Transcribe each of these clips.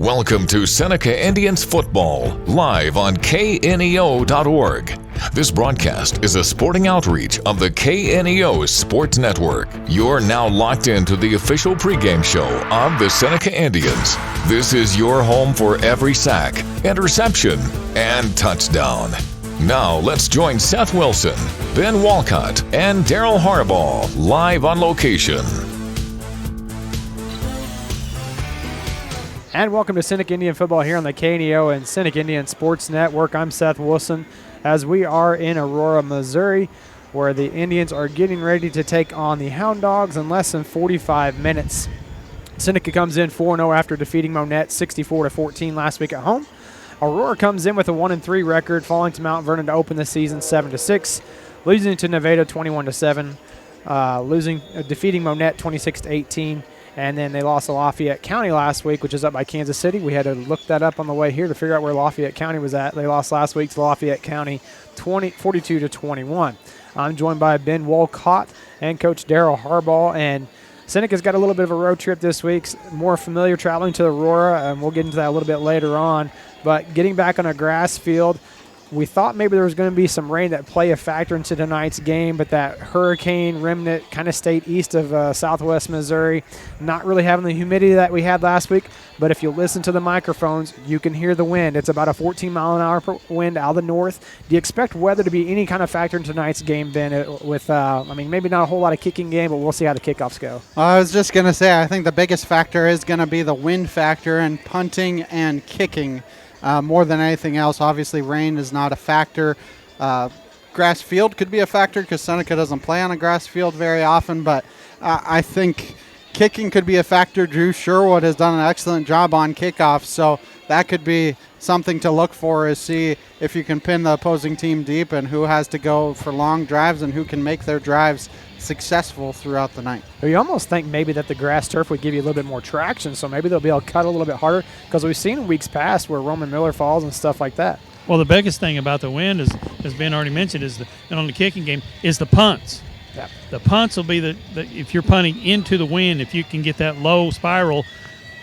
Welcome to Seneca Indians Football, live on KNEO.org. This broadcast is a sporting outreach of the KNEO Sports Network. You're now locked into the official pregame show of the Seneca Indians. This is your home for every sack, interception, and touchdown. Now let's join Seth Wilson, Ben Walcott, and Daryl Harbaugh live on location. And welcome to Seneca Indian Football here on the KNEO and Seneca Indian Sports Network. I'm Seth Wilson as we are in Aurora, Missouri, where the Indians are getting ready to take on the Hound Dogs in less than 45 minutes. Seneca comes in 4-0 after defeating Monette 64-14 last week at home. Aurora comes in with a 1-3 record, falling to Mount Vernon to open the season 7-6, losing to Nevada 21-7, defeating Monette 26-18. And then they lost to Lafayette County last week, which is up by Kansas City. We had to look that up on the way here to figure out where Lafayette County was at. They lost last week to Lafayette County 42-21. I'm joined by Ben Walcott and Coach Daryl Harbaugh. And Seneca's got a little bit of a road trip this week, more familiar traveling to Aurora, and we'll get into that a little bit later on. But getting back on a grass field, we thought maybe there was going to be some rain that play a factor into tonight's game, but that hurricane remnant kind of stayed east of southwest Missouri, not really having the humidity that we had last week. But if you listen to the microphones, you can hear the wind. It's about a 14-mile-an-hour wind out of the north. Do you expect weather to be any kind of factor in tonight's game, Ben? With maybe not a whole lot of kicking game, but we'll see how the kickoffs go. I was just going to say, I think the biggest factor is going to be the wind factor in punting and kicking. More than anything else, obviously rain is not a factor. Grass field could be a factor because Seneca doesn't play on a grass field very often, but I think kicking could be a factor. Drew Sherwood has done an excellent job on kickoffs, so that could be something to look for, is see if you can pin the opposing team deep and who has to go for long drives and who can make their drives successful throughout the night. You almost think maybe that the grass turf would give you a little bit more traction, so maybe they'll be able to cut a little bit harder, because we've seen in weeks past where Roman Miller falls and stuff like that. Well, the biggest thing about the wind is, as Ben already mentioned, and on the kicking game, is the punts. Yeah. The punts will be if you're punting into the wind, if you can get that low spiral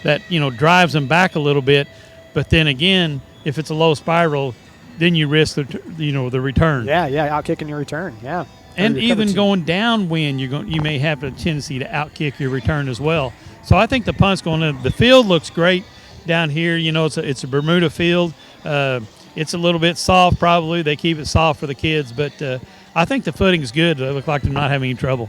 that, drives them back a little bit. But then again, if it's a low spiral, then you risk the return. Yeah, out kicking your return. Yeah. And even going downwind, you may have a tendency to outkick your return as well. So I think the punt's going to – the field looks great down here. It's a Bermuda field. It's a little bit soft probably. They keep it soft for the kids. But I think the footing's good. They look like they're not having any trouble.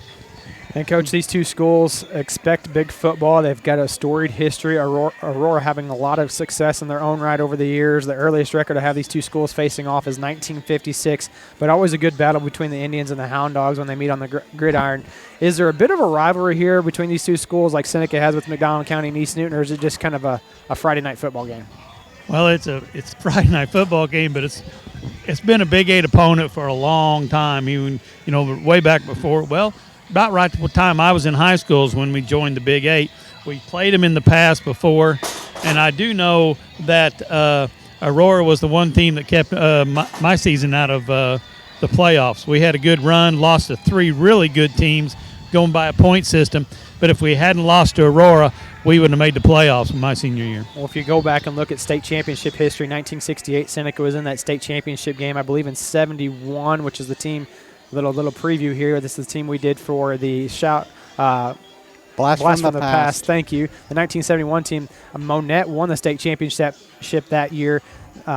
And, Coach, these two schools expect big football. They've got a storied history. Aurora having a lot of success in their own right over the years. The earliest record to have these two schools facing off is 1956, but always a good battle between the Indians and the Hound Dogs when they meet on the gridiron. Is there a bit of a rivalry here between these two schools like Seneca has with McDonald County and East Newton, or is it just kind of a Friday night football game? Well, it's a Friday night football game, but it's been a Big 8 opponent for a long time, even, way back before. Well, about right the time I was in high school is when we joined the Big 8. We played them in the past before, and I do know that Aurora was the one team that kept my season out of the playoffs. We had a good run, lost to 3 really good teams going by a point system, but if we hadn't lost to Aurora, we wouldn't have made the playoffs in my senior year. Well, if you go back and look at state championship history, 1968, Seneca was in that state championship game, I believe in 71, which is the team. Little preview here. This is the team we did for the Blast from the Past. Thank you. The 1971 team, Monette won the state championship that year.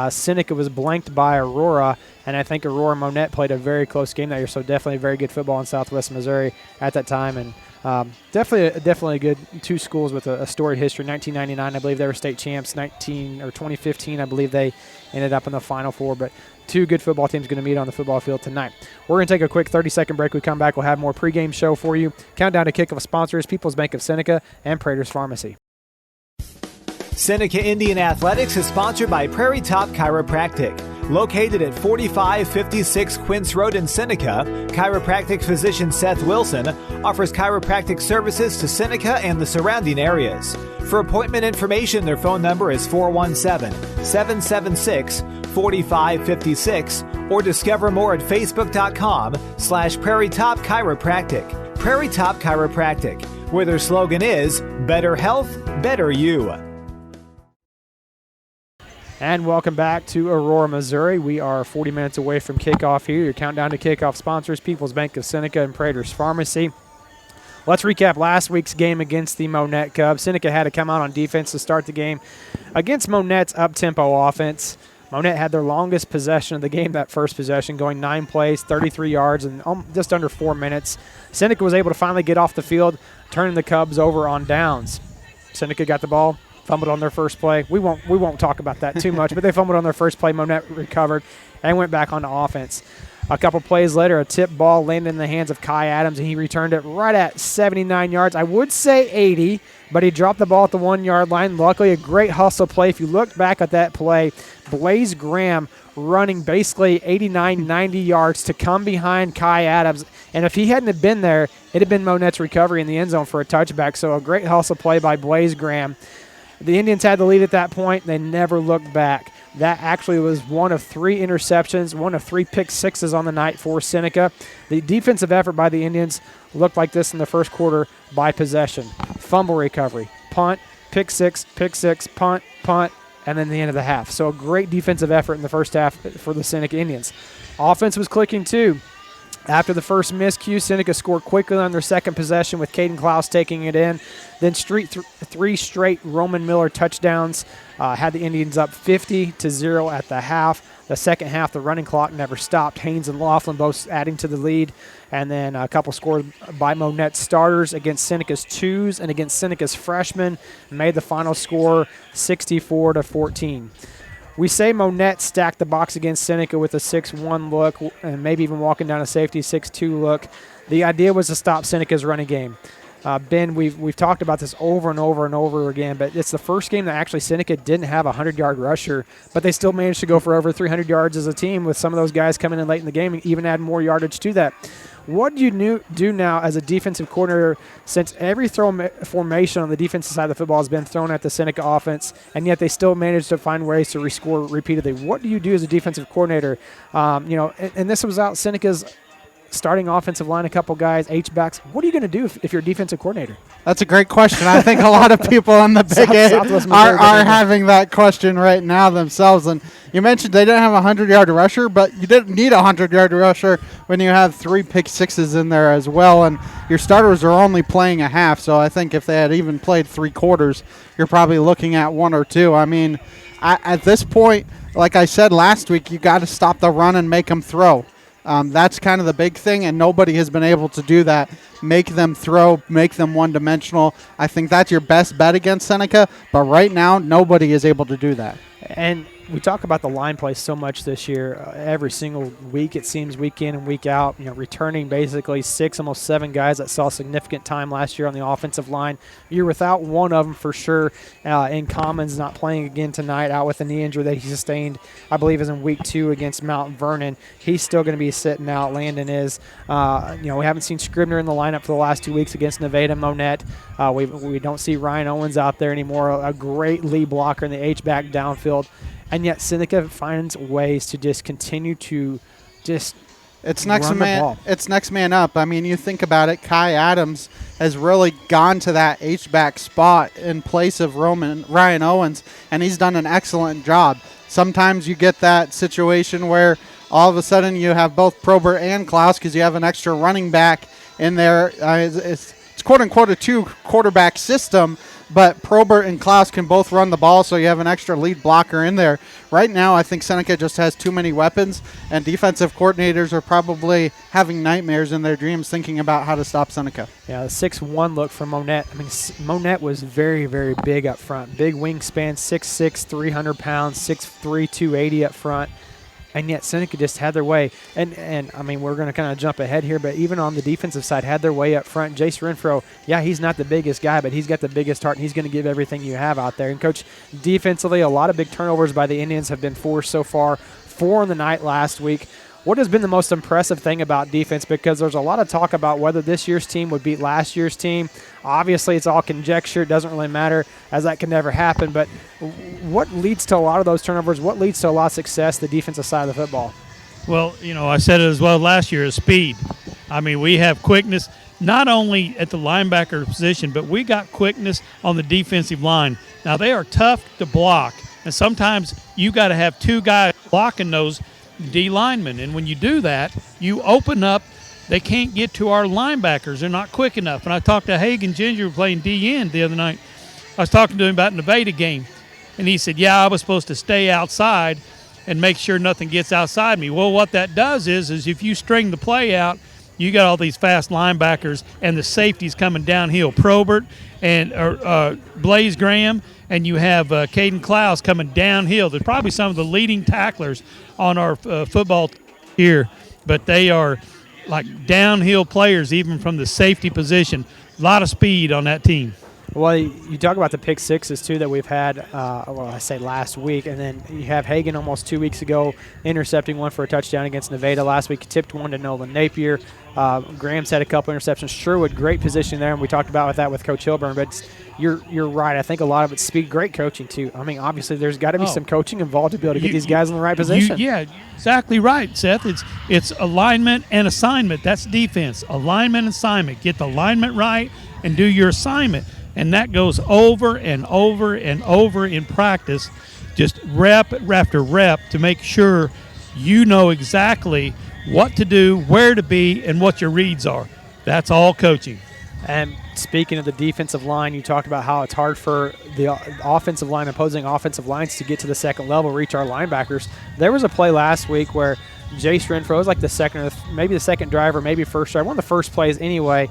Seneca was blanked by Aurora, and I think Aurora and Monette played a very close game that year, so definitely very good football in southwest Missouri at that time. And definitely a good two schools with a storied history. 1999, I believe they were state champs. 2015, I believe they ended up in the Final Four. But two good football teams going to meet on the football field tonight. We're going to take a quick 30-second break. We come back, we'll have more pregame show for you. Countdown to kickoff sponsors, People's Bank of Seneca and Prater's Pharmacy. Seneca Indian Athletics is sponsored by Prairie Top Chiropractic. Located at 4556 Quince Road in Seneca, chiropractic physician Seth Wilson offers chiropractic services to Seneca and the surrounding areas. For appointment information, their phone number is 417-776-4556 or discover more at facebook.com/Prairie Top Chiropractic. Prairie Top Chiropractic, where their slogan is, better health, better you. And welcome back to Aurora, Missouri. We are 40 minutes away from kickoff here. Your countdown to kickoff sponsors, People's Bank of Seneca and Prater's Pharmacy. Let's recap last week's game against the Monette Cubs. Seneca had to come out on defense to start the game against Monette's up-tempo offense. Monette had their longest possession of the game, that first possession, going 9 plays, 33 yards, in just under 4 minutes. Seneca was able to finally get off the field, turning the Cubs over on downs. Seneca got the ball, fumbled on their first play. We won't talk about that too much, but they fumbled on their first play. Monette recovered and went back on the offense. A couple plays later, a tip ball landed in the hands of Kai Adams, and he returned it right at 79 yards. I would say 80, but he dropped the ball at the 1-yard line. Luckily, a great hustle play. If you look back at that play, Blaze Graham running basically 89, 90 yards to come behind Kai Adams. And if he hadn't have been there, it had been Monette's recovery in the end zone for a touchback. So a great hustle play by Blaze Graham. The Indians had the lead at that point. They never looked back. That actually was one of 3 interceptions, one of 3 pick sixes on the night for Seneca. The defensive effort by the Indians looked like this in the first quarter by possession. Fumble recovery, punt, pick six, punt, and then the end of the half. So a great defensive effort in the first half for the Seneca Indians. Offense was clicking too. After the first miscue, Seneca scored quickly on their second possession with Caden Klaus taking it in. Then 3 straight Roman Miller touchdowns had the Indians up 50-0 at the half. The second half, the running clock never stopped. Haynes and Laughlin both adding to the lead. And then a couple scored by Monette starters against Seneca's twos and against Seneca's freshmen made the final score 64-14. We say Monette stacked the box against Seneca with a 6-1 look and maybe even walking down a safety 6-2 look. The idea was to stop Seneca's running game. Ben, we've talked about this over and over and over again, but it's the first game that actually Seneca didn't have a 100-yard rusher, but they still managed to go for over 300 yards as a team with some of those guys coming in late in the game and even add more yardage to that. What do you do now as a defensive coordinator since every formation on the defensive side of the football has been thrown at the Seneca offense, and yet they still manage to find ways to rescore repeatedly? What do you do as a defensive coordinator? And this was out Seneca's starting offensive line, a couple guys, H-backs. What are you going to do if you're a defensive coordinator? That's a great question. I think a lot of people in the Big Eight are having that question right now themselves. And you mentioned they didn't have a 100-yard rusher, but you didn't need a 100-yard rusher when you have 3 pick sixes in there as well. And your starters are only playing a half. So I think if they had even played 3 quarters, you're probably looking at 1 or 2. I mean, at this point, like I said last week, you got to stop the run and make them throw. That's kind of the big thing, and nobody has been able to do that. Make them throw, make them one-dimensional. I think that's your best bet against Seneca, but right now, nobody is able to do that. And we talk about the line play so much this year. Every single week, it seems, week in and week out, returning basically 6, almost 7 guys that saw significant time last year on the offensive line. You're without one of them for sure. In Commons not playing again tonight, out with a knee injury that he sustained, I believe, is in week 2 against Mount Vernon. He's still going to be sitting out. Landon is. We haven't seen Scribner in the lineup for the last 2 weeks against Nevada Monette. We don't see Ryan Owens out there anymore, a great lead blocker in the H-back downfield. And yet Seneca finds ways to just continue to just It's next man up. I mean, you think about it, Kai Adams has really gone to that H-back spot in place of Ryan Owens, and he's done an excellent job. Sometimes you get that situation where all of a sudden you have both Probert and Klaus because you have an extra running back in there. It's quote-unquote a 2-quarterback system, but Probert and Klaus can both run the ball, so you have an extra lead blocker in there. Right now, I think Seneca just has too many weapons, and defensive coordinators are probably having nightmares in their dreams thinking about how to stop Seneca. Yeah, the 6'1" look for Monette. I mean, Monette was very, very big up front. Big wingspan, 6'6", 300 pounds, 6'3", 280 up front. And yet Seneca just had their way. And I mean, we're going to kind of jump ahead here, but even on the defensive side, had their way up front. Jace Renfro, yeah, he's not the biggest guy, but he's got the biggest heart, and he's going to give everything you have out there. And, Coach, defensively, a lot of big turnovers by the Indians have been forced so far. 4 in the night last week. What has been the most impressive thing about defense? Because there's a lot of talk about whether this year's team would beat last year's team. Obviously, it's all conjecture. It doesn't really matter, as that can never happen. But what leads to a lot of those turnovers? What leads to a lot of success, the defensive side of the football? Well, I said it as well last year, is speed. I mean, we have quickness not only at the linebacker position, but we got quickness on the defensive line. Now, they are tough to block. And sometimes you got to have two guys blocking those D linemen. And when you do that, you open up. They can't get to our linebackers. They're not quick enough. And I talked to Hagen Ginger playing D-end the other night. I was talking to him about the Nevada game. And he said, yeah, I was supposed to stay outside and make sure nothing gets outside me. Well, what that does is if you string the play out, you got all these fast linebackers and the safeties coming downhill. Probert and Blaze Graham, and you have Caden Klaus coming downhill. They're probably some of the leading tacklers on our football here, but they are like downhill players even from the safety position. A lot of speed on that team. Well, you talk about the pick sixes, too, that we've had, I say last week, and then you have Hagen almost 2 weeks ago intercepting one for a touchdown against Nevada. Last week, he tipped one to Nolan Napier. Graham's had a couple interceptions. Sherwood, great position there, and we talked about that with Coach Hilburn, but you're right. I think a lot of it's speed, great coaching, too. I mean, obviously, there's got to be some coaching involved to be able to get these guys in the right position. Yeah, exactly right, Seth. It's alignment and assignment. That's defense. Alignment and assignment. Get the alignment right and do your assignment. And that goes over and over and over in practice, just rep after rep to make sure you know exactly what to do, where to be, and what your reads are. That's all coaching. And speaking of the defensive line, you talked about how it's hard for the offensive line, opposing offensive lines to get to the second level, reach our linebackers. There was a play last week where Jace Renfro was like the second, maybe the second drive or maybe first drive, one of the first plays anyway.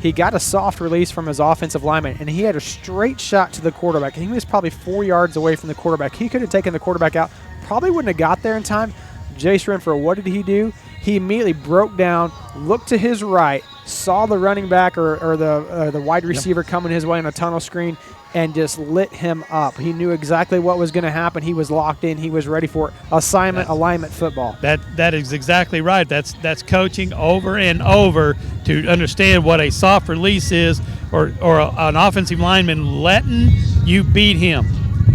He got a soft release from his offensive lineman, and he had a straight shot to the quarterback. He was probably 4 yards away from the quarterback. He could have taken the quarterback out, probably wouldn't have got there in time. Jace Renfro, what did he do? He immediately broke down, looked to his right, saw the running back or the wide receiver coming his way on a tunnel screen, and just lit him up. He knew exactly what was going to happen. He was locked in. He was ready for it. Alignment football. That is exactly right. That's coaching over and over to understand what a soft release is, or an offensive lineman letting you beat him,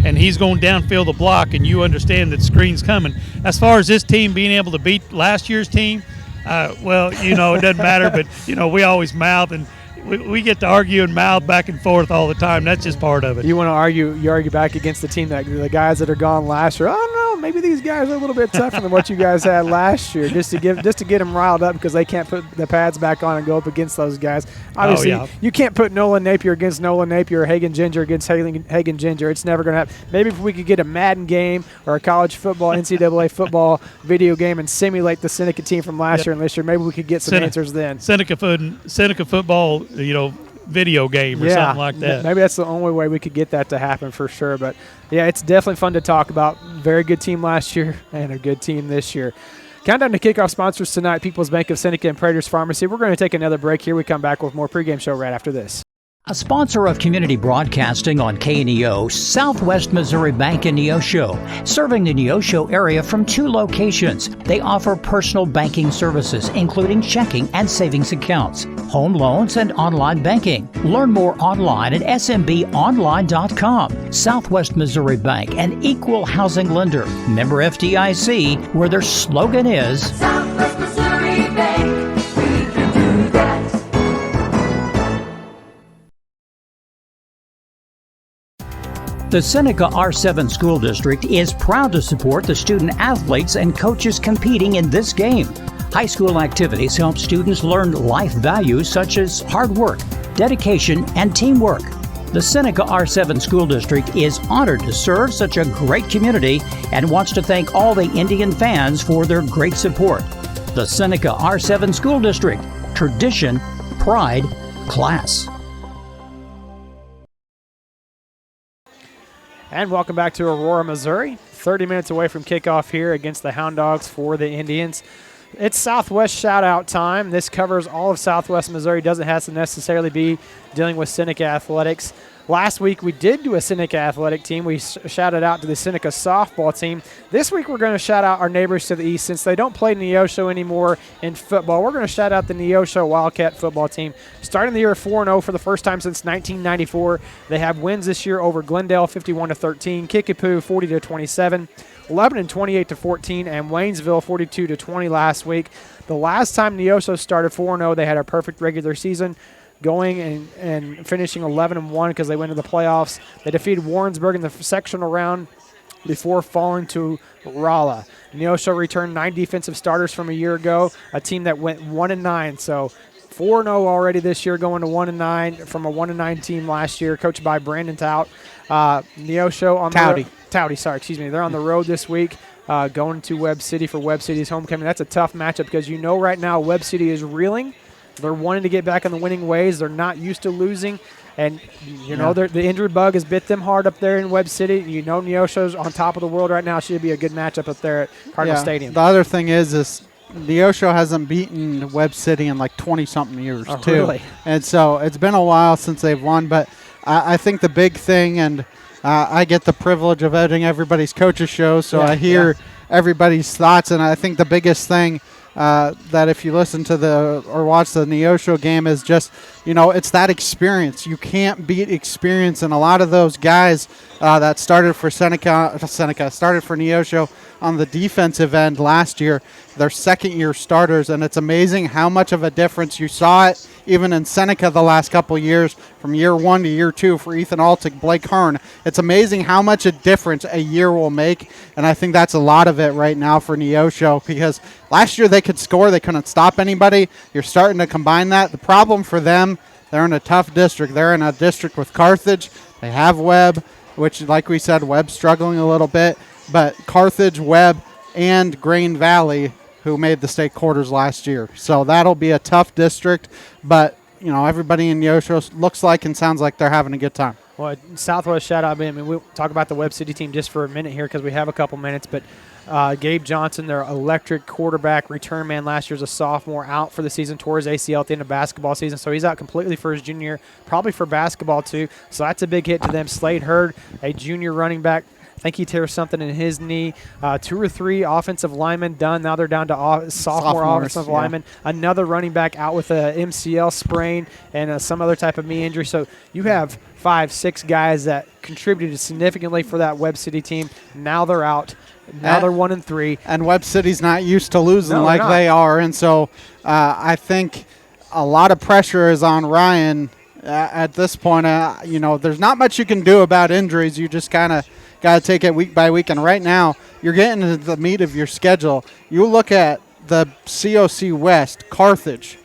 and he's going downfield the block, and you understand that screen's coming. As far as this team being able to beat last year's team, well, it doesn't matter, but we always mouth and. We get to argue and mouth back and forth all the time. That's just part of it. You want to argue? You argue back against the team the guys that are gone last year. I don't know. Maybe these guys are a little bit tougher than what you guys had last year. Just to get them riled up because they can't put the pads back on and go up against those guys. Obviously, you can't put Nolan Napier against Nolan Napier or Hagen Ginger against Hagen Ginger. It's never going to happen. Maybe if we could get a Madden game or a college football, NCAA football video game and simulate the Seneca team from last year and this year, maybe we could get some answers then. Seneca football, video game or something like that. Maybe that's the only way we could get that to happen for sure. But, yeah, it's definitely fun to talk about. Very good team last year and a good team this year. Countdown to kickoff sponsors tonight, People's Bank of Seneca and Prater's Pharmacy. We're going to take another break here. We come back with more pregame show right after this. A sponsor of community broadcasting on KNEO, Southwest Missouri Bank in Neosho, serving the Neosho area from 2 locations. They offer personal banking services, including checking and savings accounts, home loans, and online banking. Learn more online at smbonline.com. Southwest Missouri Bank, an equal housing lender. Member FDIC, where their slogan is Southwest Missouri Bank, we can do that. The Seneca R7 School District is proud to support the student athletes and coaches competing in this game. High school activities help students learn life values such as hard work, dedication, and teamwork. The Seneca R7 School District is honored to serve such a great community and wants to thank all the Indian fans for their great support. The Seneca R7 School District, tradition, pride, class. And welcome back to Aurora, Missouri. 30 minutes away from kickoff here against the Hound Dogs for the Indians. It's Southwest shout-out time. This covers all of Southwest Missouri. Doesn't have to necessarily be dealing with Seneca Athletics. Last week we did do a Seneca athletic team. We shouted out to the Seneca softball team. This week we're going to shout out our neighbors to the east. Since they don't play Neosho anymore in football, we're going to shout out the Neosho Wildcat football team. Starting the year 4-0 for the first time since 1994. They have wins this year over Glendale 51-13, Kickapoo 40-27, Lebanon 28-14, and Waynesville 42-20 last week. The last time Neosho started 4-0, they had a perfect regular season, going and finishing 11-1 because they went to the playoffs. They defeated Warrensburg in the sectional round before falling to Rolla. Neosho returned 9 defensive starters from a year ago, a team that went 1-9. So 4-0 already this year, going to 1-9 from a 1-9 team last year, coached by Brandon Tout. Neosho on Towdy, excuse me. They're on the road this week, going to Webb City for Webb City's homecoming. That's a tough matchup because you know right now Webb City is reeling. They're wanting to get back in the winning ways. They're not used to losing. And, you know, the injury bug has bit them hard up there in Webb City. You know Neosho's on top of the world right now. Should be a good matchup up there at Cardinal Stadium. The other thing is Neosho hasn't beaten Webb City in like 20-something years, too. Really? And so it's been a while since they've won. But I think the big thing, and I get the privilege of editing everybody's coaches show, so I hear everybody's thoughts. And I think the biggest thing that if you listen to or watch the Neosho game is just, you know, it's that experience. You can't beat experience, and a lot of those guys that started for started for Neosho on the defensive end last year, they're second-year starters, and it's amazing how much of a difference you saw it even in Seneca the last couple years, from year 1 to year 2 for Ethan Altick, Blake Hearn. It's amazing how much a difference a year will make, and I think that's a lot of it right now for Neosho, because last year they could score, they couldn't stop anybody. You're starting to combine that. The problem for them, they're in a tough district. They're in a district with Carthage. They have Webb, which, like we said, Webb's struggling a little bit, but Carthage, Webb, and Grain Valley, who made the state quarters last year. So that'll be a tough district, but, you know, everybody in Neosho looks like and sounds like they're having a good time. Well, Southwest shout-out, I mean, we'll talk about the Webb City team just for a minute here because we have a couple minutes, but Gabe Johnson, their electric quarterback return man last year, is a sophomore, out for the season, tore his ACL at the end of basketball season, so he's out completely for his junior year, probably for basketball too, so that's a big hit to them. Slade Hurd, a junior running back, I think he tears something in his knee. 2 or 3 offensive linemen done. Now they're down to sophomore offensive linemen. Another running back out with a MCL sprain and some other type of knee injury. So you have 5, 6 guys that contributed significantly for that Webb City team. Now they're out. Now they're 1-3. And Webb City's not used to losing like they are. And so I think a lot of pressure is on Ryan at this point. You know, there's not much you can do about injuries. You just kind of got to take it week by week. And right now, you're getting into the meat of your schedule. You look at the COC West, Carthage,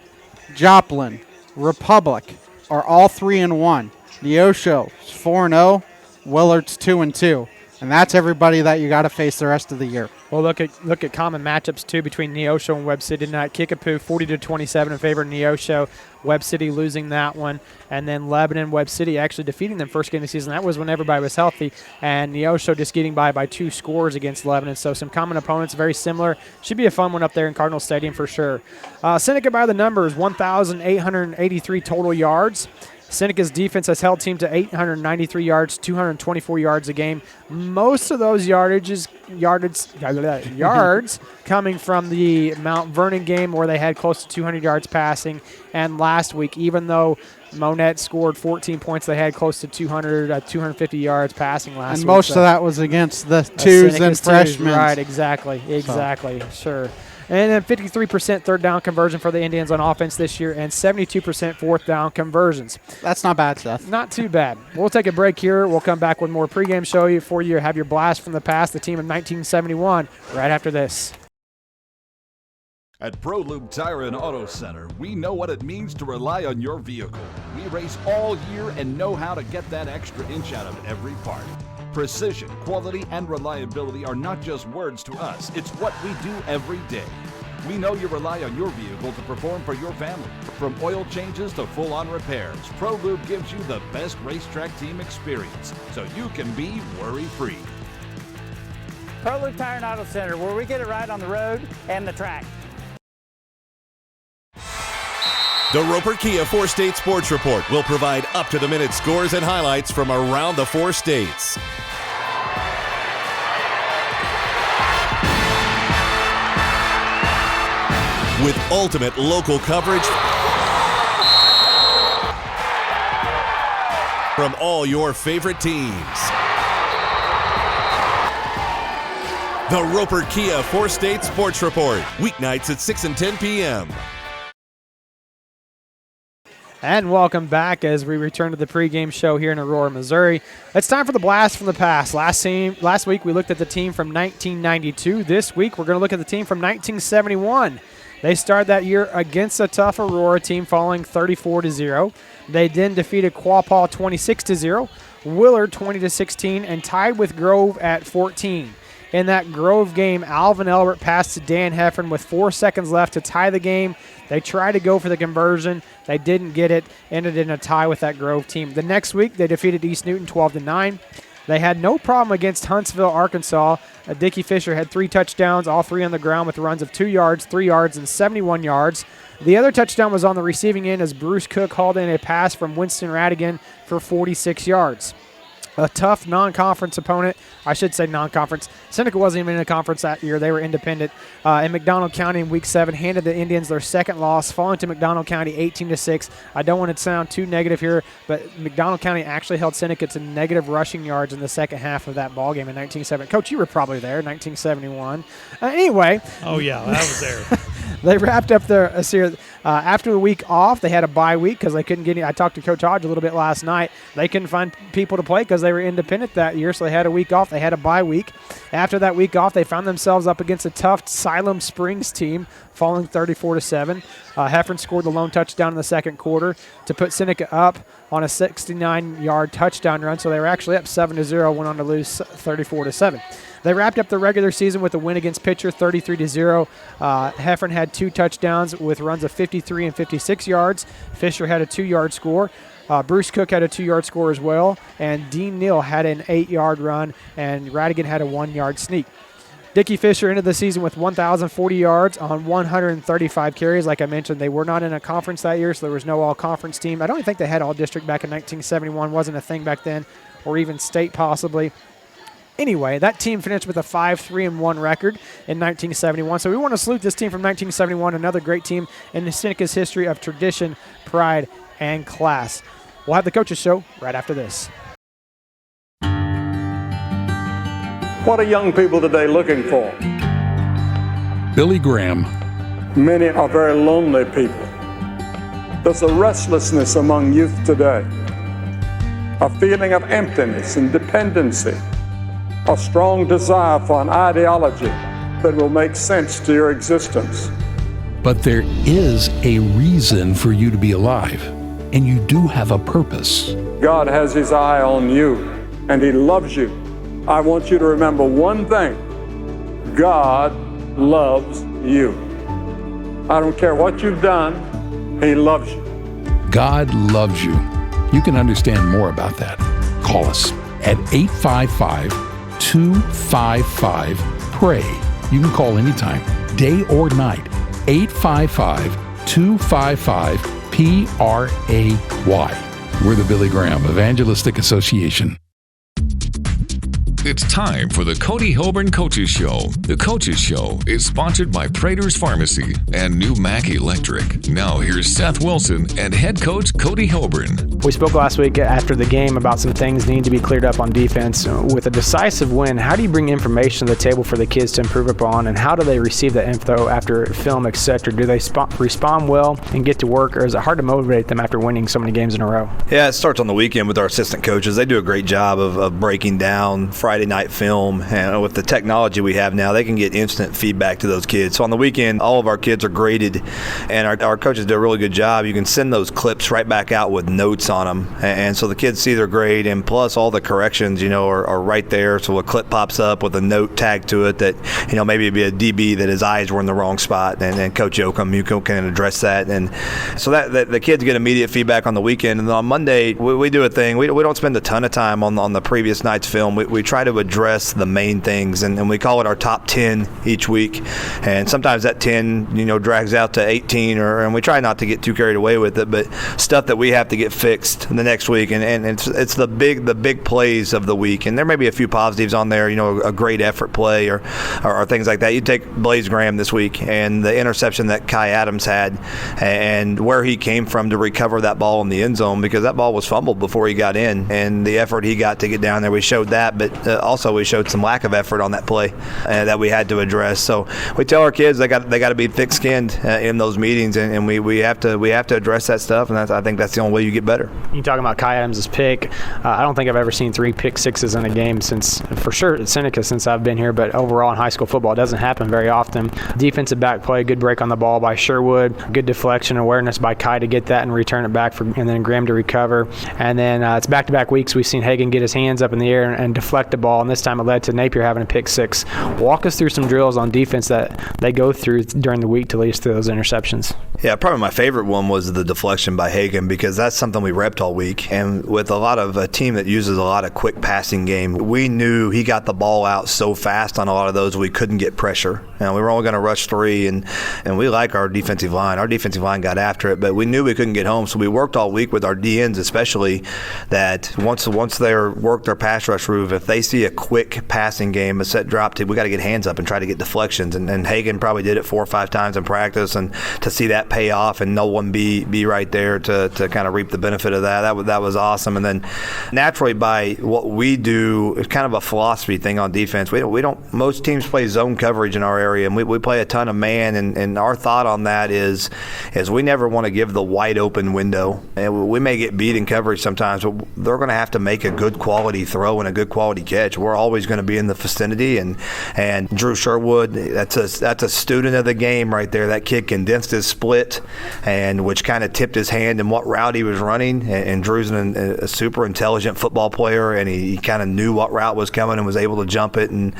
Joplin, Republic are all 3-1. Neosho is 4-0. Willard's 2-2. And that's everybody that you got to face the rest of the year. Well, look at common matchups, too, between Neosho and Webb City tonight. Kickapoo 40-27 in favor of Neosho. Webb City losing that one. And then Lebanon, Webb City actually defeating them first game of the season. That was when everybody was healthy. And Neosho just getting by 2 scores against Lebanon. So some common opponents, very similar. Should be a fun one up there in Cardinal Stadium for sure. Seneca by the numbers, 1,883 total yards. Seneca's defense has held team to 893 yards, 224 yards a game. Most of those yards coming from the Mount Vernon game where they had close to 200 yards passing. And last week, even though Monette scored 14 points, they had close to 250 yards passing last week. And most of that was against the twos and freshmen. Right, exactly, sure. And then 53% third down conversion for the Indians on offense this year and 72% fourth down conversions. That's not bad, Seth. Not too bad. We'll take a break here. We'll come back with more pregame show for you. Have your blast from the past, the team of 1971, right after this. At ProLube Tire and Auto Center, we know what it means to rely on your vehicle. We race all year and know how to get that extra inch out of every part. Precision, quality, and reliability are not just words to us. It's what we do every day. We know you rely on your vehicle to perform for your family. From oil changes to full-on repairs, ProLube gives you the best racetrack team experience, so you can be worry-free. ProLube Tire and Auto Center, where we get it right on the road and the track. The Roper Kia 4-State Sports Report will provide up-to-the-minute scores and highlights from around the 4 states. With ultimate local coverage from all your favorite teams. The Roper Kia 4-State Sports Report, weeknights at 6 and 10 p.m. And welcome back as we return to the pregame show here in Aurora, Missouri. It's time for the blast from the past. Last week we looked at the team from 1992. This week we're going to look at the team from 1971. They started that year against a tough Aurora team, falling 34-0. They then defeated Quapaw 26-0, Willard 20-16, and tied with Grove at 14. In that Grove game, Alvin Elbert passed to Dan Heffern with 4 seconds left to tie the game. They tried to go for the conversion. They didn't get it. Ended in a tie with that Grove team. The next week, they defeated East Newton 12-9. They had no problem against Huntsville, Arkansas. Dickie Fisher had 3 touchdowns, all 3 on the ground with runs of 2 yards, 3 yards, and 71 yards. The other touchdown was on the receiving end as Bruce Cook hauled in a pass from Winston Radigan for 46 yards. A tough non-conference opponent. I should say non-conference. Seneca wasn't even in a conference that year. They were independent. In McDonald County in Week 7 handed the Indians their second loss, falling to McDonald County 18-6. I don't want to sound too negative here, but McDonald County actually held Seneca to negative rushing yards in the second half of that ball game in 1970. Coach, you were probably there, 1971. Anyway. Oh, yeah, I was there. They wrapped up their series. After the week off, they had a bye week because they couldn't get any. I talked to Coach Hodge a little bit last night. They couldn't find people to play because they were independent that year, so they had a week off. They had a bye week. After that week off, they found themselves up against a tough Siloam Springs team, falling 34-7. Heffern scored the lone touchdown in the second quarter to put Seneca up on a 69-yard touchdown run, so they were actually up 7-0, went on to lose 34-7. They wrapped up the regular season with a win against Pitcher, 33-0. Heffern had 2 touchdowns with runs of 53 and 56 yards. Fisher had a 2-yard score. Bruce Cook had a 2-yard score as well. And Dean Neal had an 8-yard run, and Radigan had a 1-yard sneak. Dickie Fisher ended the season with 1,040 yards on 135 carries. Like I mentioned, they were not in a conference that year, so there was no all-conference team. I don't even think they had all-district back in 1971. Wasn't a thing back then, or even state possibly. Anyway, that team finished with a 5-3-1 record in 1971. So we want to salute this team from 1971, another great team in Seneca's history of tradition, pride, and class. We'll have the coaches show right after this. What are young people today looking for? Billy Graham. Many are very lonely people. There's a restlessness among youth today, a feeling of emptiness and dependency, a strong desire for an ideology that will make sense to your existence. But there is a reason for you to be alive, and you do have a purpose. God has his eye on you, and he loves you. I want you to remember one thing. God loves you. I don't care what you've done, he loves you. God loves you. You can understand more about that. Call us at 855-255-PRAY. You can call anytime, day or night. 855-255-PRAY. We're the Billy Graham Evangelistic Association. It's time for the Cody Hilburn Coaches Show. The Coaches Show is sponsored by Prater's Pharmacy and New Mac Electric. Now here's Seth Wilson and head coach Cody Hilburn. We spoke last week after the game about some things needing to be cleared up on defense. With a decisive win, how do you bring information to the table for the kids to improve upon, and how do they receive that info after film, etc.? Do they respond well and get to work, or is it hard to motivate them after winning so many games in a row? Yeah, it starts on the weekend with our assistant coaches. They do a great job of breaking down Friday night film, and with the technology we have now, they can get instant feedback to those kids. So on the weekend, all of our kids are graded, and our coaches do a really good job. You can send those clips right back out with notes on them, and so the kids see their grade, and plus all the corrections, are right there. So a clip pops up with a note tagged to it that, maybe it'd be a DB that his eyes were in the wrong spot, and Coach Yoakum, you can address that. And so that the kids get immediate feedback on the weekend. And then on Monday, we do a thing. We don't spend a ton of time on the previous night's film. We try to address the main things, and we call it our top 10 each week. And sometimes that 10, drags out to 18, and we try not to get too carried away with it, but stuff that we have to get fixed the next week. And it's the big plays of the week. And there may be a few positives on there, a great effort play or things like that. You take Blaze Graham this week and the interception that Kai Adams had, and where he came from to recover that ball in the end zone, because that ball was fumbled before he got in, and the effort he got to get down there, we showed that. But also we showed some lack of effort on that play that we had to address. So we tell our kids they got to be thick-skinned in those meetings, and we have to address that stuff, and I think that's the only way you get better. You talking about Kai Adams' pick? I don't think I've ever seen 3 pick sixes in a game for sure at Seneca since I've been here, but overall in high school football it doesn't happen very often. Defensive back play, good break on the ball by Sherwood, good deflection awareness by Kai to get that and return it back and then Graham to recover. And then it's back-to-back weeks we've seen Hagan get his hands up in the air and deflect the ball, and this time it led to Napier having a pick 6. Walk us through some drills on defense that they go through during the week to lead us to those interceptions. Yeah, probably my favorite one was the deflection by Hagan, because that's something we repped all week. And with a lot of a team that uses a lot of quick passing game, we knew he got the ball out so fast on a lot of those we couldn't get pressure. And we were only going to rush 3, and we like our defensive line. Our defensive line got after it, but we knew we couldn't get home, so we worked all week with our DNs especially, that once they work their pass rush move, if they see a quick passing game, a set drop, we got to get hands up and try to get deflections. And Hagan probably did it 4 or 5 times in practice, and to see that pay off and no one be right there to kind of reap the benefit of that was awesome. And then naturally by what we do, it's kind of a philosophy thing on defense. We don't most teams play zone coverage in our area, and we play a ton of man, and our thought on that is we never want to give the wide open window. And we may get beat in coverage sometimes, but they're going to have to make a good quality throw and a good quality catch. We're always going to be in the vicinity, and Drew Sherwood, that's a student of the game right there. That kid condensed his split, and which kind of tipped his hand in what route he was running. And Drew's a super intelligent football player, and he kind of knew what route was coming and was able to jump it. And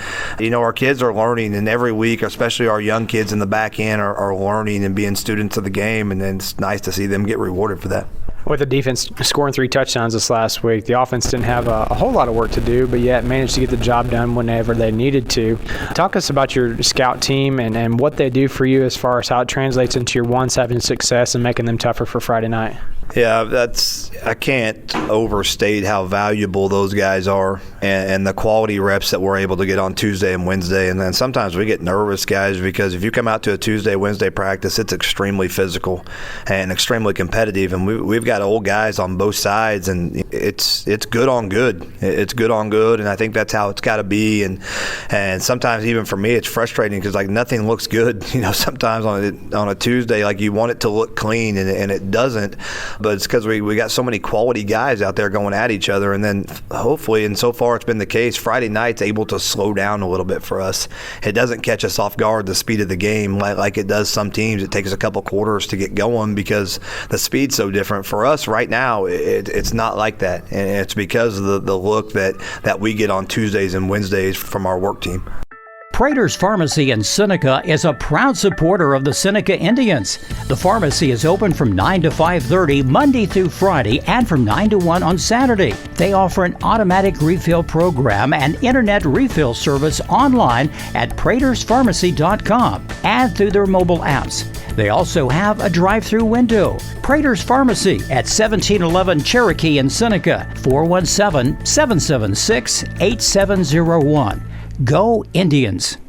our kids are learning, and every week, especially our young kids in the back end, are learning and being students of the game, and it's nice to see them get rewarded for that. With the defense scoring 3 touchdowns this last week, the offense didn't have a whole lot of work to do, but yet managed to get the job done whenever they needed to. Talk us about your scout team and what they do for you as far as how it translates into your 1-7 success and making them tougher for Friday night. Yeah, I can't overstate how valuable those guys are, and the quality reps that we're able to get on Tuesday and Wednesday. And then sometimes we get nervous, guys, because if you come out to a Tuesday, Wednesday practice, it's extremely physical and extremely competitive. And we've got old guys on both sides, and it's good on good. It's good on good, and I think that's how it's got to be. And sometimes even for me, it's frustrating because nothing looks good. Sometimes on a Tuesday, you want it to look clean, and it doesn't. But it's because we got so many quality guys out there going at each other, and then hopefully, and so far it's been the case, Friday night's able to slow down a little bit for us. It doesn't catch us off guard, the speed of the game, like it does some teams. It takes a couple quarters to get going because the speed's so different. For us right now, it's not like that, and it's because of the look that we get on Tuesdays and Wednesdays from our work team. Prater's Pharmacy in Seneca is a proud supporter of the Seneca Indians. The pharmacy is open from 9 to 5:30 Monday through Friday and from 9 to 1 on Saturday. They offer an automatic refill program and internet refill service online at praterspharmacy.com and through their mobile apps. They also have a drive-through window. Prater's Pharmacy at 1711 Cherokee in Seneca, 417-776-8701. Go Indians!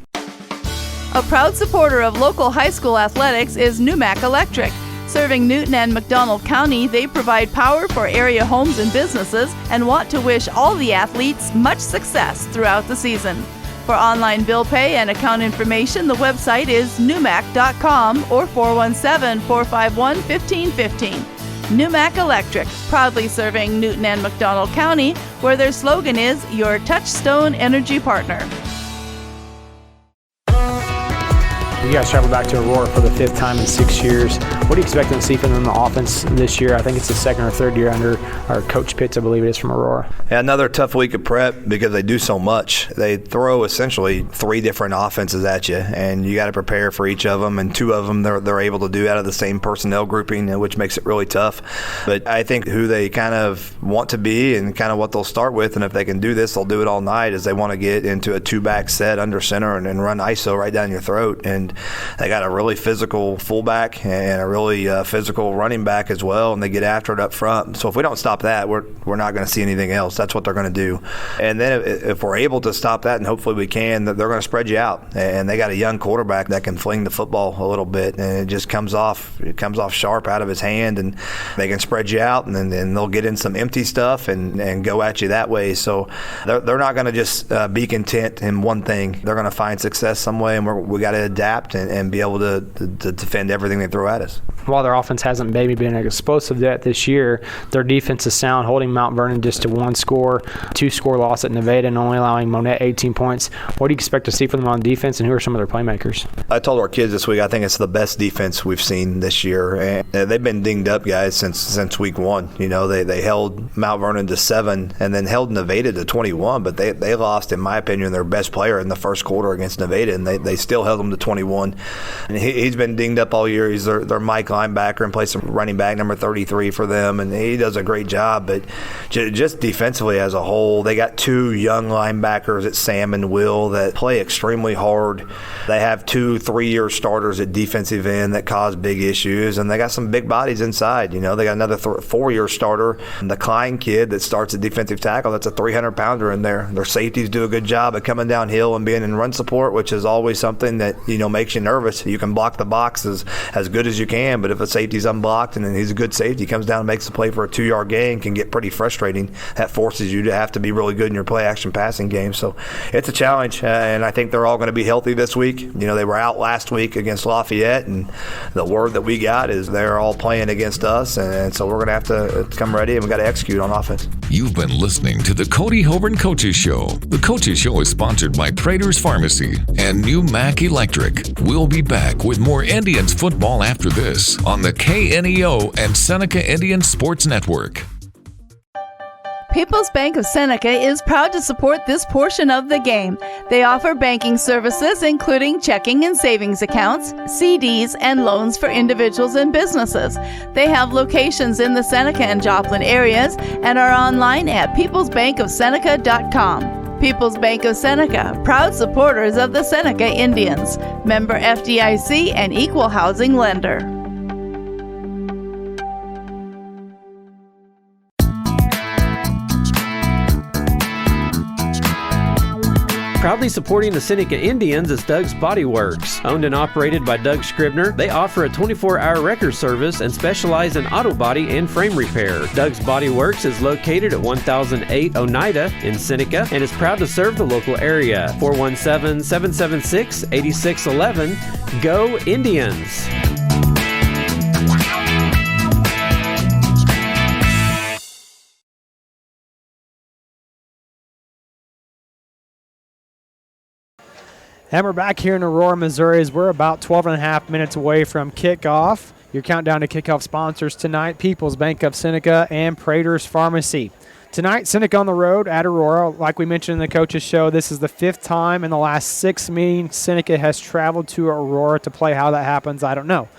A proud supporter of local high school athletics is Numac Electric. Serving Newton and McDonald County, they provide power for area homes and businesses and want to wish all the athletes much success throughout the season. For online bill pay and account information, the website is numac.com or 417-451-1515. Numac Electric, proudly serving Newton and McDonald County, where their slogan is your touchstone energy partner. You guys traveled back to Aurora for the 5th time in 6 years. What do you expect to see from them in the offense this year? I think it's the 2nd or 3rd year under our Coach Pitts, I believe it is, from Aurora. Yeah, another tough week of prep because they do so much. They throw essentially 3 different offenses at you, and you got to prepare for each of them, and 2 of them they're able to do out of the same personnel grouping, which makes it really tough. But I think who they kind of want to be and kind of what they'll start with, and if they can do this, they'll do it all night, is they want to get into a 2-back set under center and run ISO right down your throat. And they got a really physical fullback and a really physical running back as well, and they get after it up front. So if we don't stop that, we're not going to see anything else. That's what they're going to do. And then if we're able to stop that, and hopefully we can, they're going to spread you out. And they got a young quarterback that can fling the football a little bit, and it just comes off sharp out of his hand, and they can spread you out, and then they'll get in some empty stuff and go at you that way. So they're not going to just be content in one thing. They're going to find success some way, and we got to adapt and be able to defend everything they throw at us. While their offense hasn't maybe been explosive yet this year, their defense is sound, holding Mount Vernon just to 1-score, 2-score loss at Nevada, and only allowing Monette 18 points. What do you expect to see from them on defense, and who are some of their playmakers? I told our kids this week I think it's the best defense we've seen this year, and they've been dinged up, guys, since week one. You know, they held Mount Vernon to 7 and then held Nevada to 21, but they lost, in my opinion, their best player in the first quarter against Nevada, and they still held them to 21. And he's been dinged up all year. He's their Mike linebacker and plays some running back number 33 for them, and he does a great job. But just defensively as a whole, they got 2 young linebackers at Sam and Will that play extremely hard. They have 2 3-year starters at defensive end that cause big issues, and they got some big bodies inside. You know, they got another 4-year starter, the Klein kid that starts at defensive tackle. That's a 300-pounder in there. Their safeties do a good job of coming downhill and being in run support, which is always something that, you know, makes you nervous. You can block the boxes as good as you can, but if a safety's unblocked and then he's a good safety, comes down and makes the play for a 2-yard gain, can get pretty frustrating. That forces you to have to be really good in your play-action passing game. So it's a challenge, and I think they're all going to be healthy this week. You know, they were out last week against Lafayette, and the word that we got is they're all playing against us, and so we're going to have to come ready, and we've got to execute on offense. You've been listening to the Cody Hoburn Coaches Show. The Coaches Show is sponsored by Prater's Pharmacy and New Mac Electric. We'll be back with more Indians football after this on the KNEO and Seneca Indian Sports Network. People's Bank of Seneca is proud to support this portion of the game. They offer banking services including checking and savings accounts, CDs, and loans for individuals and businesses. They have locations in the Seneca and Joplin areas and are online at peoplesbankofseneca.com. People's Bank of Seneca, proud supporters of the Seneca Indians. Member FDIC and equal housing lender. Proudly supporting the Seneca Indians is Doug's Body Works. Owned and operated by Doug Scribner, they offer a 24-hour record service and specialize in auto body and frame repair. Doug's Body Works is located at 1008 Oneida in Seneca and is proud to serve the local area. 417-776-8611. Go Indians! And we're back here in Aurora, Missouri, as we're about 12 and a half minutes away from kickoff. Your countdown to kickoff sponsors tonight, People's Bank of Seneca and Prater's Pharmacy. Tonight, Seneca on the road at Aurora. Like we mentioned in the coaches show, this is the 5th time in the last 6 meetings Seneca has traveled to Aurora to play. How that happens, I don't know.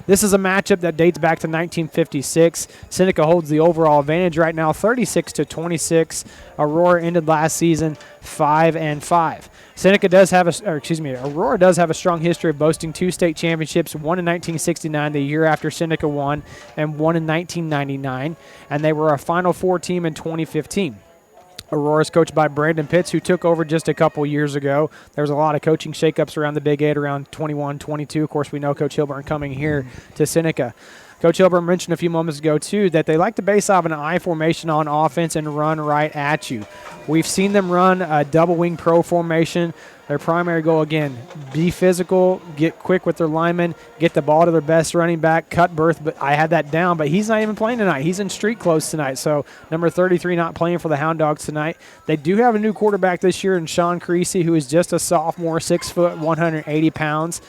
This is a matchup that dates back to 1956. Seneca holds the overall advantage right now, 36-26. Aurora ended last season 5-5. Aurora does have a strong history of boasting 2 state championships, one in 1969, the year after Seneca won, and one in 1999, and they were a Final Four team in 2015. Aurora is coached by Brandon Pitts, who took over just a couple years ago. There was a lot of coaching shakeups around the Big 8 around 21, 22. Of course, we know Coach Hilburn coming here to Seneca. Coach Hilburn mentioned a few moments ago, too, that they like to base off an I formation on offense and run right at you. We've seen them run a double wing pro formation. Their primary goal, again, be physical, get quick with their linemen, get the ball to their best running back, cut Berth. But I had that down, but he's not even playing tonight. He's in street clothes tonight. So number 33 not playing for the Hound Dogs tonight. They do have a new quarterback this year in Sean Creasy, who is just a sophomore, 6 foot, 180 pounds.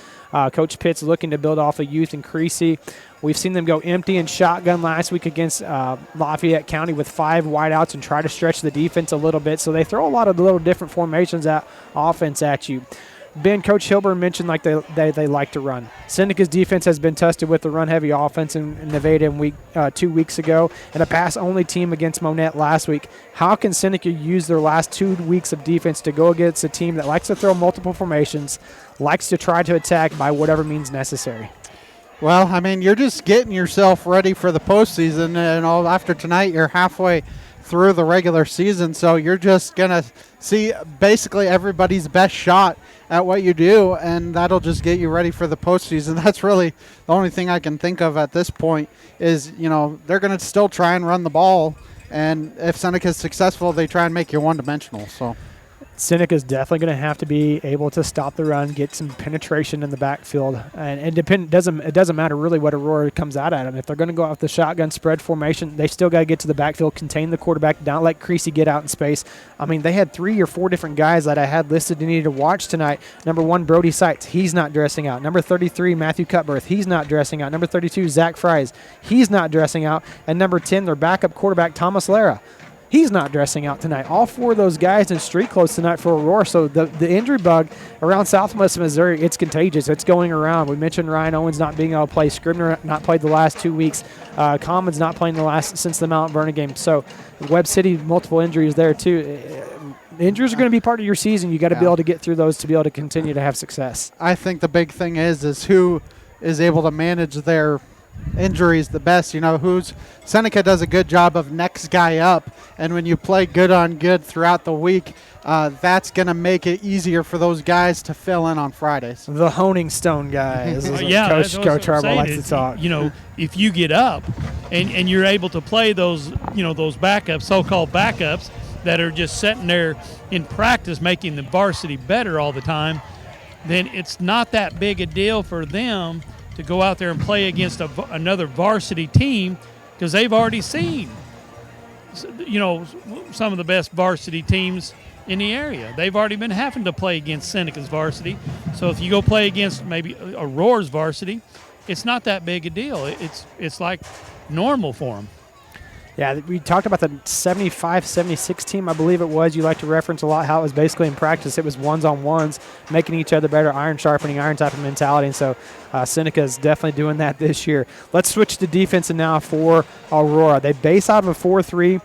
Coach Pitts looking to build off of youth in Creasy. We've seen them go empty and shotgun last week against Lafayette County with 5 wideouts and try to stretch the defense a little bit. So they throw a lot of little different formations at offense at you. Ben, Coach Hilburn mentioned like they like to run. Seneca's defense has been tested with the run-heavy offense in Nevada 2 weeks ago, and a pass-only team against Monette last week. How can Seneca use their last 2 weeks of defense to go against a team that likes to throw multiple formations, likes to try to attack by whatever means necessary? Well, I mean, you're just getting yourself ready for the postseason, and after tonight, you're halfway through the regular season, so you're just going to see basically everybody's best shot at what you do, and that'll just get you ready for the postseason. That's really the only thing I can think of at this point is, they're going to still try and run the ball, and if Seneca's successful, they try and make you one-dimensional. So Seneca's definitely going to have to be able to stop the run, get some penetration in the backfield, and it doesn't matter really what Aurora comes out at them. If they're going to go out with the shotgun spread formation, they still got to get to the backfield, contain the quarterback, don't let Creasy get out in space. I mean, they had 3 or 4 different guys that I had listed and needed to watch tonight. Number 1, Brody Seitz, he's not dressing out. Number 33, Matthew Cutbirth, he's not dressing out. Number 32, Zach Fries, he's not dressing out. And number 10, their backup quarterback, Thomas Lara. He's not dressing out tonight. All 4 of those guys in street clothes tonight for Aurora. So the injury bug around Southwest Missouri, it's contagious. It's going around. We mentioned Ryan Owens not being able to play. Scribner not played the last 2 weeks. Commons not playing since the Mount Vernon game. So Webb City, multiple injuries there too. Injuries are going to be part of your season. You got to be able to get through those to be able to continue to have success. I think the big thing is who is able to manage their injuries the best. Seneca does a good job of next guy up, and when you play good on good throughout the week, that's going to make it easier for those guys to fill in on Fridays. The honing stone guys, Coach Harbaugh likes to talk. If you get up and you're able to play those backups, so-called backups that are just sitting there in practice making the varsity better all the time, then it's not that big a deal for them to go out there and play against another varsity team, because they've already seen, some of the best varsity teams in the area. They've already been having to play against Seneca's varsity. So if you go play against maybe Aurora's varsity, it's not that big a deal. It's like normal for them. Yeah, we talked about the 75-76 team, I believe it was. You like to reference a lot how it was basically in practice. It was ones-on-ones, making each other better, iron sharpening, iron type of mentality. And so Seneca is definitely doing that this year. Let's switch to defense now for Aurora. They base out of a 4-3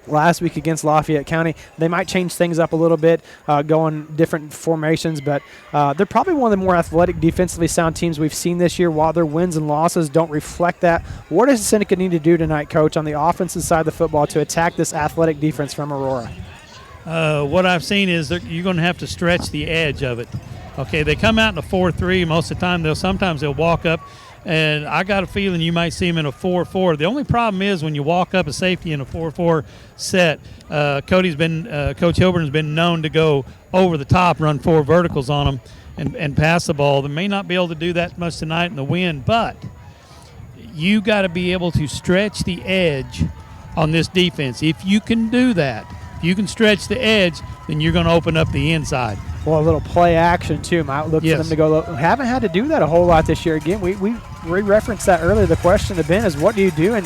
last week against Lafayette County. They might change things up a little bit, going different formations, but they're probably one of the more athletic, defensively sound teams we've seen this year. While their wins and losses don't reflect that, what does Seneca need to do tonight, Coach, on the offensive side of the football to attack this athletic defense from Aurora? What I've seen is that you're going to have to stretch the edge of it. Okay, they come out in a 4-3 most of the time. Sometimes they'll walk up, and I got a feeling you might see them in a 4-4. The only problem is when you walk up a safety in a 4-4 set, Coach Hilburn's been known to go over the top, run 4 verticals on them, and pass the ball. They may not be able to do that much tonight in the wind, but you got to be able to stretch the edge on this defense. If you can do that, if you can stretch the edge, then you're going to open up the inside. Well, a little play action, too. Might look for them to go. Haven't had to do that a whole lot this year. Again, we referenced that earlier. The question to Ben is, what do you do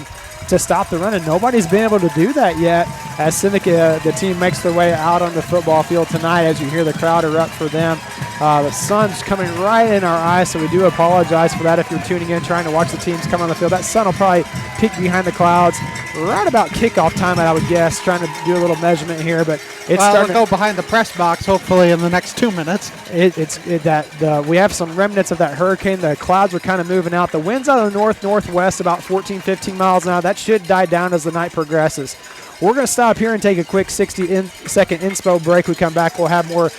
to stop the run? And nobody's been able to do that yet as Seneca, the team, makes their way out on the football field tonight as you hear the crowd erupt for them. The sun's coming right in our eyes, so we do apologize for that if you're tuning in trying to watch the teams come on the field. That sun will probably peek behind the clouds right about kickoff time, I would guess, trying to do a little measurement here. But it's starting to go behind the press box, hopefully, in the next 2 minutes. We have some remnants of that hurricane. The clouds are kind of moving out. The wind's out of the northwest, about 14, 15 miles an hour. That should die down as the night progresses. We're going to stop here and take a quick 60-second inspo break. We come back, we'll have more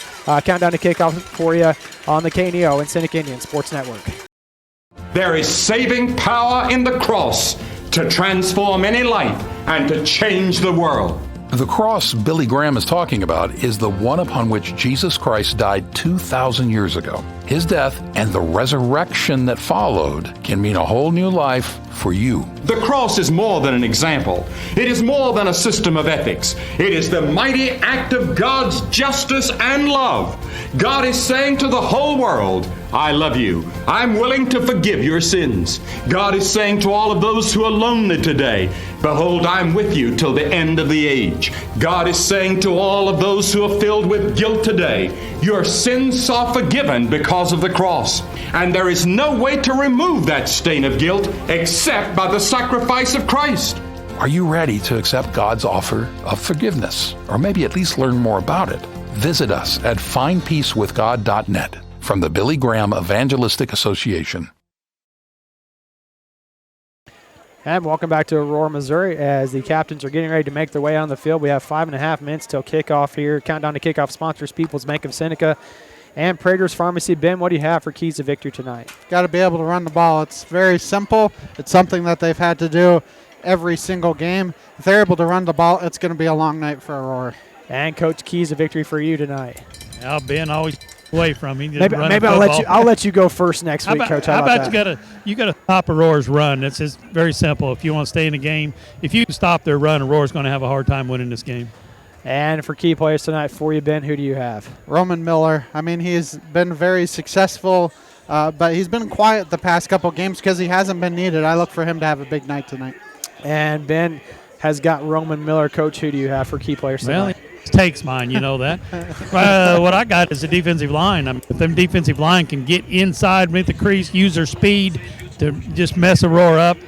countdown to kickoff for you on the KNEO and Seneca Indian Sports Network. There is saving power in the cross to transform any life and to change the world. The cross Billy Graham is talking about is the one upon which Jesus Christ died 2,000 years ago. His death and the resurrection that followed can mean a whole new life for you. The cross is more than an example. It is more than a system of ethics. It is the mighty act of God's justice and love. God is saying to the whole world, I love you. I'm willing to forgive your sins. God is saying to all of those who are lonely today, behold, I'm with you till the end of the age. God is saying to all of those who are filled with guilt today, your sins are forgiven because of the cross. And there is no way to remove that stain of guilt except by the sacrifice of Christ. Are you ready to accept God's offer of forgiveness? Or maybe at least learn more about it? Visit us at findpeacewithgod.net from the Billy Graham Evangelistic Association. And welcome back to Aurora, Missouri, as the Captains are getting ready to make their way on the field. We have 5.5 minutes till kickoff here. Countdown to kickoff sponsors, People's Bank of Seneca and Prater's Pharmacy. Ben, what do you have for keys to victory tonight? Got to be able to run the ball. It's very simple. It's something that they've had to do every single game. If they're able to run the ball, it's going to be a long night for Aurora. And Coach, keys to victory for you tonight. Well, Ben always away from me. Maybe I'll let you go first next week, Coach. How about you got to stop Aurora's run? It's just very simple. If you want to stay in the game, if you stop their run, Aurora's going to have a hard time winning this game. And for key players tonight for you, Ben, who do you have? Roman Miller. I mean, he's been very successful, but he's been quiet the past couple games because he hasn't been needed. I look for him to have a big night tonight. And Ben has got Roman Miller. Coach, who do you have for key players tonight? Well, takes mine, you know that. What I got is the defensive line. I mean, if them defensive line can get inside, make the crease, use their speed to just mess Aurora up,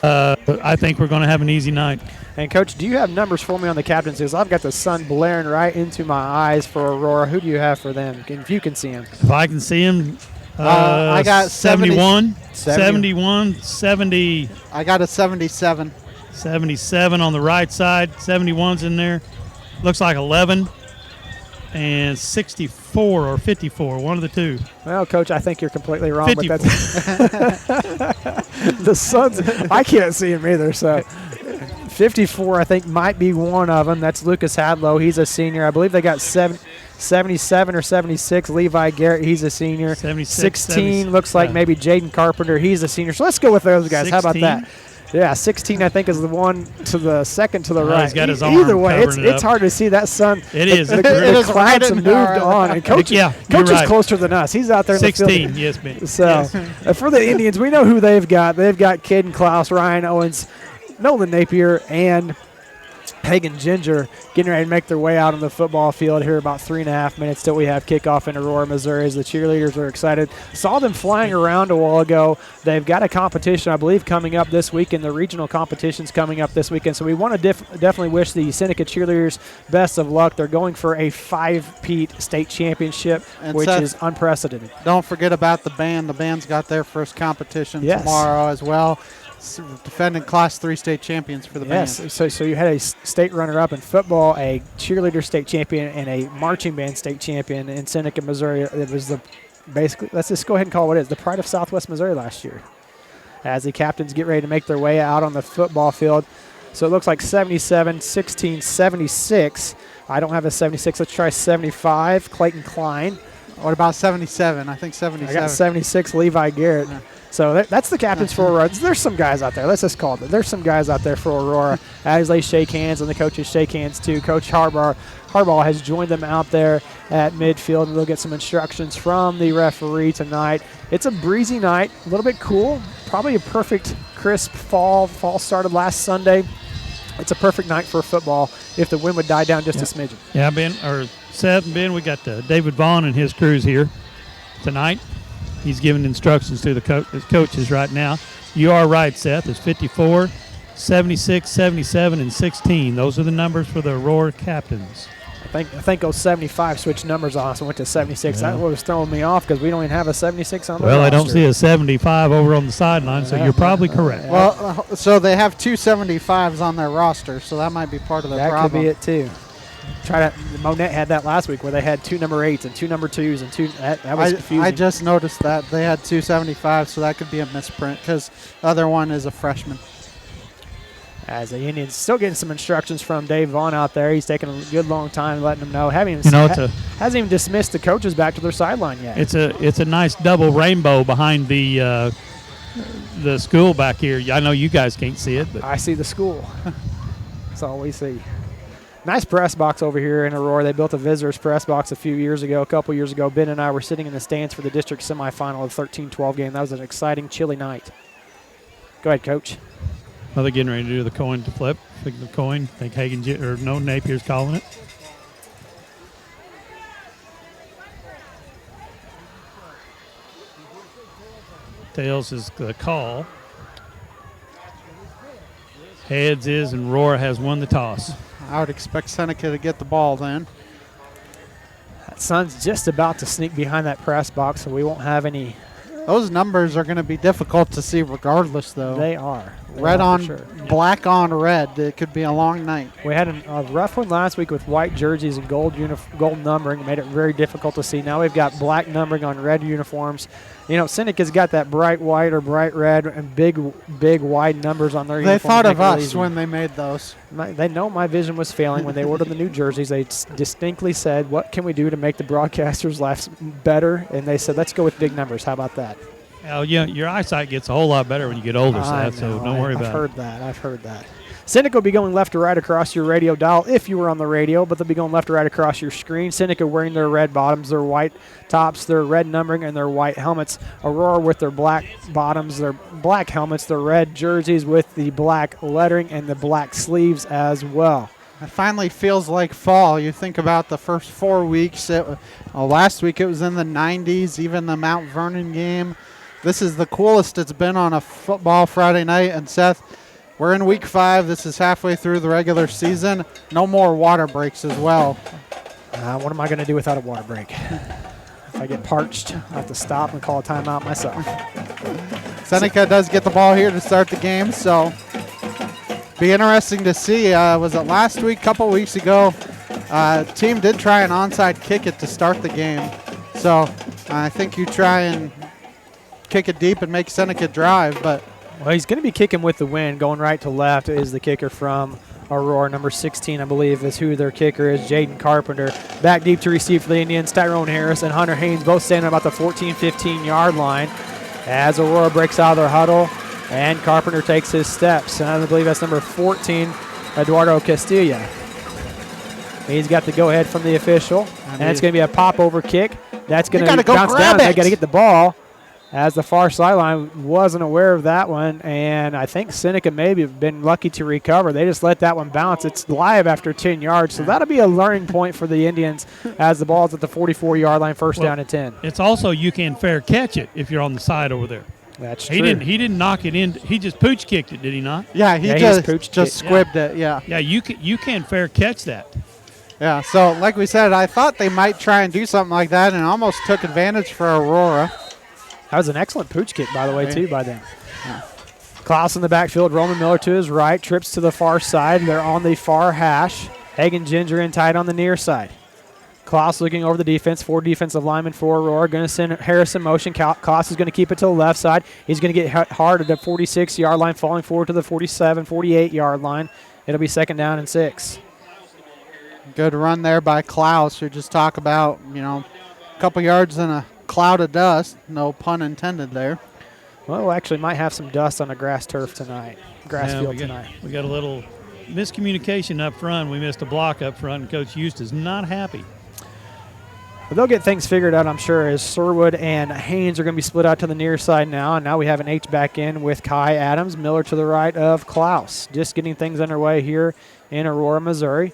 I think we're going to have an easy night. And, Coach, do you have numbers for me on the captains? Because I've got the sun blaring right into my eyes for Aurora. Who do you have for them, if you can see them? If I can see them, I got 71, 71, 70. I got a 77. 77 on the right side. 71's in there. Looks like 11 and 64 or 54, one of the two. Well, Coach, I think you're completely wrong. 54. But that's the Suns. I can't see him either. So 54, I think, might be one of them. That's Lucas Hadlow. He's a senior. I believe they got 77 or 76. Levi Garrett, he's a senior. 76, 16 70, looks like maybe Jaden Carpenter. He's a senior. So let's go with those guys. 16? How about that? Yeah, 16, I think, is the one to the second to the right. He's got his arm Either way, covering it's hard to see that sun. It is. The clouds have moved on. And Coach is closer than us. He's out there in 16, the field. yes, man. So yes. For the Indians, we know who they've got. They've got Caden Klaus, Ryan Owens, Nolan Napier, and Hagen Ginger getting ready to make their way out on the football field here. About 3.5 minutes till we have kickoff in Aurora, Missouri, as the cheerleaders are excited. Saw them flying around a while ago. They've got a competition, I believe, coming up this weekend. The regional competition's coming up this weekend. So we want to definitely wish the Seneca cheerleaders best of luck. They're going for a 5-peat state championship, which is unprecedented. Don't forget about the band. The band's got their first competition tomorrow as well. Defending Class 3 state champions for the band. Yes, so you had a state runner-up in football, a cheerleader state champion, and a marching band state champion in Seneca, Missouri. It was basically, let's just go ahead and call it what it is, the pride of Southwest Missouri last year. As the captains get ready to make their way out on the football field. So it looks like 77, 16, 76. I don't have a 76. Let's try 75, Clayton Klein. What about 77? I think 77. I got 76, Levi Garrett. Yeah. So that's the captains for Aurora. There's some guys out there. Let's just call it. There's some guys out there for Aurora as they shake hands, and the coaches shake hands too. Coach Harbaugh has joined them out there at midfield, and they'll get some instructions from the referee tonight. It's a breezy night, a little bit cool, probably a perfect crisp fall. Fall started last Sunday. It's a perfect night for football if the wind would die down just a smidgen. Yeah, Seth and Ben, we got David Vaughn and his crews here tonight. He's giving instructions to the coaches right now. You are right, Seth. It's 54, 76, 77, and 16. Those are the numbers for the Aurora captains. I think those 75 switched numbers on us and went to 76. Yeah. That was throwing me off because we don't even have a 76 on the roster. I don't see a 75 over on the sideline, so you're probably correct. Well, so they have two 75s on their roster, so that might be part of their problem. That could be it, too. Monette had that last week where they had two number 8s and two number 2s and two. That was confusing. I just noticed that they had two 75s, so that could be a misprint because the other one is a freshman. As the Indians still getting some instructions from Dave Vaughn out there. He's taking a good long time letting them know. Hasn't even dismissed the coaches back to their sideline yet. It's a nice double rainbow behind the the school back here. I know you guys can't see it, but I see the school. That's all we see. Nice press box over here in Aurora. They built a visitors press box a couple years ago. Ben and I were sitting in the stands for the district semifinal of the 13-12 game. That was an exciting, chilly night. Go ahead, Coach. well, they're getting ready to do the coin to flip. Think the coin. Think Napier's calling it. Tails is the call. Heads is, and Aurora has won the toss. I would expect Seneca to get the ball then. That sun's just about to sneak behind that press box, so we won't have any. Those numbers are going to be difficult to see regardless, though. They are. Red on black on red. It could be a long night. We had a rough one last week with white jerseys and gold numbering. It made it very difficult to see. Now we've got black numbering on red uniforms. You know, Seneca's got that bright white or bright red and big wide numbers on their uniforms. They thought of us when they made those. They know my vision was failing when they ordered the new jerseys. They distinctly said, what can we do to make the broadcasters' lives better? And they said, let's go with big numbers. How about that? Well, yeah, your eyesight gets a whole lot better when you get older, Seth, so don't worry about it. I've heard that. Seneca will be going left to right across your radio dial if you were on the radio, but they'll be going left to right across your screen. Seneca wearing their red bottoms, their white tops, their red numbering, and their white helmets. Aurora with their black bottoms, their black helmets, their red jerseys with the black lettering and the black sleeves as well. It finally feels like fall. You think about the first 4 weeks. Last week it was in the 90s, even the Mount Vernon game. This is the coolest it's been on a football Friday night. And Seth, we're in week 5. This is halfway through the regular season. No more water breaks as well. What am I going to do without a water break? If I get parched, I have to stop and call a timeout myself. Seneca does get the ball here to start the game, so be interesting to see. Was it last week, couple weeks ago? Team did try an onside kick it to start the game. So I think you try and kick it deep and make Seneca drive, but well, he's going to be kicking with the wind. Going right to left is the kicker from Aurora. Number 16, I believe, is who their kicker is, Jaden Carpenter. Back deep to receive for the Indians, Tyrone Harris and Hunter Haynes both standing about the 14-15-yard line as Aurora breaks out of their huddle, and Carpenter takes his steps. And I believe that's number 14, Eduardo Castilla. He's got the go-ahead from the official, and it's going to be a pop-over kick. That's going to bounce down. They got to get the ball. As the far sideline wasn't aware of that one, and I think Seneca maybe have been lucky to recover. They just let that one bounce. It's live after 10 yards, so that'll be a learning point for the Indians as the ball's at the 44-yard line, first down and 10. It's also you can fair catch it if you're on the side over there. That's true. He didn't knock it in. He just pooch kicked it, did he not? Yeah, he just squibbed it. Yeah. Yeah, you can fair catch that. Yeah. So like we said, I thought they might try and do something like that, and almost took advantage for Aurora. That was an excellent pooch kick, by the way, too, by them. Yeah. Klaus in the backfield, Roman Miller to his right, trips to the far side. They're on the far hash. Hagen Ginger in tight on the near side. Klaus looking over the defense, 4 defensive linemen for Aurora. Going to send Harris in motion. Klaus is going to keep it to the left side. He's going to get hard at the 46-yard line, falling forward to the 47, 48-yard line. It'll be second down and 6. Good run there by Klaus, who just talk about, a couple yards in a cloud of dust. No pun intended there. Well, actually might have some dust on the grass field tonight. We got a little miscommunication up front. We missed a block up front, and Coach Eustace is not happy. But they'll get things figured out, I'm sure, as Sherwood and Haynes are going to be split out to the near side now. And now we have an H back in with Kai Adams, Miller to the right of Klaus. Just getting things underway here in Aurora, Missouri.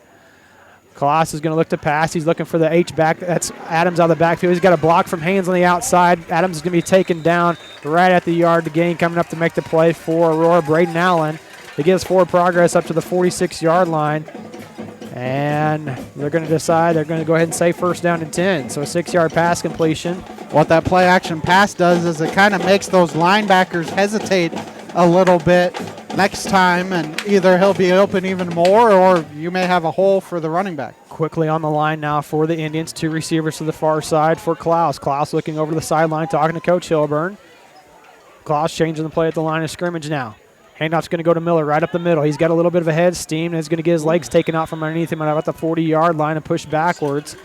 Klaus is going to look to pass. He's looking for the H back. That's Adams out of the backfield. He's got a block from Haynes on the outside. Adams is going to be taken down right at the yard to gain, coming up to make the play for Aurora, Braden Allen. He gives forward progress up to the 46-yard line. And they're going to decide they're going to go ahead and say first down and 10. So a 6-yard pass completion. What that play action pass does is it kind of makes those linebackers hesitate a little bit next time, and either he'll be open even more or you may have a hole for the running back. Quickly on the line now for the Indians. 2 receivers to the far side for Klaus. Klaus looking over the sideline, talking to Coach Hilburn. Klaus changing the play at the line of scrimmage now. Handoff's going to go to Miller right up the middle. He's got a little bit of a head steam, and he's going to get his legs taken out from underneath him at about the 40-yard line and push backwards.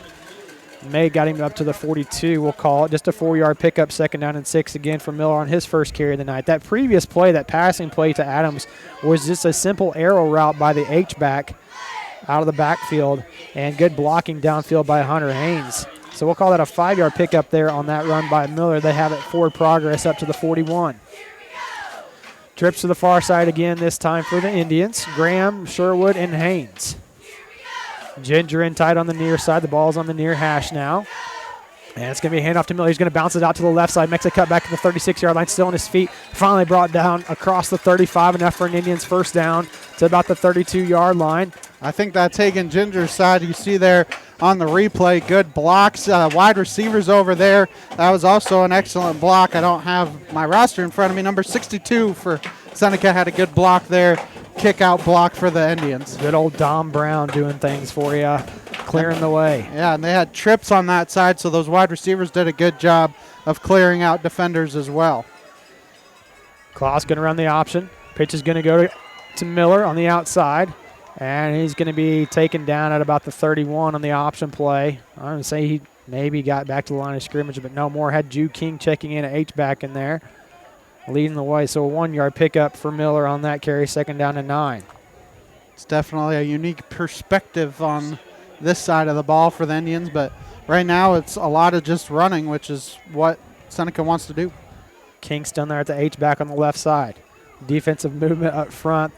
May got him up to the 42, we'll call it. Just a 4-yard pickup, 2nd down and 6 again for Miller on his first carry of the night. That previous play, that passing play to Adams, was just a simple arrow route by the H-back out of the backfield, and good blocking downfield by Hunter Haynes. So we'll call that a 5-yard pickup there on that run by Miller. They have it forward progress up to the 41. Trips to the far side again, this time for the Indians. Graham, Sherwood, and Haynes. Ginger in tight on the near side. The ball's on the near hash now. And it's going to be a handoff to Miller. He's going to bounce it out to the left side. Makes a cut back to the 36-yard line. Still on his feet. Finally brought down across the 35. Enough for an Indians first down to about the 32-yard line. I think that's Hagen Ginger's side. You see there on the replay, good blocks. Wide receivers over there. That was also an excellent block. I don't have my roster in front of me. Number 62 for Seneca had a good block there. Kick out block for the Indians. Good old Dom Brown doing things for you, clearing the way. Yeah, and they had trips on that side, so those wide receivers did a good job of clearing out defenders as well. Klaus going to run the option. Pitch is going to go to Miller on the outside, and he's going to be taken down at about the 31 on the option play. I'm going to say he maybe got back to the line of scrimmage, but no more. Had Jude King checking in at H-back in there, leading the way. So a 1-yard pickup for Miller on that carry, 2nd down and 9. It's definitely a unique perspective on this side of the ball for the Indians, but right now it's a lot of just running, which is what Seneca wants to do. Kingston there at the H-back on the left side. Defensive movement up front.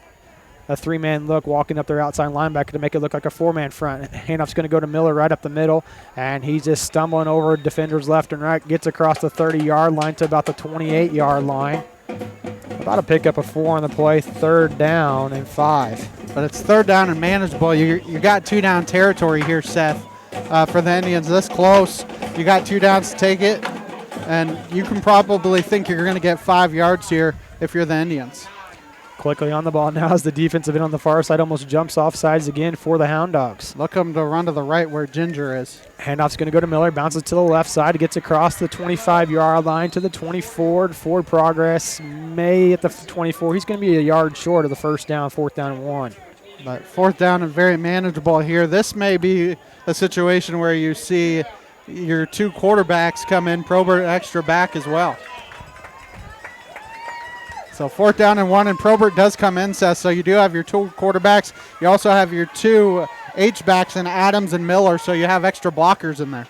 A 3-man look, walking up their outside linebacker to make it look like a 4-man front. Handoff's going to go to Miller right up the middle, and he's just stumbling over defenders left and right. Gets across the 30-yard line to about the 28-yard line. About a pickup of 4 on the play, 3rd down and 5. But it's 3rd down and manageable. You got 2-down territory here, Seth, for the Indians. This close, you got 2 downs to take it, and you can probably think you're going to get 5 yards here if you're the Indians. Quickly on the ball now as the defensive end on the far side almost jumps off sides again for the Hound Dogs. Look them to run to the right where Ginger is. Handoff's going to go to Miller, bounces to the left side, gets across the 25-yard line to the 24. Forward progress, May at the 24. He's going to be a yard short of the first down, 4th down and 1. But 4th down and very manageable here. This may be a situation where you see your 2 quarterbacks come in, Probert extra back as well. So 4th down and 1, and Probert does come in, Seth. So you do have your 2 quarterbacks. You also have your 2 H-backs in Adams and Miller, so you have extra blockers in there.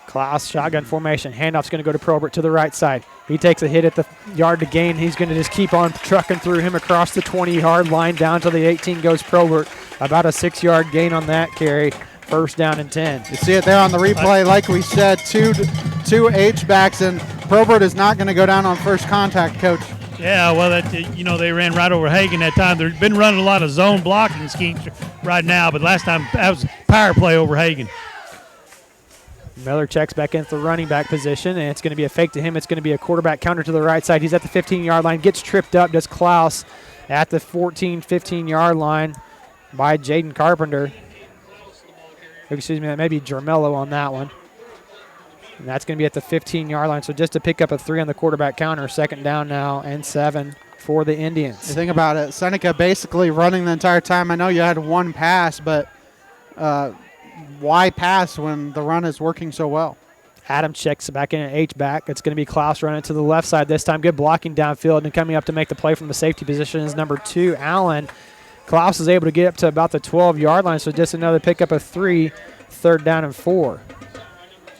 Klaus, shotgun formation. Handoff's going to go to Probert to the right side. He takes a hit at the yard to gain. He's going to just keep on trucking through him across the 20-yard line. Down to the 18 goes Probert. About a 6-yard gain on that carry. 1st down and 10. You see it there on the replay. Like we said, two H-backs, and Probert is not going to go down on first contact, Coach. Yeah, well, they ran right over Hagen that time. They've been running a lot of zone blocking schemes right now, but last time that was power play over Hagen. Miller checks back into the running back position, and it's going to be a fake to him. It's going to be a quarterback counter to the right side. He's at the 15-yard line, gets tripped up, does Klaus at the 14, 15-yard line by Jaden Carpenter. Excuse me, that may be Jermello on that one. And that's going to be at the 15-yard line. So just to pick up a 3 on the quarterback counter, 2nd down now and 7 for the Indians. You think about it, Seneca basically running the entire time. I know you had 1 pass, but why pass when the run is working so well? Adam checks back in at H-back. It's going to be Klaus running to the left side this time. Good blocking downfield, and coming up to make the play from the safety position is number 2, Allen. Klaus is able to get up to about the 12-yard line, so just another pickup of 3, 3rd down and 4.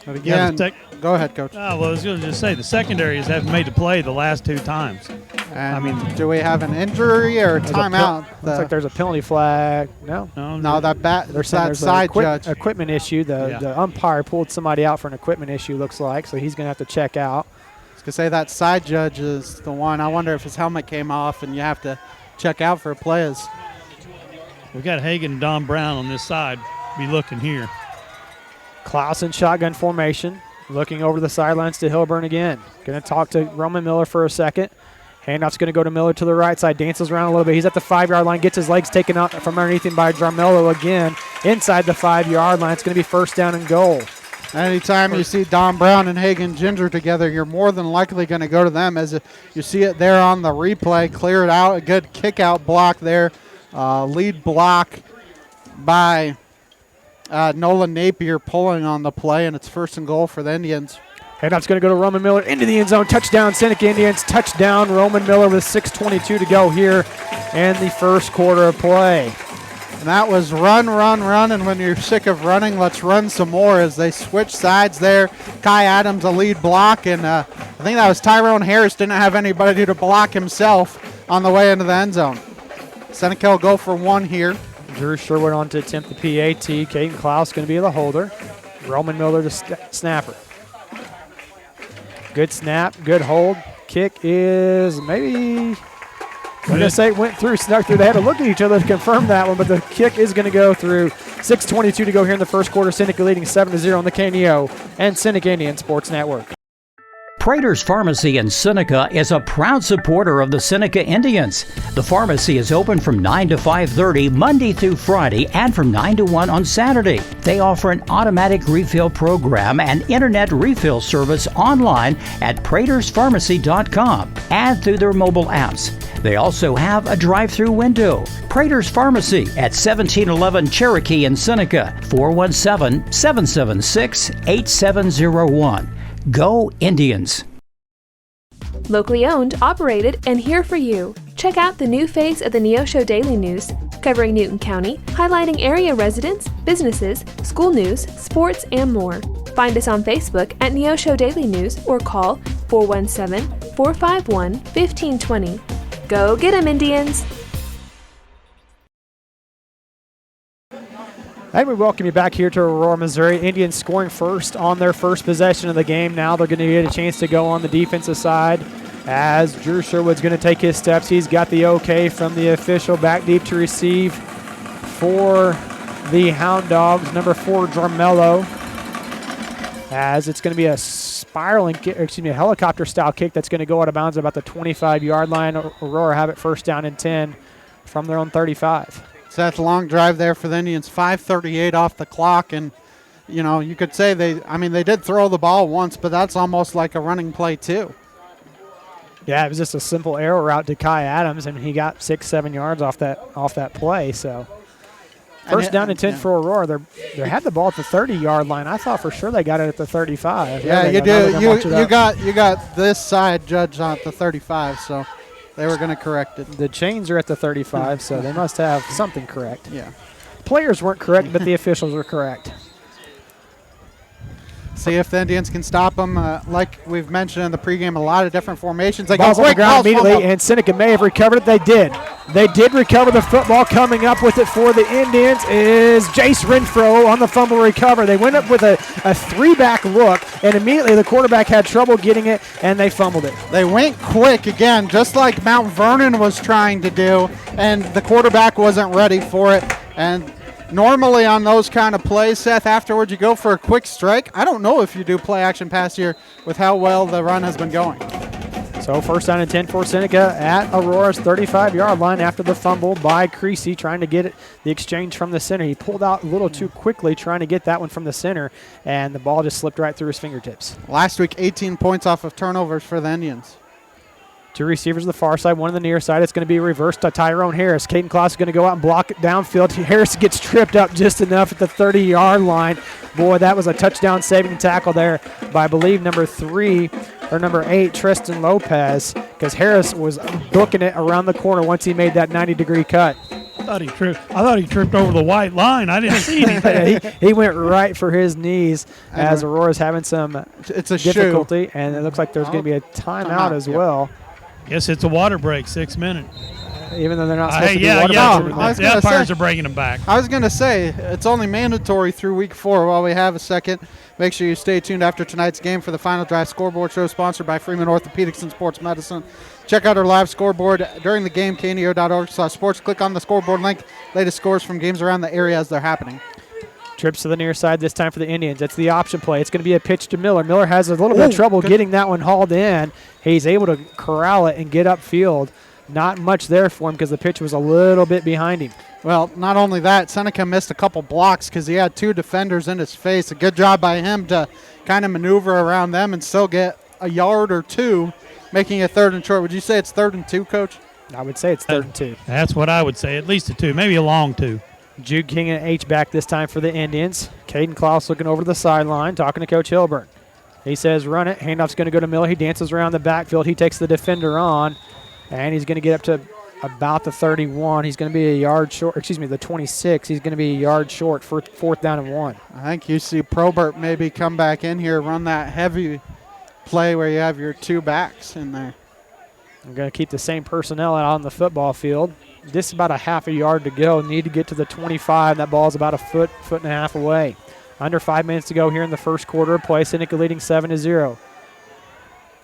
But again, go ahead, Coach. Well, I was going to just say the secondaries haven't made the play the last 2 times. And do we have an injury or a timeout? Looks like there's a penalty flag. No, there's that side judge. Equipment issue. The umpire pulled somebody out for an equipment issue, looks like, so he's going to have to check out. I was going to say that side judge is the one. I wonder if his helmet came off and you have to check out for plays. We've got Hagen and Don Brown on this side. Be looking here. Klaus in shotgun formation, looking over the sidelines to Hilburn again. Going to talk to Roman Miller for a second. Handoff's going to go to Miller to the right side, dances around a little bit. He's at the 5-yard line, gets his legs taken out from underneath him by Jarmello again. Inside the 5-yard line, it's going to be 1st down and goal. Anytime you see Don Brown and Hagen Ginger together, you're more than likely going to go to them. As you see it there on the replay, clear it out, a good kick-out block there. Lead block by Nolan Napier pulling on the play, and it's 1st and goal for the Indians. Handoff's going to go to Roman Miller into the end zone. Touchdown, Seneca Indians. Touchdown, Roman Miller with 6:22 to go here in the first quarter of play. And that was run, and when you're sick of running, let's run some more as they switch sides there. Kai Adams a lead block, and I think that was Tyrone Harris didn't have anybody to block himself on the way into the end zone. Seneca will go for 1 here. Drew Sherwood on to attempt the PAT. Caden Klaus going to be the holder. Roman Miller the snapper. Good snap, good hold. Kick is maybe, I'm going to say it went through, snuck through. They had to look at each other to confirm that one, but the kick is going to go through. 6:22 to go here in the first quarter. Seneca leading 7-0 on the KNEO and Seneca Indian Sports Network. Prater's Pharmacy in Seneca is a proud supporter of the Seneca Indians. The pharmacy is open from 9 to 5:30 Monday through Friday and from 9 to 1 on Saturday. They offer an automatic refill program and internet refill service online at praterspharmacy.com and through their mobile apps. They also have a drive-through window. Prater's Pharmacy at 1711 Cherokee in Seneca, 417-776-8701. Go Indians! Locally owned, operated, and here for you. Check out the new face of the Neosho Daily News, covering Newton County, highlighting area residents, businesses, school news, sports, and more. Find us on Facebook at Neosho Daily News or call 417-451-1520. Go get 'em, Indians! And we welcome you back here to Aurora, Missouri. Indians scoring first on their first possession of the game. Now they're going to get a chance to go on the defensive side as Drew Sherwood's going to take his steps. He's got the okay from the official. Back deep to receive for the Hound Dogs, number 4, Jarmello. As it's going to be a a helicopter-style kick that's going to go out of bounds about the 25-yard line. Aurora have it 1st down and 10 from their own 35. Seth, long drive there for the Indians, 5:38 off the clock, and you could say they did throw the ball once, but that's almost like a running play too. Yeah, it was just a simple arrow route to Kai Adams, and he got 6-7 yards off that play. So 1st down and 10 for Aurora. They had the ball at the 30-yard line. I thought for sure they got it at the 35. Yeah, you do. You got this side judged on the 35, so. They were going to correct it. The chains are at the 35, so they must have something correct. Yeah. Players weren't correct, but the officials were correct. See if the Indians can stop them. Like we've mentioned in the pregame, a lot of different formations. They Ball's on the ground immediately, and Seneca may have recovered it. They did. They did recover the football. Coming up with it for the Indians is Jace Renfro on the fumble recover. They went up with a 3-back look, and immediately the quarterback had trouble getting it, and they fumbled it. They went quick again, just like Mount Vernon was trying to do, and the quarterback wasn't ready for it. And normally on those kind of plays, Seth, afterwards you go for a quick strike. I don't know if you do play action pass here with how well the run has been going. So 1st down and 10 for Seneca at Aurora's 35-yard line after the fumble by Creasy trying to get it, the exchange from the center. He pulled out a little too quickly trying to get that one from the center, and the ball just slipped right through his fingertips. Last week, 18 points off of turnovers for the Indians. 2 receivers on the far side, 1 on the near side. It's going to be reversed to Tyrone Harris. Caden Klaus is going to go out and block it downfield. Harris gets tripped up just enough at the 30-yard line. Boy, that was a touchdown-saving tackle there by, I believe, number 8, Tristan Lopez, because Harris was booking it around the corner once he made that 90-degree cut. I thought he tripped over the white line. I didn't see anything. he went right for his knees as Aurora's having some difficulty, and it looks like there's going to be a timeout as well. Yes, it's a water break, 6 minutes. Even though they're not supposed to be water breaks. The umpires are bringing them back. I was going to say, it's only mandatory through week 4. While we have a second, make sure you stay tuned after tonight's game for the Final Drive Scoreboard Show, sponsored by Freeman Orthopedics and Sports Medicine. Check out our live scoreboard during the game, kneo.org/sports. Click on the scoreboard link. Latest scores from games around the area as they're happening. Trips to the near side this time for the Indians. It's the option play. It's going to be a pitch to Miller. Miller has a little bit of trouble getting that one hauled in. He's able to corral it and get upfield. Not much there for him because the pitch was a little bit behind him. Well, not only that, Seneca missed a couple blocks because he had 2 defenders in his face. A good job by him to kind of maneuver around them and still get a yard or 2, making it 3rd and short. Would you say it's 3rd and 2, Coach? I would say it's 3rd and 2. That's what I would say, at least a 2, maybe a long 2. Jude King and H-back this time for the Indians. Caden Klaus looking over the sideline, talking to Coach Hilburn. He says run it. Handoff's going to go to Miller. He dances around the backfield. He takes the defender on, and he's going to get up to about the 31. He's going to be a yard short, the 26. He's going to be a yard short for 4th down and 1. I think you see Probert maybe come back in here, run that heavy play where you have your 2 backs in there. I'm going to keep the same personnel out on the football field. This is about a half a yard to go. Need to get to the 25. That ball is about a foot and a half away. Under 5 minutes to go here in the first quarter of play. Seneca leading 7-0.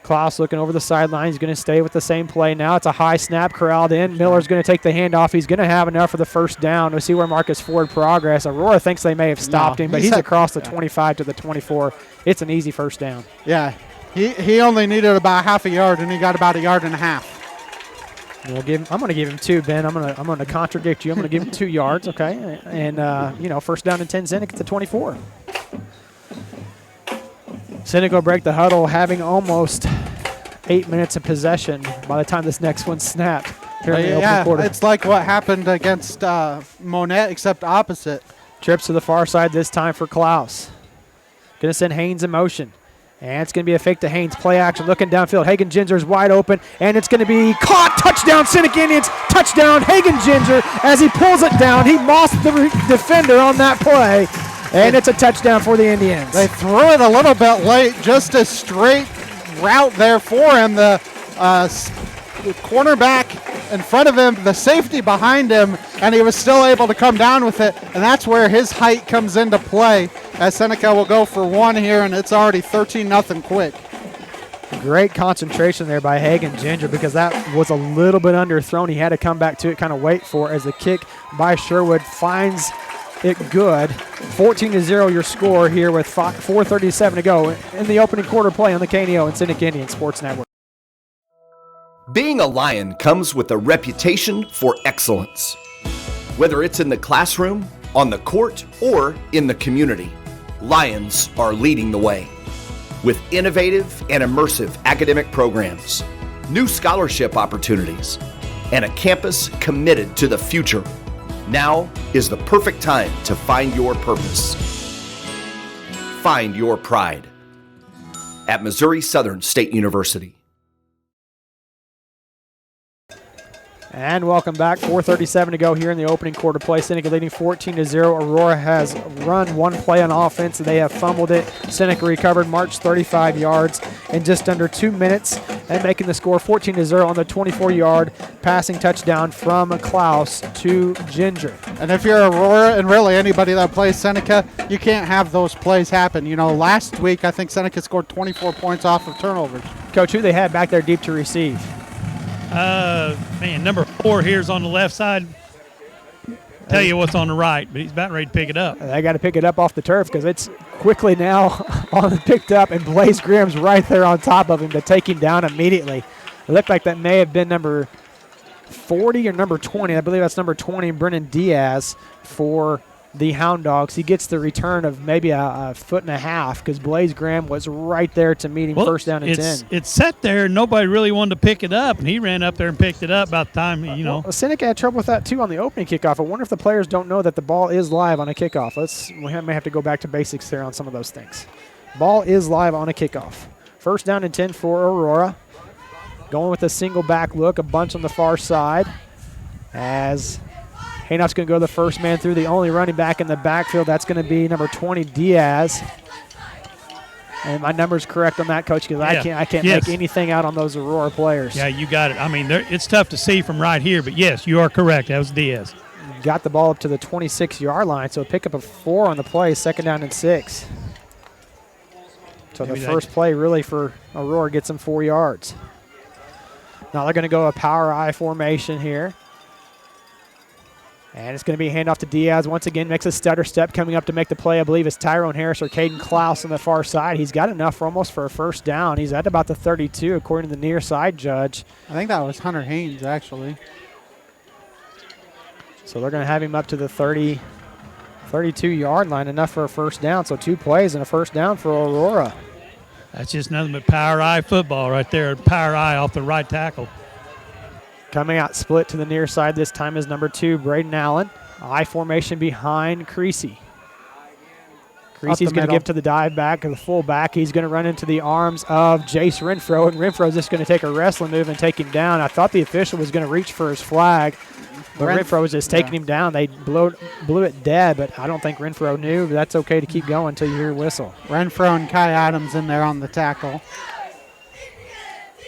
Klaus looking over the sideline. He's going to stay with the same play now. It's a high snap corralled in. Miller's going to take the handoff. He's going to have enough for the first down. We'll see where Marcus Ford progress. Aurora thinks they may have stopped him, but he's across the 25 to the 24. It's an easy first down. Yeah, he only needed about half a yard, and he got about a yard and a half. I'm going to give him 2, Ben. I'm going to contradict you. I'm going to give him 2 yards, okay? And first down and 10. Seneca at the 24. Seneca will break the huddle, having almost 8 minutes of possession by the time this next one snapped here in the opening quarter. It's like what happened against Monette, except opposite. Trips to the far side this time for Klaus. Going to send Haynes in motion. And it's going to be a fake to Haynes. Play action, looking downfield. Hagen Ginger's wide open, and it's going to be caught. Touchdown, Seneca Indians. Touchdown, Hagen Ginger. As he pulls it down, he mossed the defender on that play, and it's a touchdown for the Indians. They threw it a little bit late, just a straight route there for him. The cornerback in front of him, the safety behind him, and he was still able to come down with it, and that's where his height comes into play, as Seneca will go for 1 here, and it's already 13-0 quick. Great concentration there by Hagen Ginger, because that was a little bit underthrown. He had to come back to it, kind of wait for it, as the kick by Sherwood finds it good. 14-0 your score here with 4:37 to go in the opening quarter play on the KNEO and Seneca Indian Sports Network. Being a Lion comes with a reputation for excellence. Whether it's in the classroom, on the court, or in the community, Lions are leading the way. With innovative and immersive academic programs, new scholarship opportunities, and a campus committed to the future, now is the perfect time to find your purpose. Find your pride at Missouri Southern State University. And welcome back. 4:37 to go here in the opening quarter play. Seneca leading 14-0. Aurora has run 1 play on offense. They have fumbled it. Seneca recovered, marched 35 yards in just under 2 minutes, and making the score 14-0 on the 24-yard passing touchdown from Klaus to Ginger. And if you're Aurora, and really anybody that plays Seneca, you can't have those plays happen. You know, last week I think Seneca scored 24 points off of turnovers. Coach, who they had back there deep to receive? Number 4 here's on the left side. Tell you what's on the right, but he's about ready to pick it up. They got to pick it up off the turf, because it's quickly now picked up, and Blaze Graham's right there on top of him to take him down immediately. It looked like that may have been number 40 or number 20. I believe that's number 20, Brennan Diaz, for the Hound Dogs. He gets the return of maybe a foot and a half, because Blaze Graham was right there to meet him first down and 10. It's set there. Nobody really wanted to pick it up, and he ran up there and picked it up about the time, Well, Seneca had trouble with that, too, on the opening kickoff. I wonder if the players don't know that the ball is live on a kickoff. We may have to go back to basics there on some of those things. Ball is live on a kickoff. First down and 10 for Aurora. Going with a single back look, a bunch on the far side, as Haynoff's going to go the first man through. The only running back in the backfield, that's going to be number 20, Diaz. And my number's correct on that, Coach, because I can't make anything out on those Aurora players. Yeah, you got it. I mean, it's tough to see from right here, but yes, you are correct. That was Diaz. Got the ball up to the 26-yard line, so a pickup of 4 on the play, second down and 6. So the first play really for Aurora gets them 4 yards. Now they're going to go a power I formation here. And it's going to be a handoff to Diaz. Once again, makes a stutter step coming up to make the play. I believe it's Tyrone Harris or Caden Klaus on the far side. He's got enough almost for a first down. He's at about the 32, according to the near side judge. I think that was Hunter Haynes, actually. So they're going to have him up to the 32-yard line, enough for a first down. So 2 plays and a first down for Aurora. That's just nothing but power I football right there. Power I off the right tackle. Coming out split to the near side this time is number 2, Braden Allen. I formation behind Creasy. Creasy's going to give to the dive back to the fullback. He's going to run into the arms of Jace Renfro, and Renfro's just going to take a wrestling move and take him down. I thought the official was going to reach for his flag, but Renfro was just taking him down. They blew it dead, but I don't think Renfro knew. But that's okay to keep going until you hear a whistle. Renfro and Kai Adams in there on the tackle.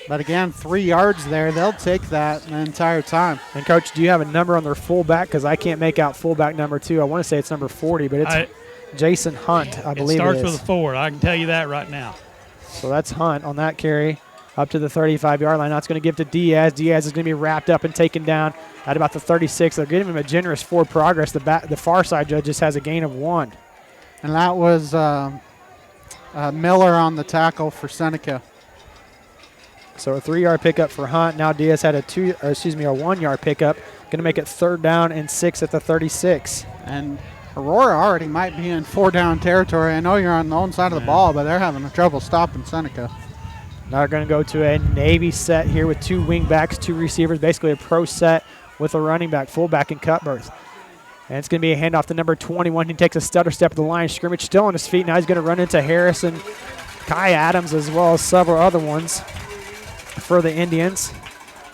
But again, 3 yards there. They'll take that the entire time. And, Coach, do you have a number on their fullback? Because I can't make out fullback number 2. I want to say it's number 40, but it's Jason Hunt, I believe it starts is. with a 4. I can tell you that right now. So that's Hunt on that carry up to the 35-yard line. Now it's going to give to Diaz. Diaz is going to be wrapped up and taken down at about the 36. They're giving him a generous forward progress. The far side judge just has a gain of 1. And that was Miller on the tackle for Seneca. So a 3-yard pickup for Hunt. Now Diaz had a 1-yard pickup. Going to make it 3rd down and 6 at the 36. And Aurora already might be in 4-down territory. I know you're on the own side of the ball, but they're having trouble stopping Seneca. Now they're going to go to a Navy set here with 2 wing backs, 2 receivers, basically a pro set with a running back, fullback, and Cutbirth. And it's going to be a handoff to number 21. He takes a stutter step at the line of scrimmage, still on his feet. Now he's going to run into Harrison, Kai Adams, as well as several other ones for the Indians.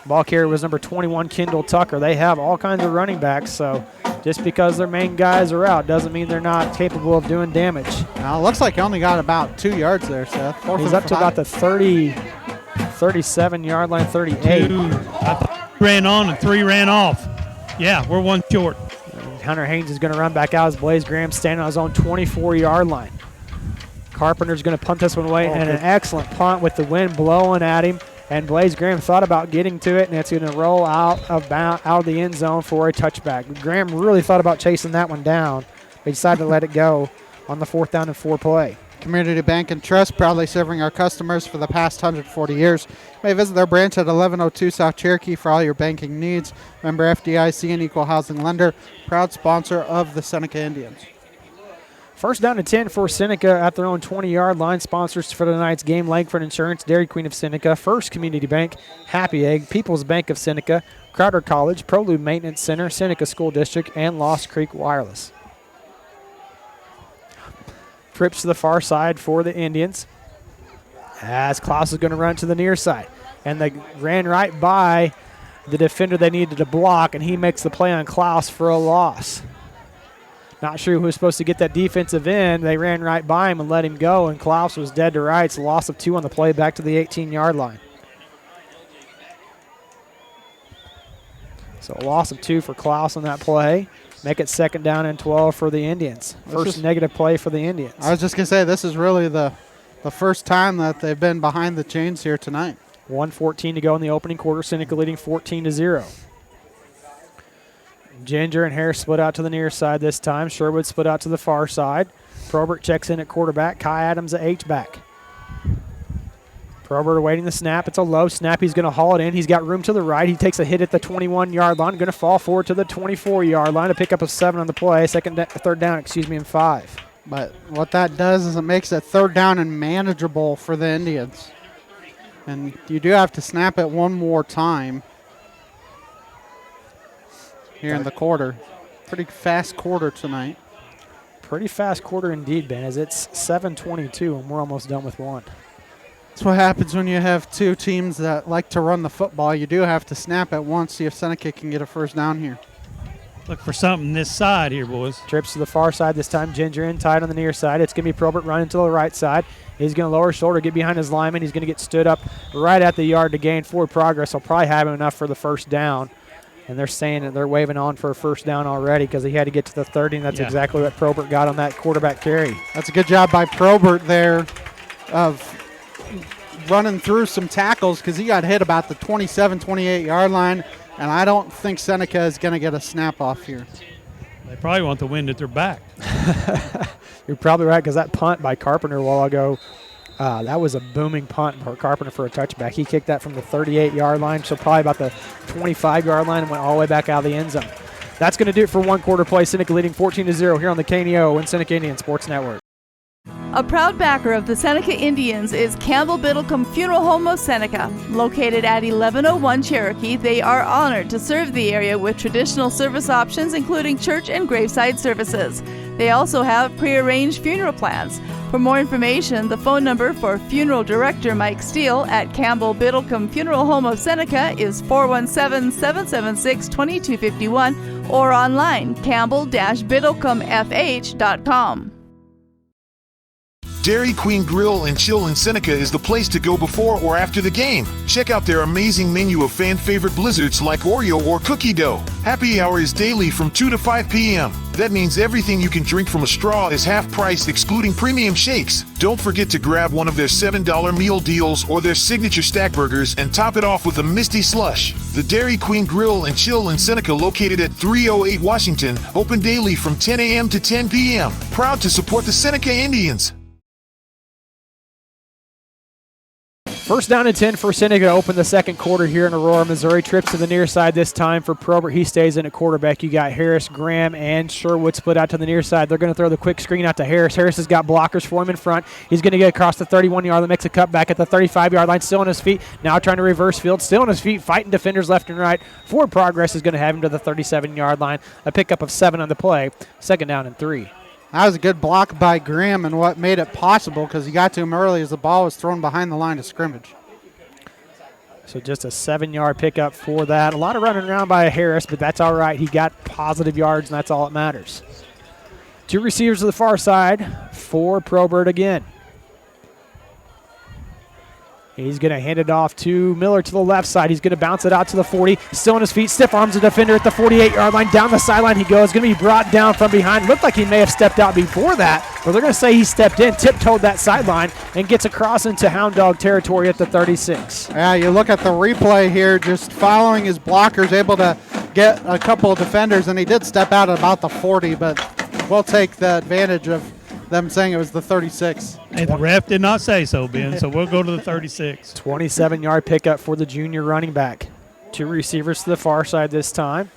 Ball carrier was number 21, Kendall Tucker. They have all kinds of running backs, so just because their main guys are out doesn't mean they're not capable of doing damage. Now, it looks like he only got about 2 yards there, Seth. He's up to about the 37-yard line, 38. 2 ran on and 3 ran off. Yeah, we're 1 short. And Hunter Haynes is going to run back out as Blaze Graham standing on his own 24-yard line. Carpenter's going to punt this one away, and an excellent punt with the wind blowing at him. And Blaze Graham thought about getting to it, and it's going to roll out of the end zone for a touchback. Graham really thought about chasing that one down, but he decided to let it go on the 4th down and 4 play. Community Bank and Trust, proudly serving our customers for the past 140 years. You may visit their branch at 1102 South Cherokee for all your banking needs. Member FDIC and Equal Housing Lender, proud sponsor of the Seneca Indians. 1st down and 10 for Seneca at their own 20-yard line. Sponsors for tonight's game: Langford Insurance, Dairy Queen of Seneca, First Community Bank, Happy Egg, People's Bank of Seneca, Crowder College, Prolube Maintenance Center, Seneca School District, and Lost Creek Wireless. Trips to the far side for the Indians as Klaus is going to run to the near side. And they ran right by the defender they needed to block, and he makes the play on Klaus for a loss. Not sure who was supposed to get that defensive end. They ran right by him and let him go, and Klaus was dead to rights. Loss of 2 on the play back to the 18-yard line. So a loss of 2 for Klaus on that play. Make it 2nd down and 12 for the Indians. First negative play for the Indians. I was just going to say, this is really the first time that they've been behind the chains here tonight. 1:14 to go in the opening quarter. Seneca leading 14-0. Ginger and Harris split out to the near side this time. Sherwood split out to the far side. Probert checks in at quarterback. Kai Adams at H-back. Probert awaiting the snap. It's a low snap. He's going to haul it in. He's got room to the right. He takes a hit at the 21-yard line. Going to fall forward to the 24-yard line to pick up a 7 on the play. 3rd down, and 5. But what that does is it makes it 3rd down and manageable for the Indians. And you do have to snap it one more time here in the quarter. Pretty fast quarter tonight. Pretty fast quarter indeed, Ben, as it's 7:22 and we're almost done with 1. That's what happens when you have 2 teams that like to run the football. You do have to snap it once, see if Seneca can get a 1st down here. Look for something this side here, boys. Trips to the far side this time. Ginger in tight on the near side. It's going to be Probert running to the right side. He's going to lower his shoulder, get behind his lineman. He's going to get stood up right at the yard to gain forward progress. He'll probably have enough for the 1st down. And they're saying that they're waving on for a 1st down already because he had to get to the 30, and that's exactly what Probert got on that quarterback carry. That's a good job by Probert there of running through some tackles because he got hit about the 27, 28-yard line, and I don't think Seneca is going to get a snap off here. They probably want the wind at their back. You're probably right because that punt by Carpenter a while ago, that was a booming punt for Carpenter for a touchback. He kicked that from the 38-yard line, so probably about the 25-yard line and went all the way back out of the end zone. That's going to do it for 1 quarter play. Seneca leading 14-0 here on the KNEO and Seneca Indian Sports Network. A proud backer of the Seneca Indians is Campbell Biddlecombe Funeral Home of Seneca. Located at 1101 Cherokee, they are honored to serve the area with traditional service options including church and graveside services. They also have pre-arranged funeral plans. For more information, the phone number for Funeral Director Mike Steele at Campbell Biddlecombe Funeral Home of Seneca is 417-776-2251 or online campbell-biddlecomefh.com. Dairy Queen Grill and Chill in Seneca is the place to go before or after the game. Check out their amazing menu of fan-favorite blizzards like Oreo or cookie dough. Happy hour is daily from 2 to 5 p.m. That means everything you can drink from a straw is half price, excluding premium shakes. Don't forget to grab one of their $7 meal deals or their signature stack burgers and top it off with a Misty Slush. The Dairy Queen Grill and Chill in Seneca, located at 308 Washington, open daily from 10 a.m. to 10 p.m. Proud to support the Seneca Indians. First down and 10 for Seneca to open the second quarter here in Aurora, Missouri. Trips to the near side this time for Probert. He stays in at quarterback. You got Harris, Graham, and Sherwood split out to the near side. They're going to throw the quick screen out to Harris. Harris has got blockers for him in front. He's going to get across the 31-yard line, makes a cut back at the 35-yard line, still on his feet. Now trying to reverse field, still on his feet, fighting defenders left and right. Forward progress is going to have him to the 37-yard line. A pickup of 7 on the play. Second down and 3. That was a good block by Graham, and what made it possible because he got to him early as the ball was thrown behind the line of scrimmage. So just a 7-yard pickup for that. A lot of running around by Harris, but that's all right. He got positive yards, and that's all that matters. 2 receivers to the far side for Probert again. He's going to hand it off to Miller to the left side. He's going to bounce it out to the 40. Still on his feet. Stiff arms the defender at the 48-yard line. Down the sideline he goes. Going to be brought down from behind. Looked like he may have stepped out before that, but they're going to say he stepped in, tiptoed that sideline, and gets across into Hound Dog territory at the 36. Yeah, you look at the replay here, just following his blockers, able to get a couple of defenders, and he did step out at about the 40, but we'll take the advantage of them saying it was the 36. Hey, the ref did not say so, Ben, so we'll go to the 36. 27-yard pickup for the junior running back. 2 receivers to the far side this time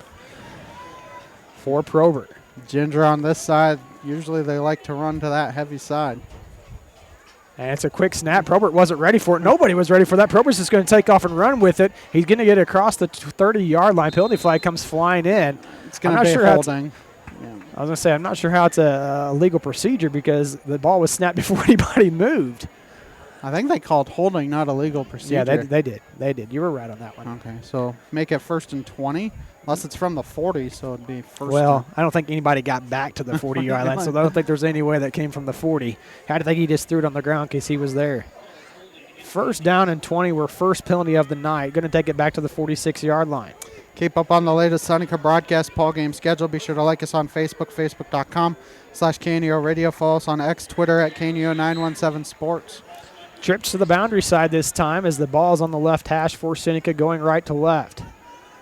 for Probert. Ginger on this side, usually they like to run to that heavy side. And it's a quick snap. Probert wasn't ready for it. Nobody was ready for that. Probert's just going to take off and run with it. He's going to get across the 30-yard line. Penalty flag comes flying in. It's going to be holding. I was going to say, I'm not sure how it's a legal procedure because the ball was snapped before anybody moved. I think they called holding, not a legal procedure. Yeah, they did. They did. You were right on that one. Okay, so make it 1st and 20, unless it's from the 40, so it'd be first. Well, I don't think anybody got back to the 40-yard line, so I don't think there's any way that came from the 40. I think he just threw it on the ground because he was there. First down and 20 were first penalty of the night. Going to take it back to the 46-yard line. Keep up on the latest Seneca broadcast ball game schedule. Be sure to like us on Facebook, facebook.com/KNEO Radio. Follow us on X, Twitter at KNEO917sports. Trips to the boundary side this time as the ball's on the left hash for Seneca going right to left.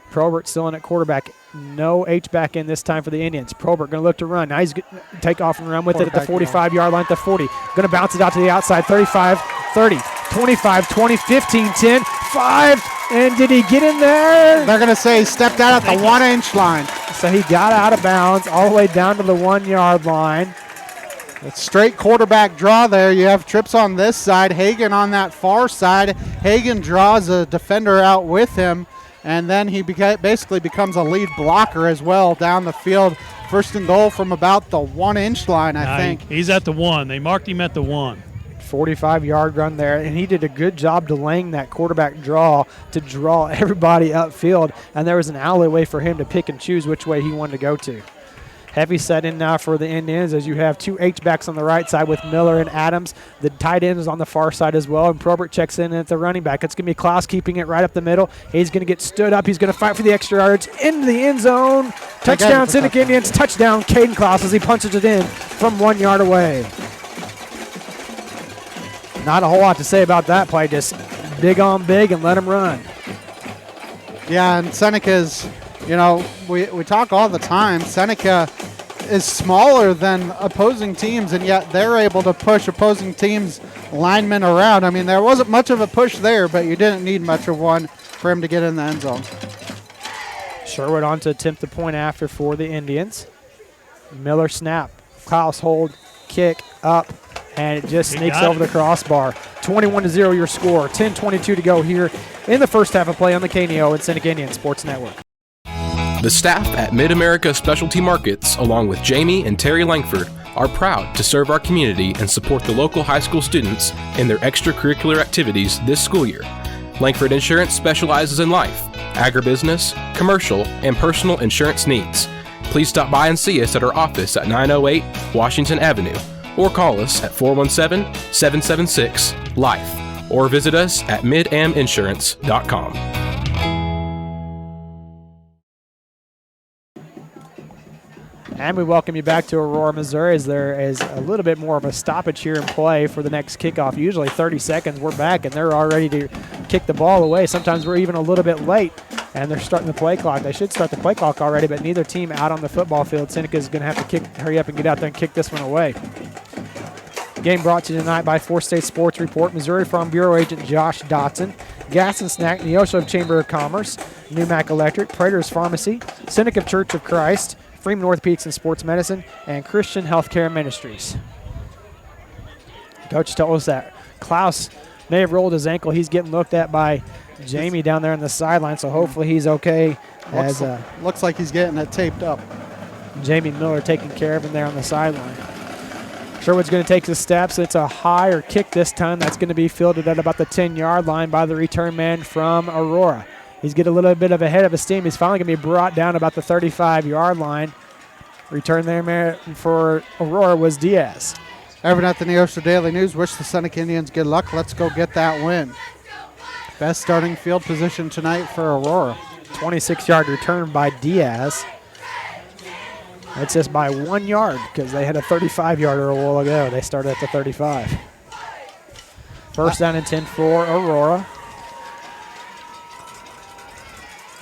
Probert still in at quarterback. No H-back in this time for the Indians. Probert going to look to run. Now he's going to take off and run with it at the 45-yard line at the 40. Going to bounce it out to the outside. 35, 30, 25, 20, 15, 10, 5. And did he get in there? They're going to say he stepped out at the 1-inch line. So he got out of bounds all the way down to the 1-yard line. A straight quarterback draw there. You have trips on this side, Hagan on that far side. Hagan draws a defender out with him, and then he basically becomes a lead blocker as well down the field. First and goal from about the 1-inch line, I think. He's at the 1. They marked him at the 1. 45-yard run there, and he did a good job delaying that quarterback draw to draw everybody upfield, and there was an alleyway for him to pick and choose which way he wanted to go to. Heavy set in now for the Indians as you have 2 H-backs on the right side with Miller and Adams. The tight end is on the far side as well, and Probert checks in at the running back. It's going to be Klaus keeping it right up the middle. He's going to get stood up. He's going to fight for the extra yards into the end zone. Touchdown, Seneca Indians. Touchdown, Caden Klaus as he punches it in from 1 yard away. Not a whole lot to say about that play. Just big on big and let him run. Yeah, and Seneca's, you know, we talk all the time. Seneca is smaller than opposing teams, and yet they're able to push opposing teams' linemen around. I mean, there wasn't much of a push there, but you didn't need much of one for him to get in the end zone. Sherwood on to attempt the point after for the Indians. Miller snap. Klaus hold, kick, up, and it just sneaks over the crossbar. 21-0 your score. 10:22 to go here in the first half of play on the KNEO and Seneca Indian Sports Network. The staff at Mid-America Specialty Markets, along with Jamie and Terry Langford, are proud to serve our community and support the local high school students in their extracurricular activities this school year. Langford Insurance specializes in life, agribusiness, commercial, and personal insurance needs. Please stop by and see us at our office at 908 Washington Avenue, or call us at 417-776-LIFE, or visit us at midaminsurance.com. And we welcome you back to Aurora, Missouri, as there is a little bit more of a stoppage here in play for the next kickoff. Usually 30 seconds, we're back, and they're all ready to kick the ball away. Sometimes we're even a little bit late, and they're starting the play clock. They should start the play clock already, but neither team out on the football field. Seneca's going to have to hurry up and get out there and kick this one away. Game brought to you tonight by Four State Sports Report, Missouri Farm Bureau Agent Josh Dotson, Gas and Snack, Neosho Chamber of Commerce, Numac Electric, Prater's Pharmacy, Seneca Church of Christ, Freeman Orthopedics and Sports Medicine, and Christian Healthcare Ministries. Coach told us that Klaus may have rolled his ankle. He's getting looked at by Jamie down there on the sideline, so hopefully he's okay. Looks like he's getting it taped up. Jamie Miller taking care of him there on the sideline. Sherwood's going to take the steps. It's a high or kick this time. That's going to be fielded at about the 10-yard line by the return man from Aurora. He's getting a little bit of a head of his steam. He's finally going to be brought down about the 35-yard line. Return there for Aurora was Diaz. Evan at the Neosho Daily News. Wish the Seneca Indians good luck. Let's go get that win. Best starting field position tonight for Aurora. 26-yard return by Diaz. It's just by 1 yard because they had a 35-yarder a while ago. They started at the 35. First down and 10 for Aurora.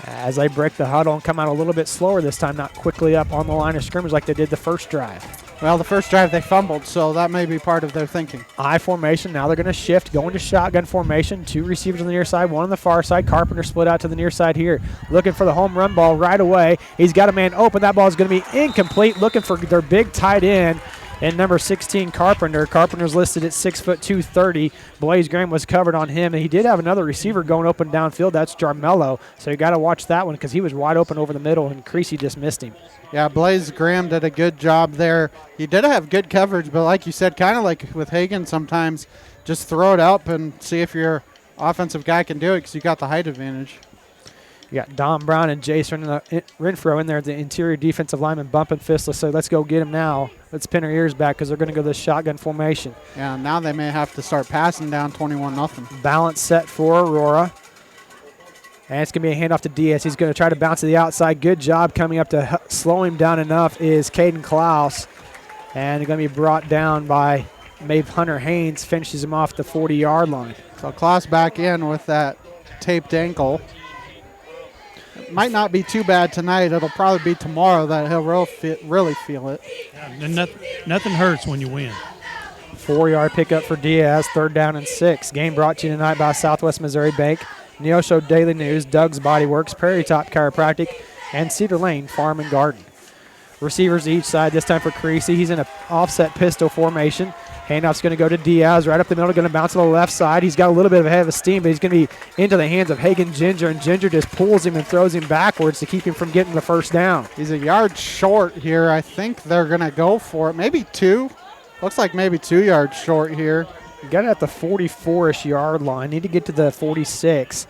As they break the huddle and come out a little bit slower this time, not quickly up on the line of scrimmage like they did the first drive. Well, the first drive they fumbled, so that may be part of their thinking. I formation. Now they're going to shift, going to shotgun formation. Two receivers on the near side, one on the far side. Carpenter split out to the near side here. Looking for the home run ball right away. He's got a man open. That ball is going to be incomplete. Looking for their big tight end. And number 16, Carpenter. Carpenter's listed at 6 foot 230. Blaze Graham was covered on him, and he did have another receiver going open downfield. That's Jarmello. So you got to watch that one because he was wide open over the middle, and Creasy just missed him. Yeah, Blaze Graham did a good job there. He did have good coverage, but like you said, kind of like with Hagan sometimes, just throw it up and see if your offensive guy can do it because you got the height advantage. You got Don Brown and Jason Renfro in there, the interior defensive lineman bumping fistless. So let's go get him now. Let's pin our ears back because they're going to go this shotgun formation. Yeah, now they may have to start passing down 21-0. Balance set for Aurora. And it's going to be a handoff to Diaz. He's going to try to bounce to the outside. Good job coming up to slow him down enough is Caden Klaus. And they're going to be brought down by Maeve Hunter Haynes. Finishes him off the 40-yard line. So Klaus back in with that taped ankle. Might not be too bad tonight. It'll probably be tomorrow that he'll really feel it. Yeah, nothing hurts when you win. 4-yard pickup for Diaz, 3rd down and 6. Game brought to you tonight by Southwest Missouri Bank, Neosho Daily News, Doug's Body Works, Prairie Top Chiropractic, and Cedar Lane Farm and Garden. Receivers each side, this time for Creasy. He's in an offset pistol formation. Handoff's going to go to Diaz, right up the middle, going to bounce to the left side. He's got a little bit of a head of steam, but he's going to be into the hands of Hagan Ginger, and Ginger just pulls him and throws him backwards to keep him from getting the first down. He's a yard short here. I think they're going to go for it. Maybe 2. Looks like maybe 2 yards short here. You got it at the 44-ish yard line. Need to get to the 46.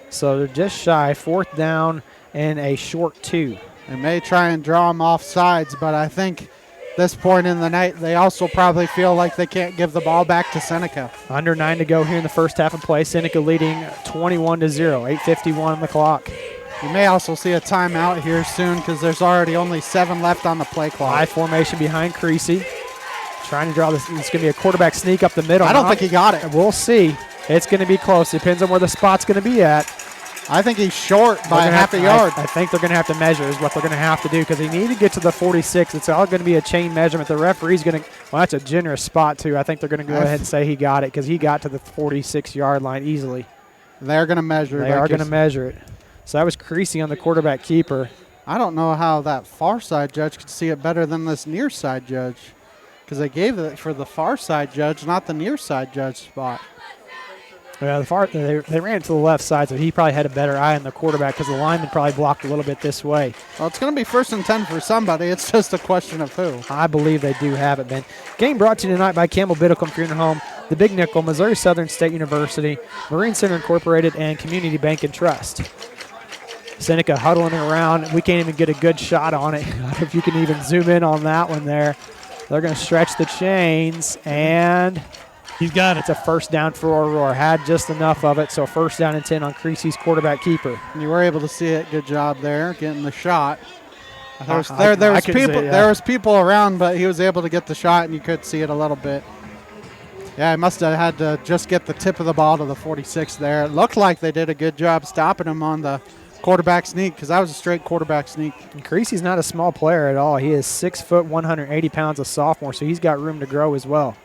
So they're just shy. 4th down and a short 2. They may try and draw him off sides, but I think this point in the night, they also probably feel like they can't give the ball back to Seneca. Under 9 to go here in the first half of play. Seneca leading 21-0, 8:51 on the clock. You may also see a timeout here soon because there's already only 7 left on the play clock. High formation behind Creasy. Trying to draw this. It's going to be a quarterback sneak up the middle. I don't think he got it. We'll see. It's going to be close. Depends on where the spot's going to be at. I think he's short by half a yard. I think they're going to have to measure is what they're going to have to do because they need to get to the 46. It's all going to be a chain measurement. The referee's going to – well, that's a generous spot, too. I think they're going to go ahead and say he got it because he got to the 46-yard line easily. They're going to measure it. They are going to measure it. So that was Creasy on the quarterback keeper. I don't know how that far side judge could see it better than this near side judge. because they gave it for the far side judge, not the near side judge spot. Yeah, they ran to the left side, so he probably had a better eye on the quarterback because the lineman probably blocked a little bit this way. Well, it's going to be 1st and 10 for somebody. It's just a question of who. I believe they do have it, Ben. Game brought to you tonight by Campbell Biddlecombe Funeral Home, the Big Nickel, Missouri Southern State University, Marine Center Incorporated, and Community Bank and Trust. Seneca huddling around. We can't even get a good shot on it. I don't know if you can even zoom in on that one there. They're going to stretch the chains, and he's got it. It's a first down for Aurora. Had just enough of it, so 1st down and 10 on Creasy's quarterback keeper. You were able to see it. Good job there, getting the shot. There was people around, but he was able to get the shot, and you could see it a little bit. Yeah, he must have had to just get the tip of the ball to the 46 there. It looked like they did a good job stopping him on the quarterback sneak, because that was a straight quarterback sneak. And Creasy's not a small player at all. He is 6 foot, 180 pounds, a sophomore, so he's got room to grow as well.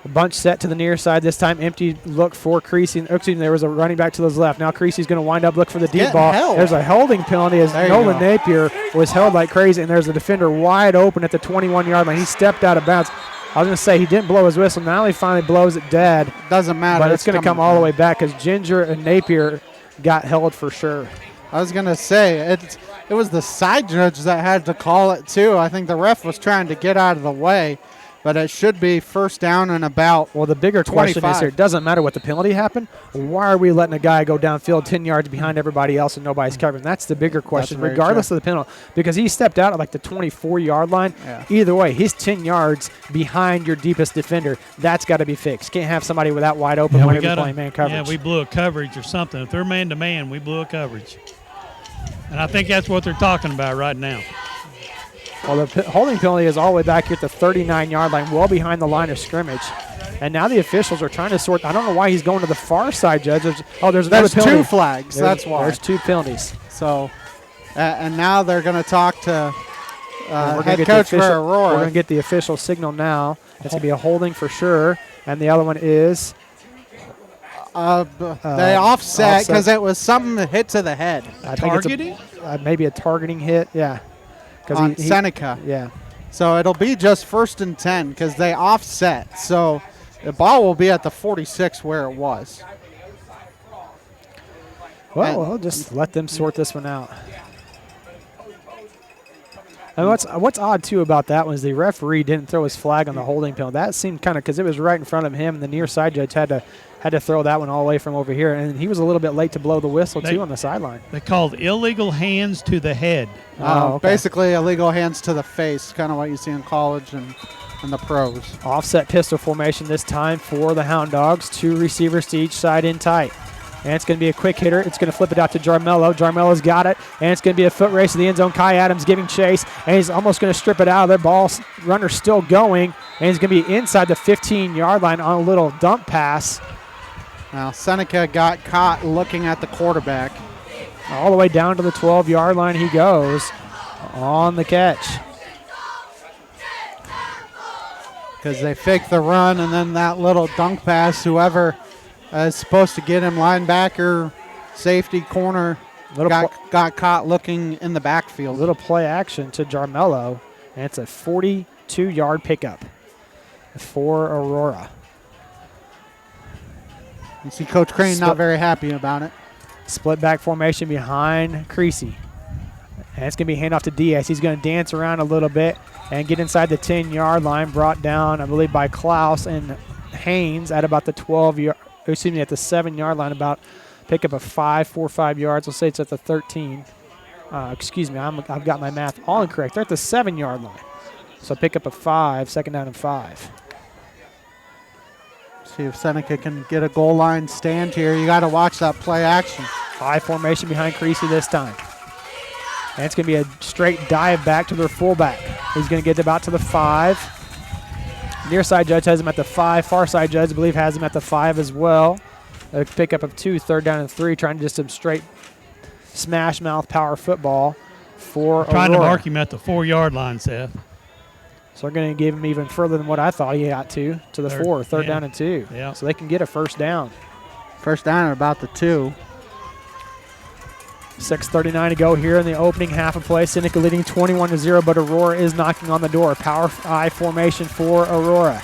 A bunch set to the near side this time. Empty look for Creasy. Excuse me, there was a running back to his left. Now Creasy's going to wind up, look for the deep ball. Held. There's a holding penalty as Nolan Napier was held like crazy, and there's a defender wide open at the 21-yard line. He stepped out of bounds. I was going to say he didn't blow his whistle. Now he finally blows it dead. Doesn't matter. But it's going to come all the way back because Ginger and Napier got held for sure. I was going to say, it was the side judge that had to call it too. I think the ref was trying to get out of the way, but it should be 1st down and about. Well, the bigger question is here, it doesn't matter what the penalty happened. Why are we letting a guy go downfield 10 yards behind everybody else and nobody's covering? That's the bigger question, regardless of the penalty, because he stepped out at like the 24-yard line. Yeah. Either way, he's 10 yards behind your deepest defender. That's got to be fixed. Can't have somebody without wide open whenever you're playing man coverage. Yeah, we blew a coverage or something. If they're man-to-man, we blew a coverage. And I think that's what they're talking about right now. Well, the holding penalty is all the way back here at the 39-yard line, well behind the line of scrimmage. And now the officials are trying to sort. I don't know why he's going to the far side, Judge. There's another penalty. 2 flags. That's why. There's 2 penalties. So, and now they're going to talk to head coach for Aurora. We're going to get the official signal now. It's going to be a holding for sure. And the other one is? They offset because it was something that hit to the head. Targeting? Maybe a targeting hit, yeah. On Seneca. Yeah. So it'll be just 1st and 10 because they offset. So the ball will be at the 46 where it was. Well, we'll just let them sort this one out. And what's odd, too, about that one is the referee didn't throw his flag on the holding penalty. That seemed kind of because it was right in front of him, and the near side judge had to throw that one all the way from over here. And he was a little bit late to blow the whistle, too, on the sideline. They called illegal hands to the head. Okay. Basically, illegal hands to the face, kind of what you see in college and the pros. Offset pistol formation this time for the Hound Dogs. 2 receivers to each side in tight. And it's going to be a quick hitter. It's going to flip it out to Jarmello. Jarmello's got it. And it's going to be a foot race to the end zone. Kai Adams giving chase. And he's almost going to strip it out of there. Ball runner still going. And he's going to be inside the 15-yard line on a little dump pass. Now, Seneca got caught looking at the quarterback. All the way down to the 12-yard line he goes on the catch. Because they faked the run, and then that little dunk pass, is supposed to get him linebacker, safety, corner, got caught looking in the backfield. Little play action to Jarmello, and it's a 42-yard pickup for Aurora. You see Coach Crane not very happy about it. Split back formation behind Creasy. And it's going to be handoff to Diaz. He's going to dance around a little bit and get inside the 10-yard line, brought down, I believe, by Klaus and Haynes at about the 12-yard, at the 7-yard line, about pick up a 4 or 5 yards. We'll say it's at the 13. I've got my math all incorrect. They're at the 7-yard line. So pick up a 5, 2nd down and 5. See if Seneca can get a goal line stand here. You got to watch that play action. High formation behind Creasy this time. And it's going to be a straight dive back to their fullback. He's going to get about to the 5. Near side judge has him at the 5. Far side judge, I believe, has him at the 5 as well. A pickup of 2, 3rd down and 3, trying to just some straight smash mouth power football for Aurora. Trying to mark him at the 4-yard line, Seth. So they're going to give him even further than what I thought he got to the 4, 3rd down and 2. Yeah. So they can get a 1st down. 1st down at about the 2. 6:39 to go here in the opening half of play. Seneca leading 21-0, but Aurora is knocking on the door. Power I formation for Aurora.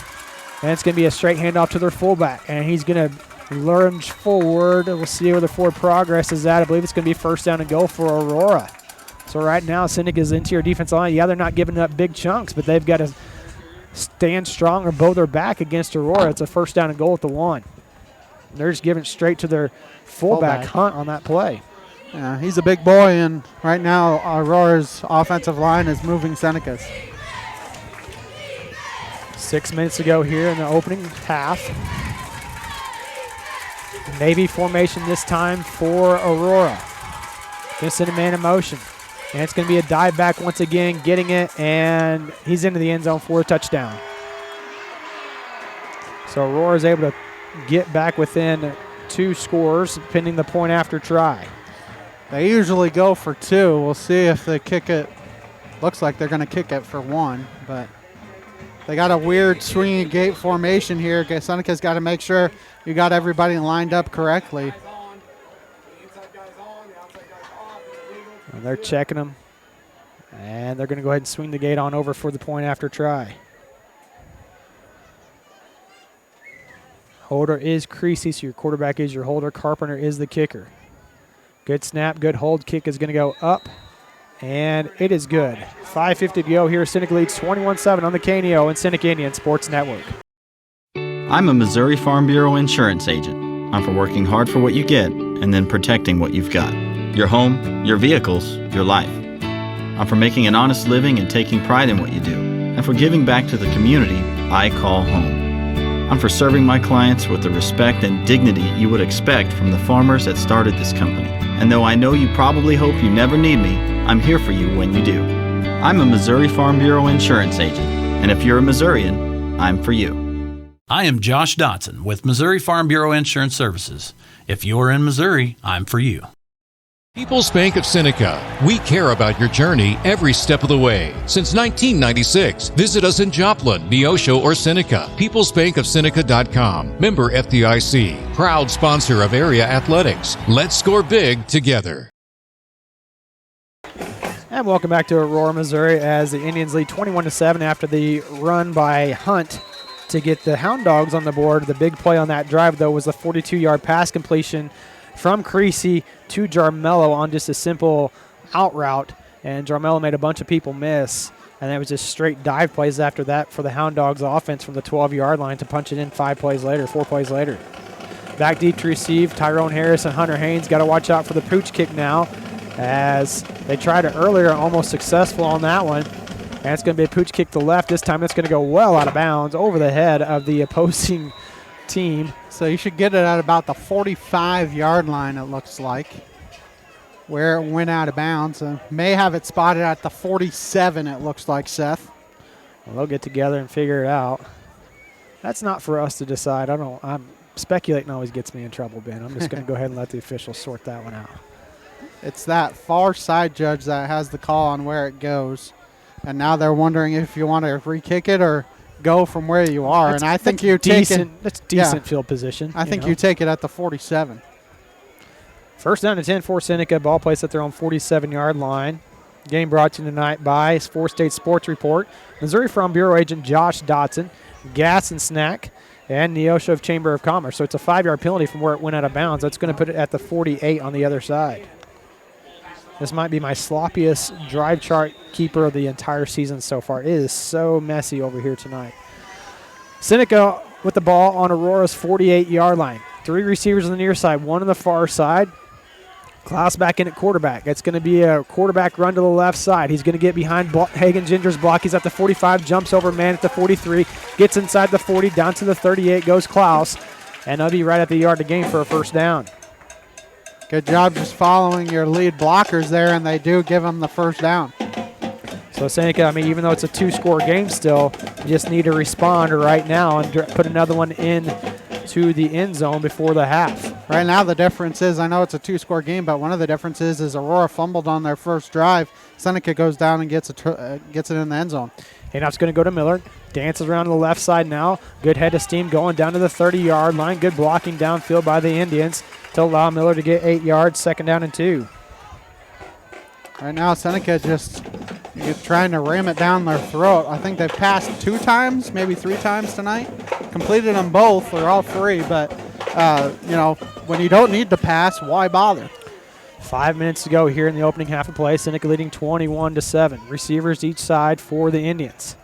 And it's going to be a straight handoff to their fullback, and he's going to lunge forward. We'll see where the forward progress is at. I believe it's going to be first down and goal for Aurora. So right now, Seneca's interior defense line, yeah, they're not giving up big chunks, but they've got to stand strong or bow their back against Aurora. It's a first down and goal at the 1. They're just giving it straight to their fullback Hunt on that play. Yeah, he's a big boy, and right now Aurora's offensive line is moving Seneca's. 6 minutes to go here in the opening half. Navy formation this time for Aurora. Going to send a man in motion. And it's going to be a dive back once again, getting it, and he's into the end zone for a touchdown. So Aurora is able to get back within 2 scores, pending the point after try. They usually go for 2. We'll see if they kick it. Looks like they're going to kick it for 1, but they got a weird swinging gate formation here. Seneca's got to make sure you got everybody lined up correctly. And they're checking them. And they're going to go ahead and swing the gate on over for the point after try. Holder is Creasy, so your quarterback is your holder. Carpenter is the kicker. Good snap, good hold. Kick is going to go up, and it is good. 5:50 to go here. Seneca leads 21-7 on the KNEO and Seneca Indian Sports Network. I'm a Missouri Farm Bureau insurance agent. I'm for working hard for what you get and then protecting what you've got. Your home, your vehicles, your life. I'm for making an honest living and taking pride in what you do, and for giving back to the community I call home. I'm for serving my clients with the respect and dignity you would expect from the farmers that started this company. And though I know you probably hope you never need me, I'm here for you when you do. I'm a Missouri Farm Bureau insurance agent, and if you're a Missourian, I'm for you. I am Josh Dotson with Missouri Farm Bureau Insurance Services. If you're in Missouri, I'm for you. People's Bank of Seneca. We care about your journey every step of the way. Since 1996, visit us in Joplin, Neosho, or Seneca. PeoplesBankOfSeneca.com. Member FDIC. Proud sponsor of area athletics. Let's score big together. And welcome back to Aurora, Missouri, as the Indians lead 21-7 after the run by Hunt to get the Hound Dogs on the board. The big play on that drive, though, was the 42-yard pass completion from Creasy to Jarmello on just a simple out route, and Jarmello made a bunch of people miss, and it was just straight dive plays after that for the Hound Dogs offense from the 12-yard line to punch it in 4 plays later. Back deep to receive, Tyrone Harris and Hunter Haynes got to watch out for the pooch kick now, as they tried it earlier, almost successful on that one, and it's going to be a pooch kick to left. This time it's going to go well out of bounds over the head of the opposing team. So you should get it at about the 45-yard line, it looks like, where it went out of bounds. May have it spotted at the 47, it looks like, Seth. Well, they'll get together and figure it out. That's not for us to decide. I'm speculating always gets me in trouble, Ben. I'm just going to go ahead and let the officials sort that one out. It's that far side judge that has the call on where it goes. And now they're wondering if you want to re-kick it or go from where you are. And I think you take it. That's decent field position. I think you take it at the 47. First down and 10 for Seneca. Ball placed at their own 47-yard line. Game brought to you tonight by 4 State Sports Report, Missouri Farm Bureau agent Josh Dotson, Gas and Snack, and Neosho Chamber of Commerce. So it's a 5-yard penalty from where it went out of bounds. That's going to put it at the 48 on the other side. This might be my sloppiest drive chart keeper of the entire season so far. It is so messy over here tonight. Seneca with the ball on Aurora's 48-yard line. 3 receivers on the near side, 1 on the far side. Klaus back in at quarterback. It's going to be a quarterback run to the left side. He's going to get behind Hagen Ginger's block. He's at the 45, jumps over man at the 43, gets inside the 40, down to the 38, goes Klaus, and they'll be right at the yard to gain for a first down. Good job just following your lead blockers there, and they do give them the first down. So Seneca, even though it's a 2-score game still, you just need to respond right now and put another one in to the end zone before the half. Right now the difference is, I know it's a 2-score game, but one of the differences is Aurora fumbled on their first drive. Seneca goes down and gets it in the end zone. Handoff's going to go to Miller. Dances around to the left side now. Good head of steam going down to the 30-yard line. Good blocking downfield by the Indians to allow Miller to get 8 yards, second down and 2. Right now, Seneca just trying to ram it down their throat. I think they've passed 2 times, maybe 3 times tonight. Completed them both, or all 3, but, when you don't need to pass, why bother? 5 minutes to go here in the opening half of play. Seneca leading 21-7. Receivers each side for the Indians.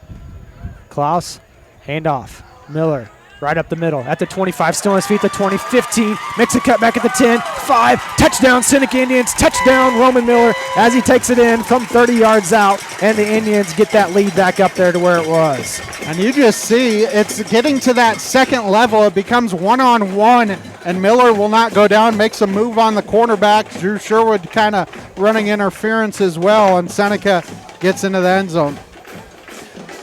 Klaus, handoff. Miller, right up the middle. At the 25, still on his feet, the 20, 15. Makes a cut back at the 10, 5. Touchdown, Seneca Indians. Touchdown, Roman Miller, as he takes it in from 30 yards out. And the Indians get that lead back up there to where it was. And you just see it's getting to that second level. It becomes one-on-one, and Miller will not go down, makes a move on the cornerback. Drew Sherwood kind of running interference as well, and Seneca gets into the end zone.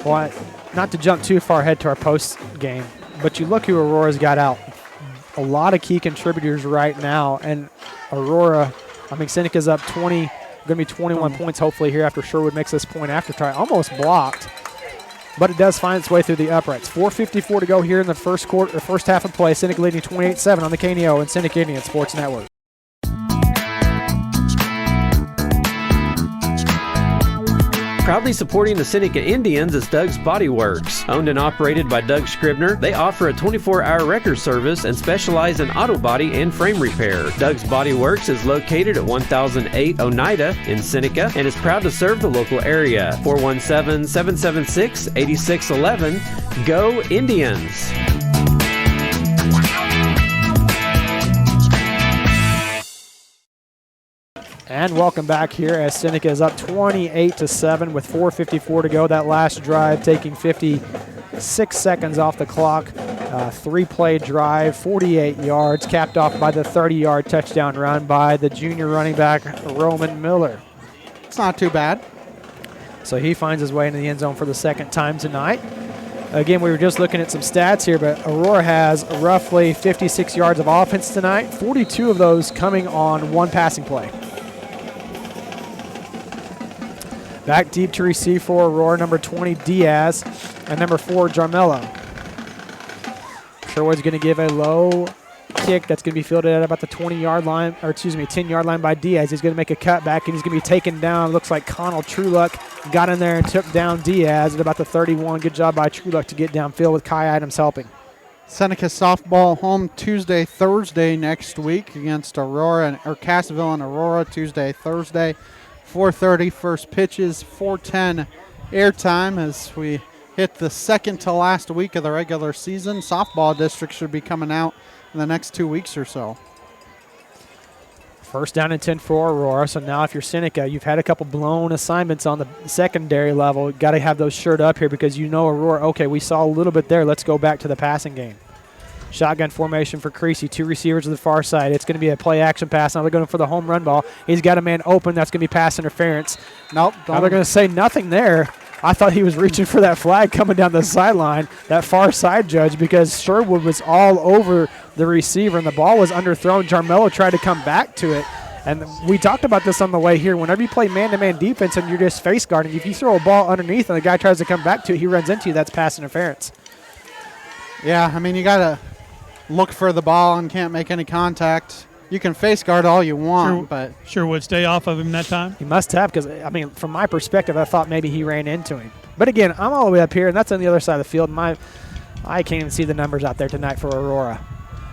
Well, not to jump too far ahead to our post game, but you look who Aurora's got out. A lot of key contributors right now, and Seneca's up 20, going to be 21 points hopefully here after Sherwood makes this point after try. Almost blocked, but it does find its way through the uprights. 4:54 to go here in the first half of play. Seneca leading 28-7 on the KNEO and Seneca Indian Sports Network. Proudly supporting the Seneca Indians is Doug's Body Works. Owned and operated by Doug Scribner, they offer a 24-hour wrecker service and specialize in auto body and frame repair. Doug's Body Works is located at 1008 Oneida in Seneca and is proud to serve the local area. 417-776-8611. Go Indians! And welcome back here as Seneca is up 28-7 with 4:54 to go. That last drive taking 56 seconds off the clock. 3-play drive, 48 yards, capped off by the 30-yard touchdown run by the junior running back, Roman Miller. It's not too bad. So he finds his way into the end zone for the second time tonight. Again, we were just looking at some stats here, but Aurora has roughly 56 yards of offense tonight, 42 of those coming on one passing play. Back deep to receive for Aurora, number 20, Diaz, and number 4, Jarmello. Sherwood's going to give a low kick that's going to be fielded at about the 10-yard line by Diaz. He's going to make a cutback, and he's going to be taken down. Looks like Connell Trueluck got in there and took down Diaz at about the 31. Good job by Trueluck to get downfield with Kai Adams helping. Seneca softball home Tuesday, Thursday next week against Cassville and Aurora, Tuesday, Thursday. 4:30 first pitches, 4:10 airtime as we hit the second to last week of the regular season. Softball district should be coming out in the next 2 weeks or so. First down and 10 for Aurora. So now if you're Seneca, you've had a couple blown assignments on the secondary level. Got to have those shirt up here because you know Aurora, okay, we saw a little bit there. Let's go back to the passing game. Shotgun formation for Creasy. 2 receivers to the far side. It's going to be a play-action pass. Now they're going for the home run ball. He's got a man open. That's going to be pass interference. Nope. Now they're going to say nothing there. I thought he was reaching for that flag coming down the sideline, that far side judge, because Sherwood was all over the receiver, and the ball was underthrown. Jarmello tried to come back to it. And we talked about this on the way here. Whenever you play man-to-man defense and you're just face guarding, if you throw a ball underneath and the guy tries to come back to it, he runs into you, that's pass interference. Yeah, I mean, you got to look for the ball and can't make any contact. You can face guard all you want, but Sherwood stay off of him that time. He must have, because I mean, from my perspective, I thought maybe he ran into him. But again, I'm all the way up here, and that's on the other side of the field. I can't even see the numbers out there tonight for Aurora.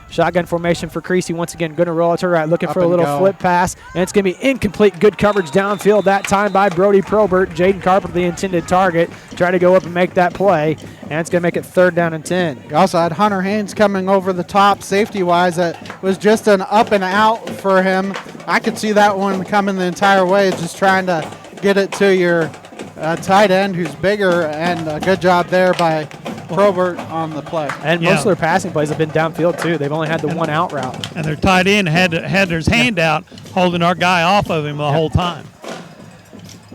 Shotgun formation for Creasy. Once again, going to roll it to right, looking for a little flip pass, and it's going to be incomplete. Good coverage downfield that time by Brody Probert. Jaden Carpenter, the intended target, try to go up and make that play, and it's going to make it 3rd down and 10. You also had Hunter Haynes coming over the top safety-wise. That was just an up and out for him. I could see that one coming the entire way, just trying to get it to your tight end who's bigger, and a good job there by Probert on the play. And most of their passing plays have been downfield too. They've only had the one out route. And their tight end had his hand out, holding our guy off of him the whole time.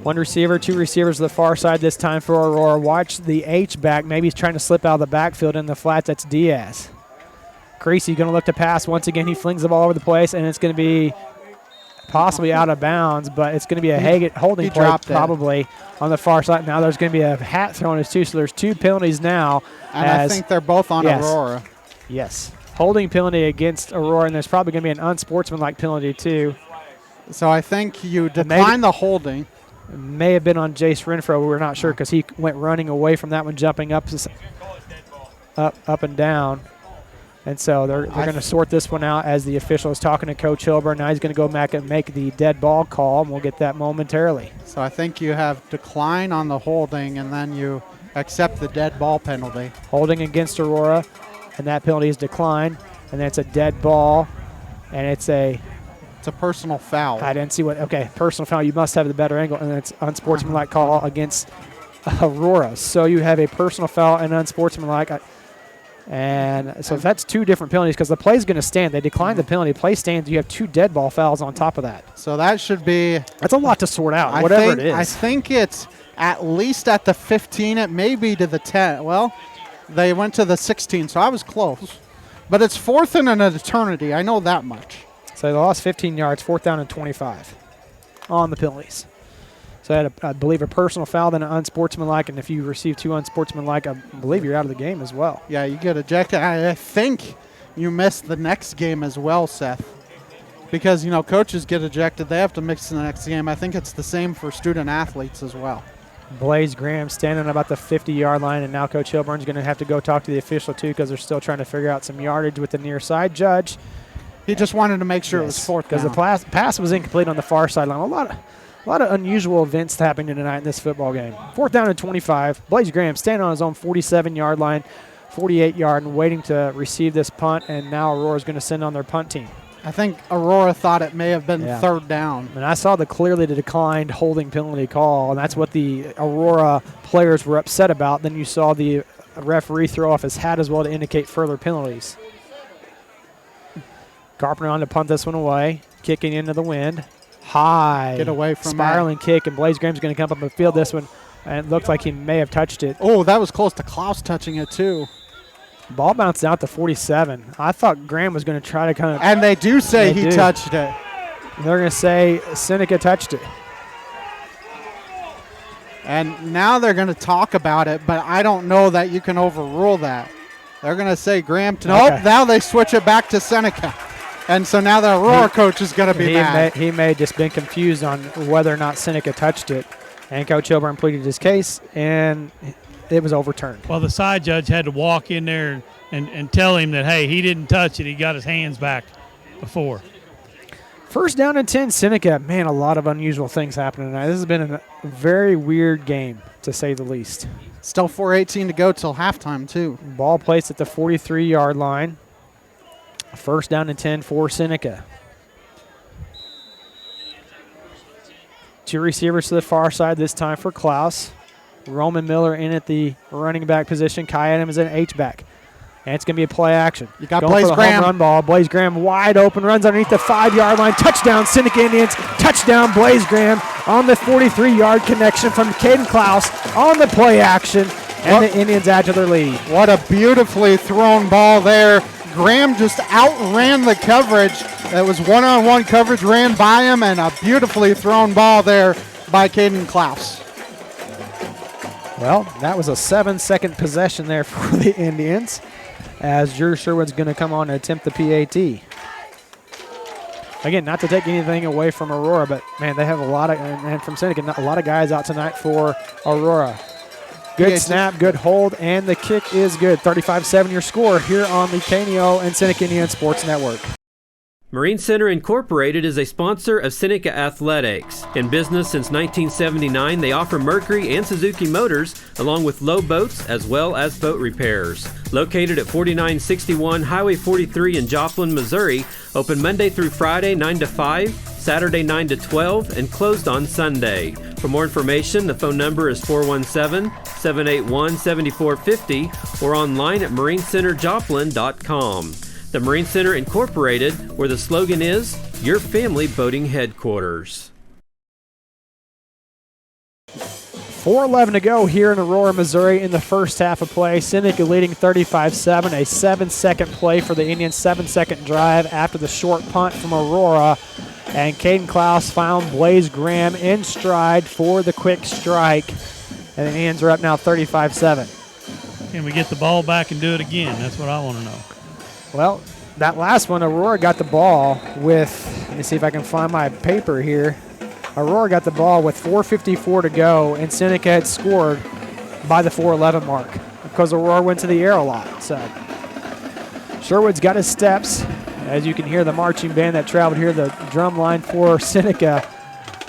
1 receiver, 2 receivers to the far side this time for Aurora. Watch the H-back. Maybe he's trying to slip out of the backfield in the flats. That's Diaz. Creasy going to look to pass. Once again, he flings the ball over the place, and it's going to be possibly out of bounds, but it's going to be a holding play probably on the far side. Now there's going to be a hat thrown as too, so there's 2 penalties now. And I think they're both on Aurora. Yes. Holding penalty against Aurora, and there's probably going to be an unsportsmanlike penalty too. So I think you decline the holding. May have been on Jace Renfro. We're not sure because he went running away from that one, jumping up and down. And so they're going to sort this one out as the official is talking to Coach Hilburn. Now he's going to go back and make the dead ball call, and we'll get that momentarily. So I think you have decline on the holding, and then you accept the dead ball penalty. Holding against Aurora, and that penalty is declined. And then it's a dead ball, and it's a personal foul. I didn't see what. Okay, personal foul. You must have the better angle, and it's unsportsmanlike call against Aurora. So you have a personal foul and unsportsmanlike. And so that's two different penalties because the play is going to stand. They decline the penalty. Play stands. You have two dead ball fouls on top of that. So that should be. That's a lot to sort out, whatever it is. I think it's at least at the 15. It may be to the 10. Well, they went to the 16, so I was close. But it's fourth and an eternity. I know that much. So they lost 15 yards, 4th down and 25 on the penalties. So I had, I believe, a personal foul, then an unsportsmanlike, and if you receive two unsportsmanlike, I believe you're out of the game as well. Yeah, you get ejected. I think you missed the next game as well, Seth, because, coaches get ejected. They have to mix the next game. I think it's the same for student athletes as well. Blaze Graham standing about the 50-yard line, and now Coach Hilburn's going to have to go talk to the official, too, because they're still trying to figure out some yardage with the near side judge. He just wanted to make sure it was fourth down. Because the pass was incomplete on the far sideline. A lot of unusual events happening tonight in this football game. 4th down and 25. Blaze Graham standing on his own 47-yard line, 48-yard, and waiting to receive this punt, and now Aurora's going to send on their punt team. I think Aurora thought it may have been third down. And I saw the clearly declined holding penalty call, and that's what the Aurora players were upset about. Then you saw the referee throw off his hat as well to indicate further penalties. Carpenter on to punt this one away, kicking into the wind. High. Get away from spiraling kick, and Blaze Graham's going to come up and field this one, and it looks like he may have touched it. Oh, that was close to Klaus touching it, too. Ball bounced out to 47. I thought Graham was going to try to kind of. And they do say he touched it. They're going to say Seneca touched it. And now they're going to talk about it, but I don't know that you can overrule that. They're going to say Graham. Nope, now they switch it back to Seneca. And so now the Aurora coach is going to be mad. He may have just been confused on whether or not Seneca touched it. And Coach Hilburn pleaded his case, and it was overturned. Well, the side judge had to walk in there and tell him that, hey, he didn't touch it. He got his hands back before. 1st down and 10, Seneca. Man, a lot of unusual things happening tonight. This has been a very weird game, to say the least. Still 4:18 to go till halftime, too. Ball placed at the 43-yard line. 1st down and 10 for Seneca. Two receivers to the far side this time for Klaus. Roman Miller in at the running back position. Kai Adams in H-back. And it's going to be a play action. You got Going Blaze for the Graham. home run ball. Blaze Graham wide open, runs underneath the 5-yard line. Touchdown, Seneca Indians. Touchdown, Blaze Graham on the 43-yard connection from Caden Klaus on the play action. And the Indians add to their lead. What a beautifully thrown ball there. Graham just outran the coverage. It was one-on-one coverage, ran by him, and a beautifully thrown ball there by Caden Klaus. Well, that was a 7-second possession there for the Indians, as Drew Sherwood's going to come on and attempt the PAT. Again, not to take anything away from Aurora, but, man, they have a lot of, and from Seneca, a lot of guys out tonight for Aurora. Good snap, good hold, and the kick is good. 35-7 your score here on the KNEO and Seneca Indian Sports Network. Marine Center Incorporated is a sponsor of Seneca Athletics. In business since 1979, they offer Mercury and Suzuki motors, along with low boats as well as boat repairs. Located at 4961 Highway 43 in Joplin, Missouri, open Monday through Friday 9 to 5, Saturday 9 to 12, and closed on Sunday. For more information, the phone number is 417-781-7450 or online at marinecenterjoplin.com. The Marine Center Incorporated, where the slogan is, your family boating headquarters. 4:11 to go here in Aurora, Missouri in the first half of play. Seneca leading 35-7, a 7-second play for the Indians, 7-second drive after the short punt from Aurora. And Caden Klaus found Blaze Graham in stride for the quick strike. And the Indians are up now 35-7. Can we get the ball back and do it again? That's what I want to know. Well, That last one, Aurora got the ball with, let me see if I can find my paper here. Aurora got the ball with 4:54 to go, and Seneca had scored by the 4:11 mark because Aurora went to the air a lot. So Sherwood's got his steps. As you can hear the marching band that traveled here, the drum line for Seneca,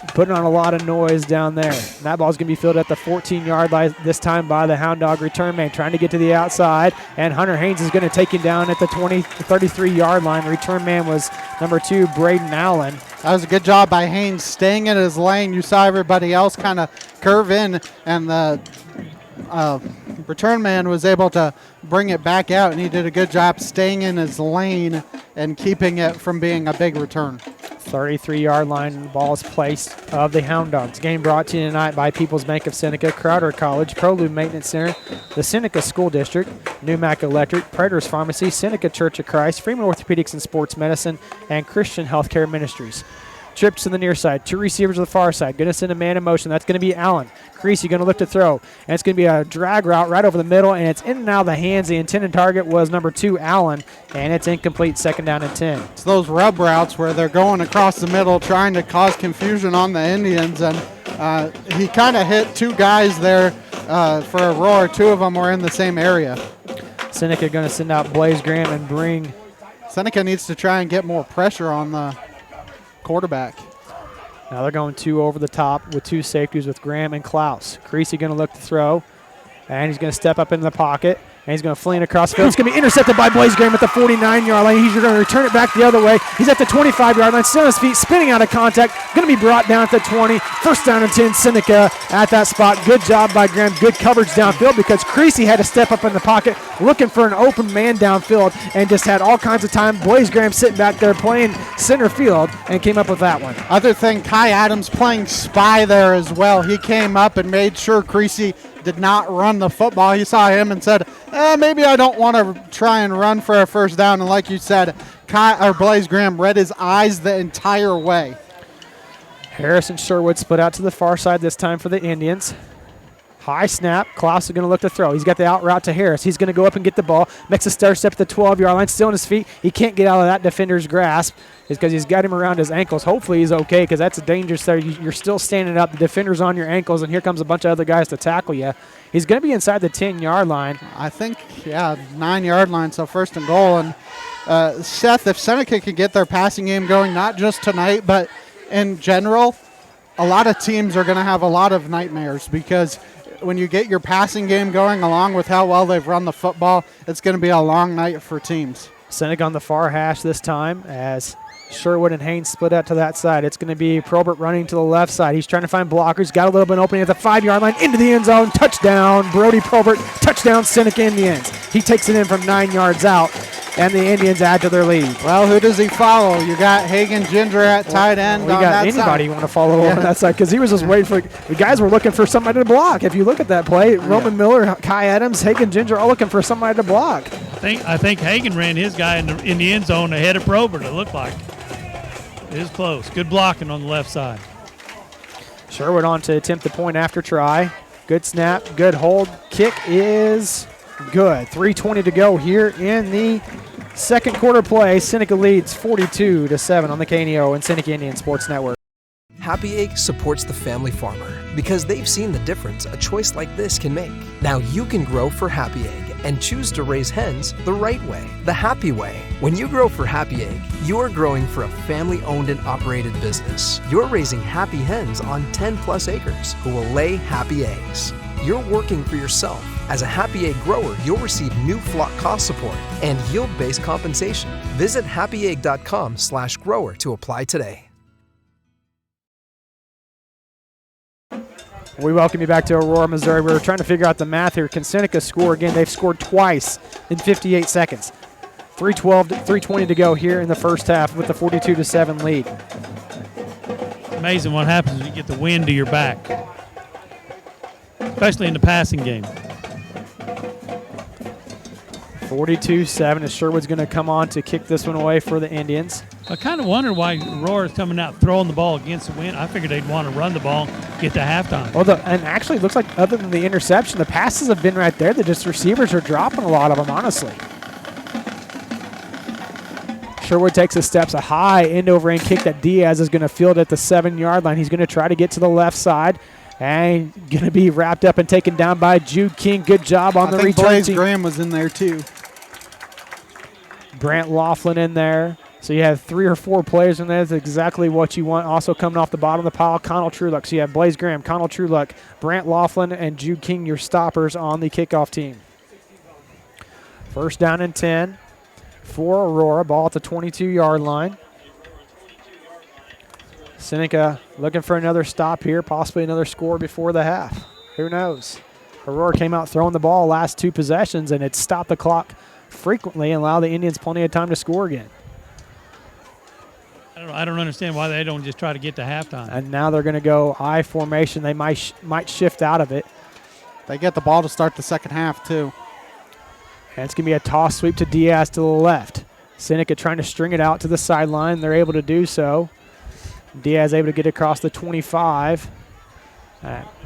putting on a lot of noise down there. And that ball's going to be fielded at the 14-yard line, this time by the Hound Dog return man, trying to get to the outside. And Hunter Haynes is going to take him down at the 33-yard line. Return man was number 2, Braden Allen. That was a good job by Haynes staying in his lane. You saw everybody else kind of curve in, and the return man was able to bring it back out, and he did a good job staying in his lane and keeping it from being a big return. 33-yard line, ball is placed of the Hound Dogs. Game brought to you tonight by People's Bank of Seneca, Crowder College, Prolube Maintenance Center, the Seneca School District, Newmac Electric, Predators Pharmacy, Seneca Church of Christ, Freeman Orthopedics and Sports Medicine, and Christian Healthcare Ministries. Trips to the near side, 2 receivers to the far side. Going to send a man in motion. That's going to be Allen. Creasy going to look to throw. And it's going to be a drag route right over the middle, and it's in and out of the hands. The intended target was number 2, Allen, and it's incomplete, 2nd down and 10. It's those rub routes where they're going across the middle trying to cause confusion on the Indians, and he kind of hit 2 guys there for Aurora. 2 of them were in the same area. Seneca going to send out Blaze Graham and bring. Seneca needs to try and get more pressure on the quarterback. Now they're going 2 over the top with 2 safeties with Graham and Klaus. Creasy going to look to throw, and he's going to step up into the pocket, and he's going to fling across the field. It's going to be intercepted by Blaze Graham at the 49-yard line. He's going to return it back the other way. He's at the 25-yard line, still on his feet, spinning out of contact. Going to be brought down at the 20. 1st down and 10, Seneca at that spot. Good job by Graham. Good coverage downfield because Creasy had to step up in the pocket looking for an open man downfield and just had all kinds of time. Blaze Graham sitting back there playing center field and came up with that one. Other thing, Kai Adams playing spy there as well. He came up and made sure Creasy did not run the football. He saw him and said, maybe I don't want to try and run for a 1st down. And like you said, Blaze Graham read his eyes the entire way. Harris and Sherwood split out to the far side this time for the Indians. High snap. Klaus is going to look to throw. He's got the out route to Harris. He's going to go up and get the ball. Makes a stair step at the 12-yard line. Still on his feet. He can't get out of that defender's grasp. It's because he's got him around his ankles. Hopefully he's okay because that's a dangerous there. You're still standing up. The defender's on your ankles, and here comes a bunch of other guys to tackle you. He's going to be inside the 10-yard line. I think, 9-yard line, so 1st and goal. And Seth, if Seneca can get their passing game going, not just tonight, but in general, a lot of teams are going to have a lot of nightmares because when you get your passing game going along with how well they've run the football, it's going to be a long night for teams. Seneca on the far hash this time as Sherwood and Haynes split out to that side. It's going to be Probert running to the left side. He's trying to find blockers. Got a little bit opening at the 5-yard line into the end zone. Touchdown, Brody Probert. Touchdown, Seneca Indians. He takes it in from 9 yards out, and the Indians add to their lead. Well, who does he follow? You got Hagen Ginger at tight end. We got anybody you want to follow on that side because he was just waiting for the guys were looking for somebody to block. If you look at that play, Roman Miller, Kai Adams, Hagen Ginger all looking for somebody to block. I think Hagen ran his guy in the end zone ahead of Probert. It looked like it was close. Good blocking on the left side. Sherwood on to attempt the point after try. Good snap, good hold. Kick is good. 3:20 to go here in the second quarter play. Seneca leads 42-7 on the KNEO and Seneca Indian Sports Network. Happy Egg supports the family farmer because they've seen the difference a choice like this can make. Now you can grow for Happy Egg and choose to raise hens the right way, the happy way. When you grow for Happy Egg, you're growing for a family-owned and operated business. You're raising happy hens on 10+ acres who will lay happy eggs. You're working for yourself. As a Happy Egg grower, you'll receive new flock cost support and yield-based compensation. Visit happyegg.com/grower to apply today. We welcome you back to Aurora, Missouri. We're trying to figure out the math here. Can Seneca score again? They've scored twice in 58 seconds. 3:20 to go here in the first half with the 42-7 lead. Amazing what happens when you get the wind to your back, especially in the passing game. 42-7 as Sherwood's going to come on to kick this one away for the Indians. I kind of wondered why Aurora is coming out throwing the ball against the wind. I figured they'd want to run the ball, get to halftime. Well, and actually it looks like other than the interception, the passes have been right there. The just receivers are dropping a lot of them, honestly. Sherwood takes the steps, a high end-over-end kick that Diaz is going to field at the 7-yard line. He's going to try to get to the left side and going to be wrapped up and taken down by Jude King. Good job on the return. Blaze Graham was in there too. Brant Laughlin in there. So you have 3 or 4 players in there. That's exactly what you want. Also coming off the bottom of the pile, Connell Trueluck. So you have Blaze Graham, Connell Trueluck, Brant Laughlin, and Jude King, your stoppers on the kickoff team. First down and 10 for Aurora. Ball at the 22-yard line. Seneca looking for another stop here, possibly another score before the half. Who knows? Aurora came out throwing the ball last 2 possessions, and it stopped the clock frequently and allowed the Indians plenty of time to score again. I don't understand why they don't just try to get to halftime. And now they're going to go I formation. They might shift out of it. They get the ball to start the second half, too. And it's going to be a toss sweep to Diaz to the left. Seneca trying to string it out to the sideline. They're able to do so. Diaz able to get across the 25.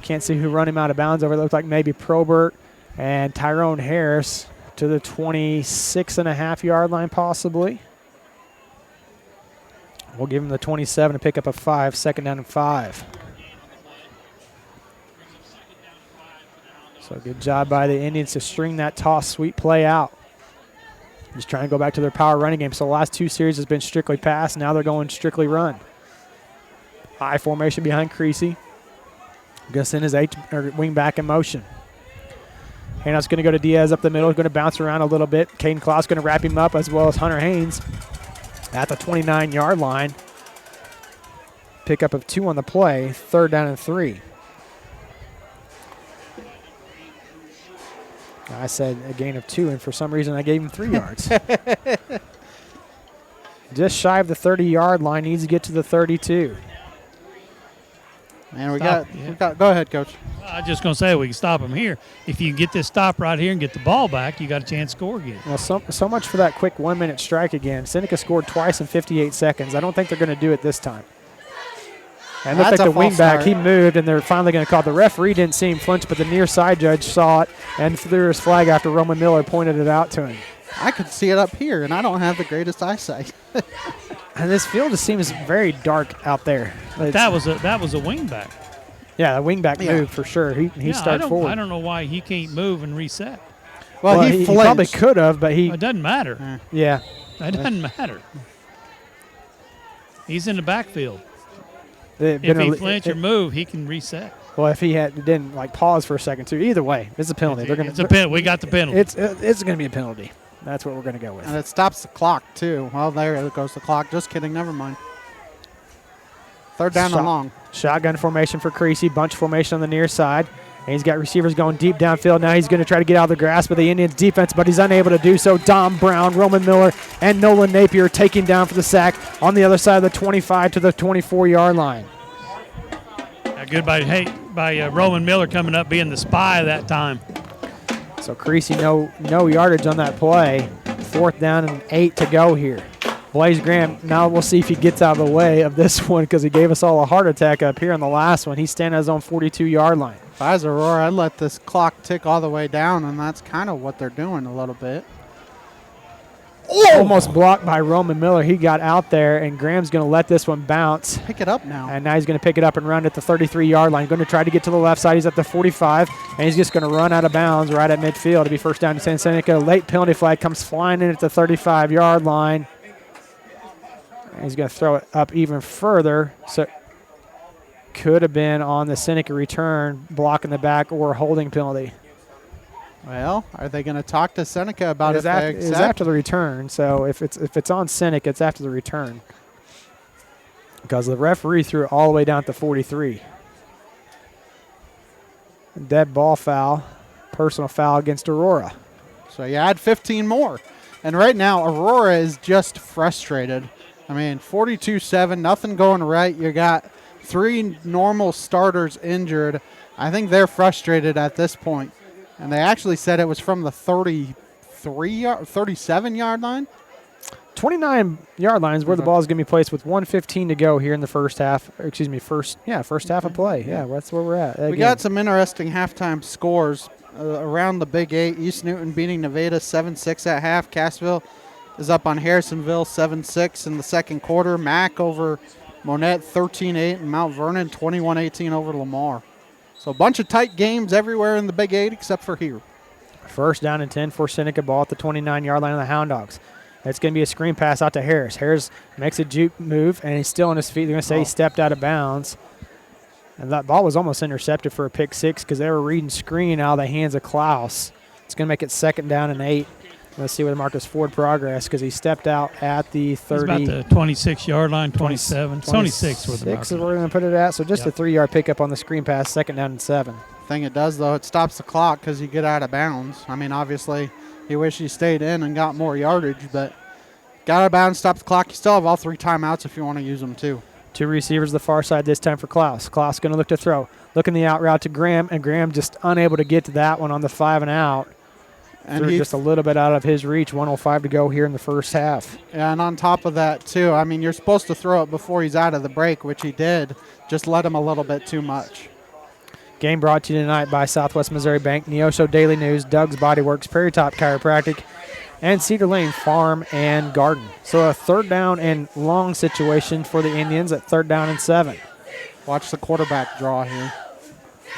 Can't see who run him out of bounds over. It looks like maybe Probert and Tyrone Harris to the 26.5-yard line possibly. We'll give him the 27 to pick up a 5, second down and 5. So good job by the Indians to string that toss sweep play out. Just trying to go back to their power running game. So the last 2 series has been strictly pass. Now they're going strictly run. High formation behind Creasy. Going to send his wing back in motion. Handoff's going to go to Diaz up the middle. He's going to bounce around a little bit. Caden Klaus going to wrap him up as well as Hunter Haynes at the 29-yard line. Pickup of 2 on the play, third down and 3. I said a gain of 2, and for some reason I gave him 3 yards. Just shy of the 30-yard line, needs to get to the 32. And we got, go ahead, Coach. I was just going to say, we can stop them here. If you get this stop right here and get the ball back, you got a chance to score again. Well, so much for that quick 1-minute strike again. Seneca scored twice in 58 seconds. I don't think they're going to do it this time. And it looked like the wingback, he moved, and they're finally going to call. The referee didn't see him flinch, but the near side judge saw it and threw his flag after Roman Miller pointed it out to him. I could see it up here, and I don't have the greatest eyesight. And this field just seems very dark out there. That was a wingback. Yeah, the wingback moved for sure. He started forward. I don't know why he can't move and reset. Well, he probably could have, but he. It doesn't matter. Yeah. It doesn't matter. He's in the backfield. If he flinch or move, he can reset. Well, if he didn't pause for a second too. Either way, it's a penalty. It's a penalty. We got the penalty. It's going to be a penalty. That's what we're going to go with. And it stops the clock too. Well, there goes the clock. Just kidding. Never mind. Third down and long. Shotgun formation for Creasy. Bunch formation on the near side. And he's got receivers going deep downfield. Now he's going to try to get out of the grasp of the Indians defense, but he's unable to do so. Dom Brown, Roman Miller, and Nolan Napier taking down for the sack on the other side of the 25 to the 24-yard line. Good by Roman Miller coming up being the spy that time. So Creasy no yardage on that play. 4th down and 8 to go here. Blaze Graham, now we'll see if he gets out of the way of this one because he gave us all a heart attack up here in the last one. He's standing at his own 42-yard line. If I was Aurora, I'd let this clock tick all the way down, and that's kind of what they're doing a little bit. Almost blocked by Roman Miller. He got out there, and Graham's going to let this one bounce. Pick it up now. And now he's going to pick it up and run at the 33-yard line. Going to try to get to the left side. He's at the 45, and he's just going to run out of bounds right at midfield to be first down to Seneca. Late penalty flag comes flying in at the 35-yard line. And he's going to throw it up even further. So could have been on the Seneca return, blocking the back or holding penalty. Well, are they going to talk to Seneca about it? It's after the return. So if it's on Seneca, it's after the return. Because the referee threw it all the way down to 43. Dead ball foul, personal foul against Aurora. So you add 15 more. And right now, Aurora is just frustrated. I mean, 42-7, nothing going right. You got 3 normal starters injured. I think they're frustrated at this point. And they actually said it was from the 37-yard line. 29-yard line is where the ball is going to be placed with 1:15 to go here in the first half. First half of play. Yeah, that's where we're at. We got some interesting halftime scores around the Big 8. East Newton beating Nevada 7-6 at half. Cassville is up on Harrisonville 7-6 in the second quarter. Mack over Monette 13-8, and Mount Vernon 21-18 over Lamar. So a bunch of tight games everywhere in the Big 8 except for here. First down and 10 for Seneca, ball at the 29-yard line of the Hound Dogs. It's going to be a screen pass out to Harris. Harris makes a juke move, and he's still on his feet. They're going to say he stepped out of bounds. And that ball was almost intercepted for a pick 6 because they were reading screen out of the hands of Klaus. It's going to make it 2nd down and 8. Let's see where Marcus Ford progress because he stepped out at the 30. He's about the 26-yard line, 27. 26 where the mark is where we're going to put it at. So just a 3-yard pickup on the screen pass, 2nd down and 7. Thing it does, though, it stops the clock because you get out of bounds. I mean, obviously, you wish you stayed in and got more yardage, but got out of bounds, stops the clock. You still have all 3 timeouts if you want to use them, too. 2 receivers the far side this time for Klaus. Klaus going to look to throw. Looking the out route to Graham, and Graham just unable to get to that one on the 5 and out. And threw just a little bit out of his reach. 1:05 to go here in the first half. Yeah, and on top of that, too, I mean, you're supposed to throw it before he's out of the break, which he did. Just let him a little bit too much. Game brought to you tonight by Southwest Missouri Bank, Neosho Daily News, Doug's Body Works, Prairie Top Chiropractic, and Cedar Lane Farm and Garden. So a 3rd down and long situation for the Indians at 3rd down and 7. Watch the quarterback draw here.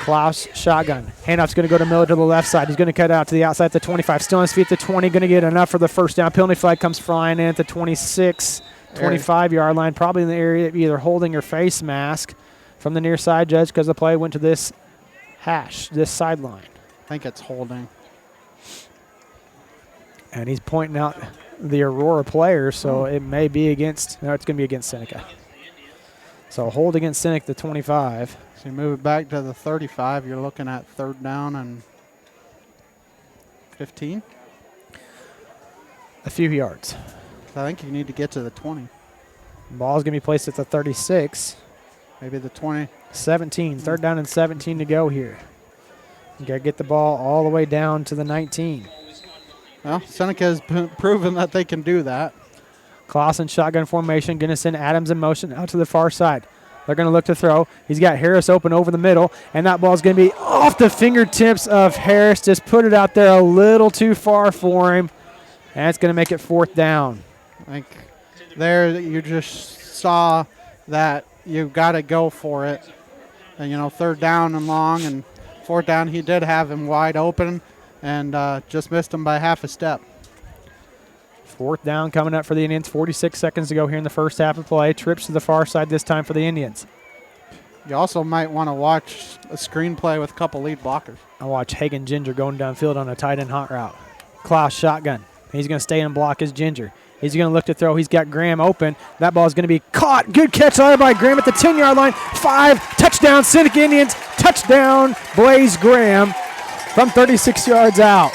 Klaus, shotgun. Handoff's going to go to Miller to the left side. He's going to cut out to the outside at the 25. Still on his feet at the 20. Going to get enough for the first down. Penalty flag comes flying in at the 26, 25-yard line. Probably in the area of either holding or face mask from the near side judge because the play went to this this sideline. I think it's holding. And he's pointing out the Aurora players, so it may be against, no, it's going to be against Seneca. So hold against Seneca, the 25. So you move it back to the 35. You're looking at 3rd down and 15. A few yards. I think you need to get to the 20. Ball's going to be placed at the 36. Maybe the 20. 17. 3rd down and 17 to go here. You got to get the ball all the way down to the 19. Well, Seneca has proven that they can do that. Klaus in shotgun formation. Going to send Adams in motion out to the far side. They're going to look to throw. He's got Harris open over the middle, and that ball's going to be off the fingertips of Harris. Just put it out there a little too far for him, and it's going to make it 4th down. I think there you just saw that you've got to go for it. And, 3rd down and long, and 4th down he did have him wide open and just missed him by half a step. 4th down coming up for the Indians. 46 seconds to go here in the first half of play. Trips to the far side this time for the Indians. You also might want to watch a screenplay with a couple lead blockers. I watch Hagen Ginger going downfield on a tight end hot route. Klaus shotgun. He's going to stay and block his Ginger. He's going to look to throw. He's got Graham open. That ball is going to be caught. Good catch there by Graham at the 10-yard line. 5, touchdown, Seneca Indians. Touchdown, Blaze Graham from 36 yards out.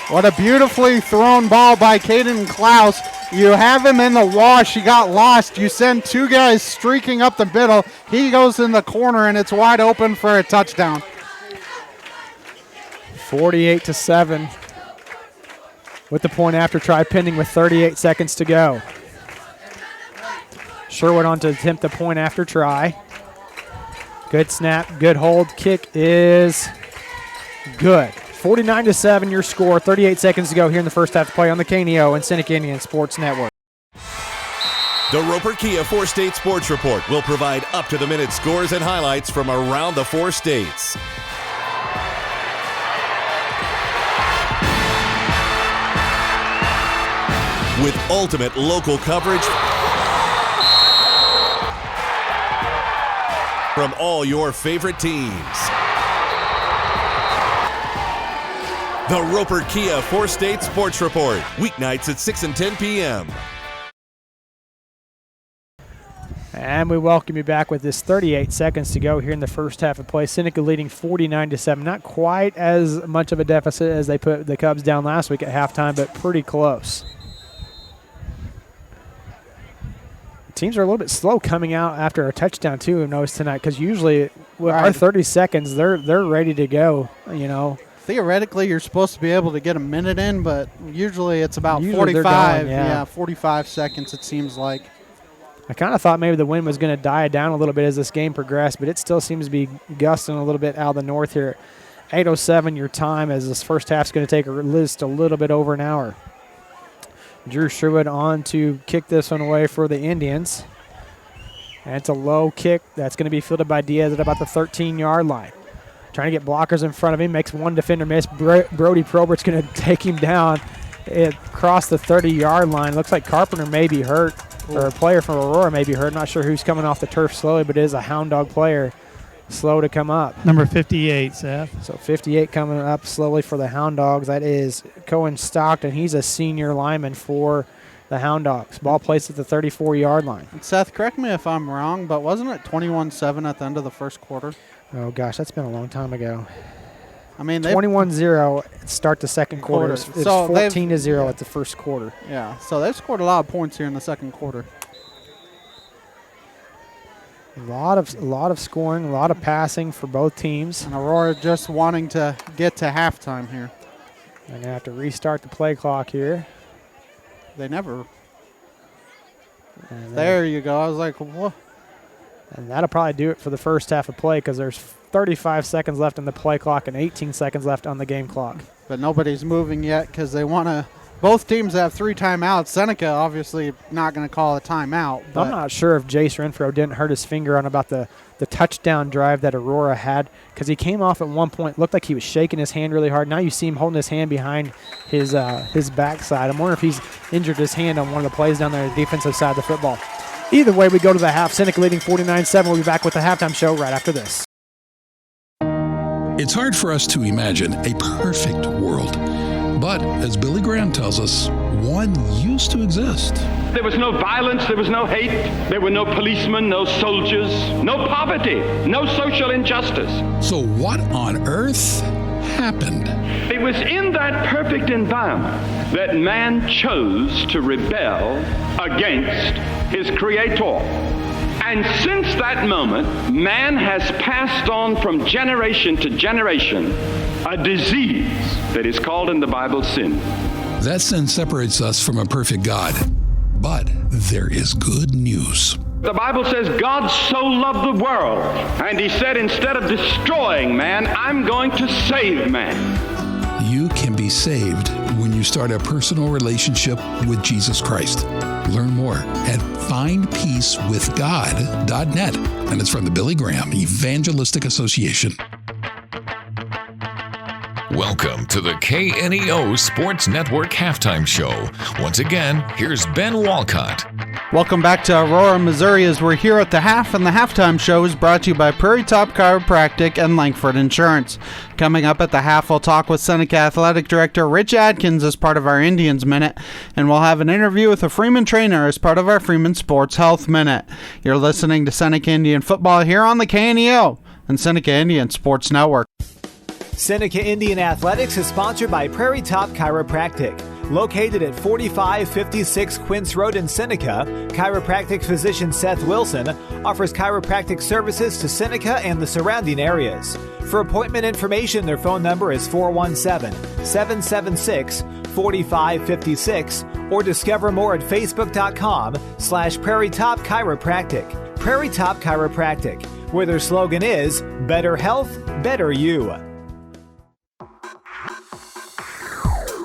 What a beautifully thrown ball by Caden Klaus. You have him in the wash. He got lost. You send 2 guys streaking up the middle. He goes in the corner, and it's wide open for a touchdown. 48-7 with the point after try pending with 38 seconds to go. Sherwood on to attempt the point after try. Good snap, good hold. Kick is good. 49-7 your score. 38 seconds to go here in the first half of play on the KNEO and Seneca Indian Sports Network. The Roper Kia 4-State Sports Report will provide up-to-the-minute scores and highlights from around the 4 states. With ultimate local coverage from all your favorite teams. The Roper Kia 4-State Sports Report, weeknights at 6 and 10 p.m. And we welcome you back with this 38 seconds to go here in the first half of play. Seneca leading 49-7. Not quite as much of a deficit as they put the Cubs down last week at halftime, but pretty close. Teams are a little bit slow coming out after a touchdown, too, I've noticed tonight, because usually our 30 seconds, they're ready to go, Theoretically, you're supposed to be able to get a minute in, but usually it's about 45. 45 seconds, it seems like. I kind of thought maybe the wind was going to die down a little bit as this game progressed, but it still seems to be gusting a little bit out of the north here. 8:07 your time as this first half's going to take just a little bit over an hour. Drew Sherwood on to kick this one away for the Indians. And it's a low kick that's going to be fielded by Diaz at about the 13-yard line. Trying to get blockers in front of him, makes one defender miss. Brody Probert's going to take him down across the 30-yard line. Looks like Carpenter may be hurt, or a player from Aurora may be hurt. Not sure who's coming off the turf slowly, but it is a Hound Dog player slow to come up. Number 58, Seth. So 58 coming up slowly for the Hound Dogs. That is Cohen Stockton. He's a senior lineman for the Hound Dogs. Ball placed at the 34-yard line. Seth, correct me if I'm wrong, but wasn't it 21-7 at the end of the first quarter? Oh, gosh, that's been a long time ago. I mean, 21-0 start the second quarter. It's so 14-0 at the first quarter. Yeah, so they've scored a lot of points here in the second quarter. A lot of scoring, a lot of passing for both teams. And Aurora just wanting to get to halftime here. They're going to have to restart the play clock here. They never. There you go. I was like, what? And that'll probably do it for the first half of play because there's 35 seconds left on the play clock and 18 seconds left on the game clock. But nobody's moving yet because they want to. Both teams have 3 timeouts. Seneca obviously not going to call a timeout. I'm not sure if Jace Renfro didn't hurt his finger on about the touchdown drive that Aurora had because he came off at one point. Looked like he was shaking his hand really hard. Now you see him holding his hand behind his backside. I'm wondering if he's injured his hand on one of the plays down there on the defensive side of the football. Either way, we go to the half. Seneca leading 49-7. We'll be back with the halftime show right after this. It's hard for us to imagine a perfect world. But, as Billy Graham tells us, one used to exist. There was no violence, there was no hate, there were no policemen, no soldiers, no poverty, no social injustice. So what on earth happened? It was in that perfect environment that man chose to rebel against his creator. And since that moment, man has passed on from generation to generation a disease that is called in the Bible sin. That sin separates us from a perfect God. But there is good news. The Bible says God so loved the world, and he said, instead of destroying man, I'm going to save man. You can be saved when you start a personal relationship with Jesus Christ. Learn more at findpeacewithgod.net. And it's from the Billy Graham Evangelistic Association. Welcome to the KNEO Sports Network Halftime Show. Once again, here's Ben Walcott. Welcome back to Aurora, Missouri, as we're here at the half, and the halftime show is brought to you by Prairie Top Chiropractic and Langford Insurance. Coming up at the half, we'll talk with Seneca Athletic Director Rich Adkins as part of our Indians Minute, and we'll have an interview with a Freeman trainer as part of our Freeman Sports Health Minute. You're listening to Seneca Indian Football here on the KNEO and Seneca Indian Sports Network. Seneca Indian Athletics is sponsored by Prairie Top Chiropractic. Located at 4556 Quince Road in Seneca, chiropractic physician Seth Wilson offers chiropractic services to Seneca and the surrounding areas. For appointment information, their phone number is 417-776-4556 or discover more at facebook.com/Prairie Top Chiropractic. Prairie Top Chiropractic, where their slogan is Better Health, Better You.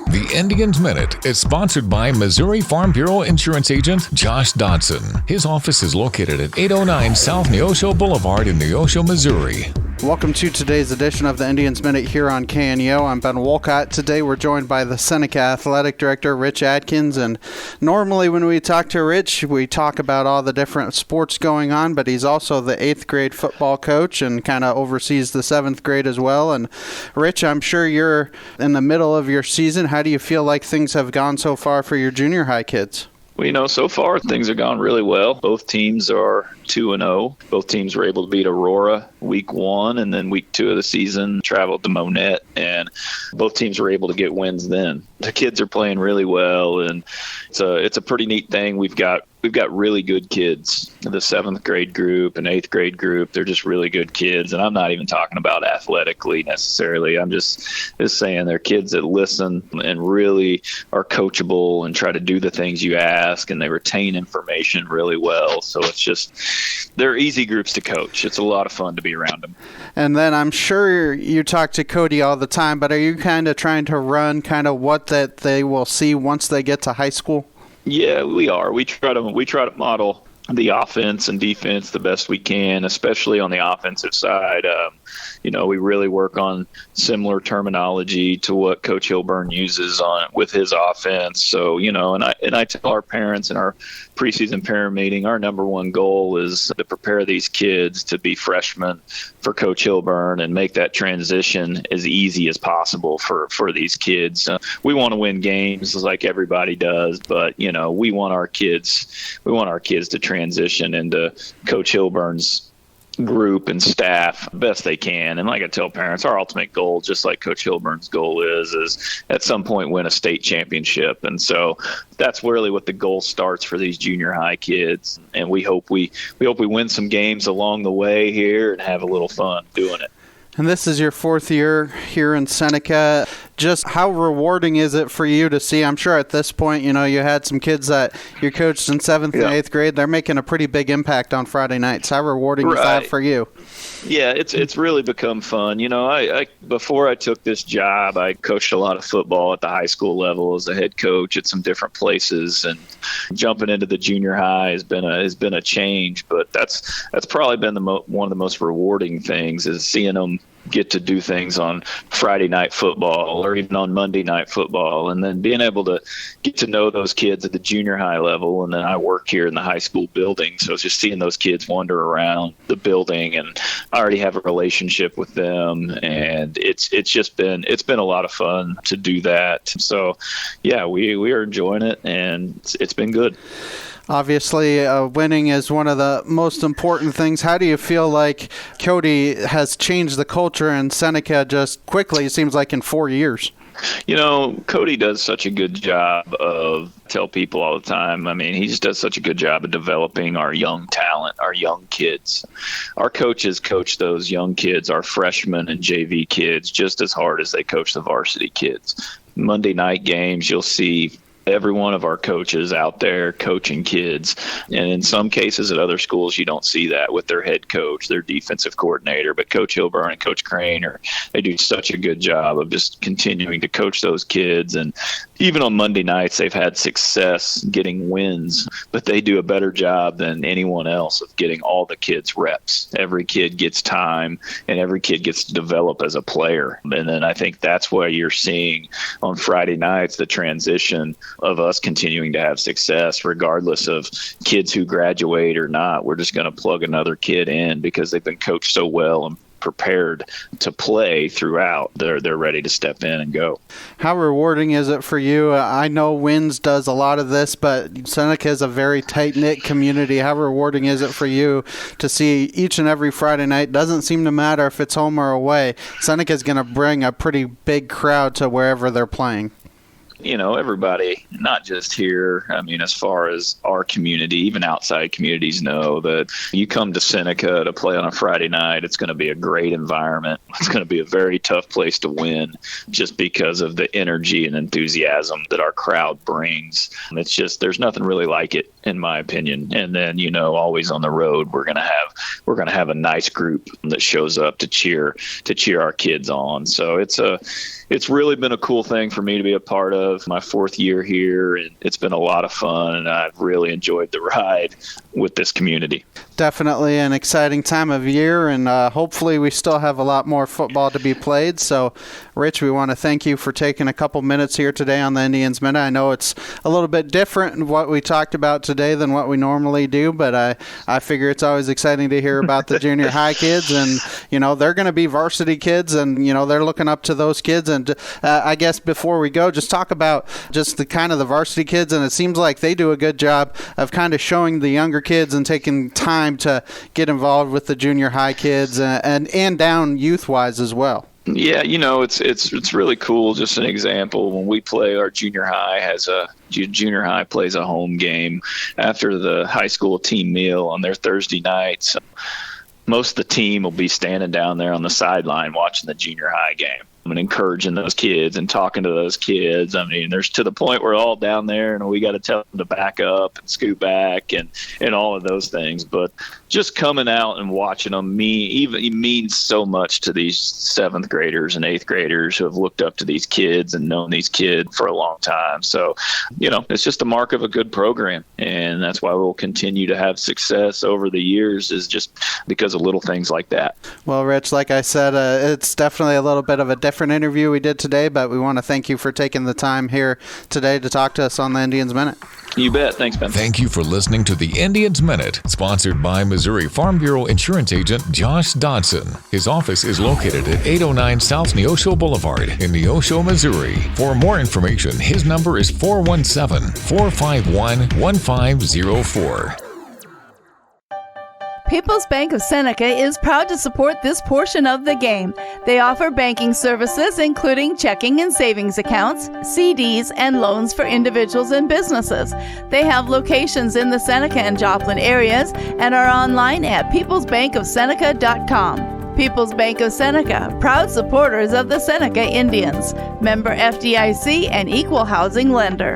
The Indians Minute is sponsored by Missouri Farm Bureau Insurance Agent Josh Dodson. His office is located at 809 South Neosho Boulevard in Neosho, Missouri. Welcome to today's edition of the Indians Minute here on KNEO. I'm Ben Wolcott. Today we're joined by the Seneca Athletic Director, Rich Adkins. And normally when we talk to Rich, we talk about all the different sports going on, but he's also the 8th grade football coach and kind of oversees the 7th grade as well. And Rich, I'm sure you're in the middle of your season. How do you feel like things have gone so far for your junior high kids? Well, so far things have gone really well. Both teams are 2-0. Both teams were able to beat Aurora week 1, and then week 2 of the season traveled to Monette, and both teams were able to get wins then. The kids are playing really well, and it's a pretty neat thing. We've got really good kids. The 7th grade group and 8th grade group, they're just really good kids. And I'm not even talking about athletically necessarily. I'm just saying they're kids that listen and really are coachable and try to do the things you ask, and they retain information really well. So it's just, they're easy groups to coach. It's a lot of fun to be around them. And then I'm sure you talk to Cody all the time, but are you kind of trying to run kind of what that they will see once they get to high school? Yeah, we are. We try to model the offense and defense the best we can, especially on the offensive side. We really work on similar terminology to what Coach Hilburn uses with his offense. So, and I tell our parents in our preseason parent meeting, our number one goal is to prepare these kids to be freshmen for Coach Hilburn and make that transition as easy as possible for these kids. We want to win games like everybody does, but we want our kids to transition into Coach Hilburn's group and staff best they can. And like I tell parents, our ultimate goal, just like Coach Hilburn's goal is at some point win a state championship. And so that's really what the goal starts for these junior high kids. And we hope we win some games along the way here and have a little fun doing it. And this is your 4th year here in Seneca. Just how rewarding is it for you to see? I'm sure at this point, you had some kids that you coached in 7th and 8th grade. They're making a pretty big impact on Friday nights. How rewarding is that for you? Yeah, it's really become fun. I before I took this job, I coached a lot of football at the high school level as a head coach at some different places, and jumping into the junior high has been a change. But that's probably been one of the most rewarding things is seeing them get to do things on Friday night football or even on Monday night football, and then being able to get to know those kids at the junior high level. And then I work here in the high school building, so it's just seeing those kids wander around the building, and I already have a relationship with them, and it's been a lot of fun to do that. So yeah, we are enjoying it, and it's been good. Obviously, winning is one of the most important things. How do you feel like Cody has changed the culture in Seneca just quickly? It seems like in 4 years. Cody does such a good job of tell people all the time. I mean, he just does such a good job of developing our young talent, our young kids. Our coaches coach those young kids, our freshmen and JV kids, just as hard as they coach the varsity kids. Monday night games, you'll see every one of our coaches out there coaching kids. And in some cases at other schools, you don't see that with their head coach, their defensive coordinator. But Coach Hilburn and Coach Crane, they do such a good job of just continuing to coach those kids. And even on Monday nights, they've had success getting wins, but they do a better job than anyone else of getting all the kids reps. Every kid gets time, and every kid gets to develop as a player. And then I think that's why you're seeing on Friday nights the transition of us continuing to have success regardless of kids who graduate or not. We're just going to plug another kid in because they've been coached so well and prepared to play throughout. They're ready to step in and go. How rewarding is it for you? I know Wins does a lot of this, but Seneca is a very tight-knit community. How rewarding is it for you to see each and every Friday night? Doesn't seem to matter if it's home or away. Seneca is going to bring a pretty big crowd to wherever they're playing. Everybody, not just here, I mean, as far as our community, even outside communities know that you come to Seneca to play on a Friday night, it's going to be a great environment. It's going to be a very tough place to win just because of the energy and enthusiasm that our crowd brings. It's just, there's nothing really like it, in my opinion. And then, always on the road, we're going to have a nice group that shows up to cheer our kids on. So it's really been a cool thing for me to be a part of. My 4th year here, and it's been a lot of fun, and I've really enjoyed the ride with this community. Definitely an exciting time of year, and hopefully we still have a lot more football to be played. So, Rich, we want to thank you for taking a couple minutes here today on the Indians Minute. I know it's a little bit different in what we talked about today than what we normally do, but I figure it's always exciting to hear about the junior high kids, and they're going to be varsity kids, and they're looking up to those kids. And I guess before we go, just talk about just the kind of the varsity kids, and it seems like they do a good job of kind of showing the younger kids and taking time to get involved with the junior high kids and down youth wise as well. Yeah, it's really cool. Just an example, when we play, our junior high plays a home game after the high school team meal on their Thursday nights. Most of the team will be standing down there on the sideline watching the junior high game. and encouraging those kids and talking to those kids. I mean, there's to the point where we're all down there and we got to tell them to back up and scoot back and all of those things. But just coming out and watching them it means so much to these 7th graders and 8th graders who have looked up to these kids and known these kids for a long time. So, it's just a mark of a good program. And that's why we'll continue to have success over the years, is just because of little things like that. Well, Rich, like I said, it's definitely a little bit of a different interview we did today, but we want to thank you for taking the time here today to talk to us on the Indians Minute. You bet. Thanks, Ben. Thank you for listening to the Indians Minute, sponsored by Missouri Farm Bureau Insurance Agent Josh Dodson. His office is located at 809 South Neosho Boulevard in Neosho, Missouri. For more information, his number is 417-451-1504. People's Bank of Seneca is proud to support this portion of the game. They offer banking services including checking and savings accounts, CDs, and loans for individuals and businesses. They have locations in the Seneca and Joplin areas and are online at peoplesbankofseneca.com. People's Bank of Seneca, proud supporters of the Seneca Indians. Member FDIC and equal housing lender.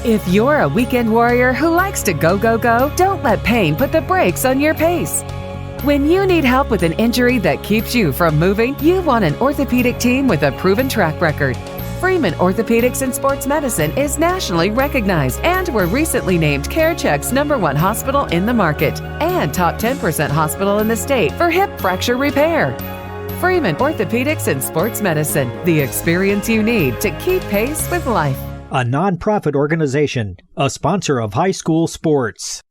If you're a weekend warrior who likes to go, don't let pain put the brakes on your pace. When you need help with an injury that keeps you from moving, you want an orthopedic team with a proven track record. Freeman Orthopedics and Sports Medicine is nationally recognized and were recently named CareCheck's #1 hospital in the market and top 10% hospital in the state for hip fracture repair. Freeman Orthopedics and Sports Medicine, the experience you need to keep pace with life. A nonprofit organization, a sponsor of high school sports.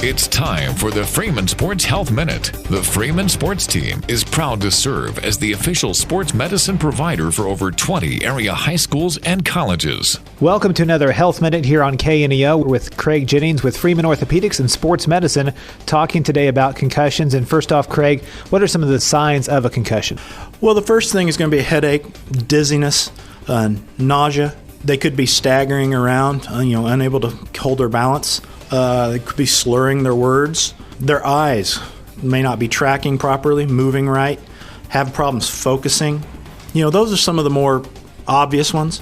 It's time for the Freeman Sports Health Minute. The Freeman Sports Team is proud to serve as the official sports medicine provider for over 20 area high schools and colleges. Welcome to another Health Minute here on KNEO with Craig Jennings with Freeman Orthopedics and Sports Medicine, talking today about concussions. And first off, Craig, what are some of the signs of a concussion? Well, the first thing is going to be a headache, dizziness, nausea. They could be staggering around, unable to hold their balance. They could be slurring their words. Their eyes may not be tracking properly, moving right, have problems focusing. Those are some of the more obvious ones.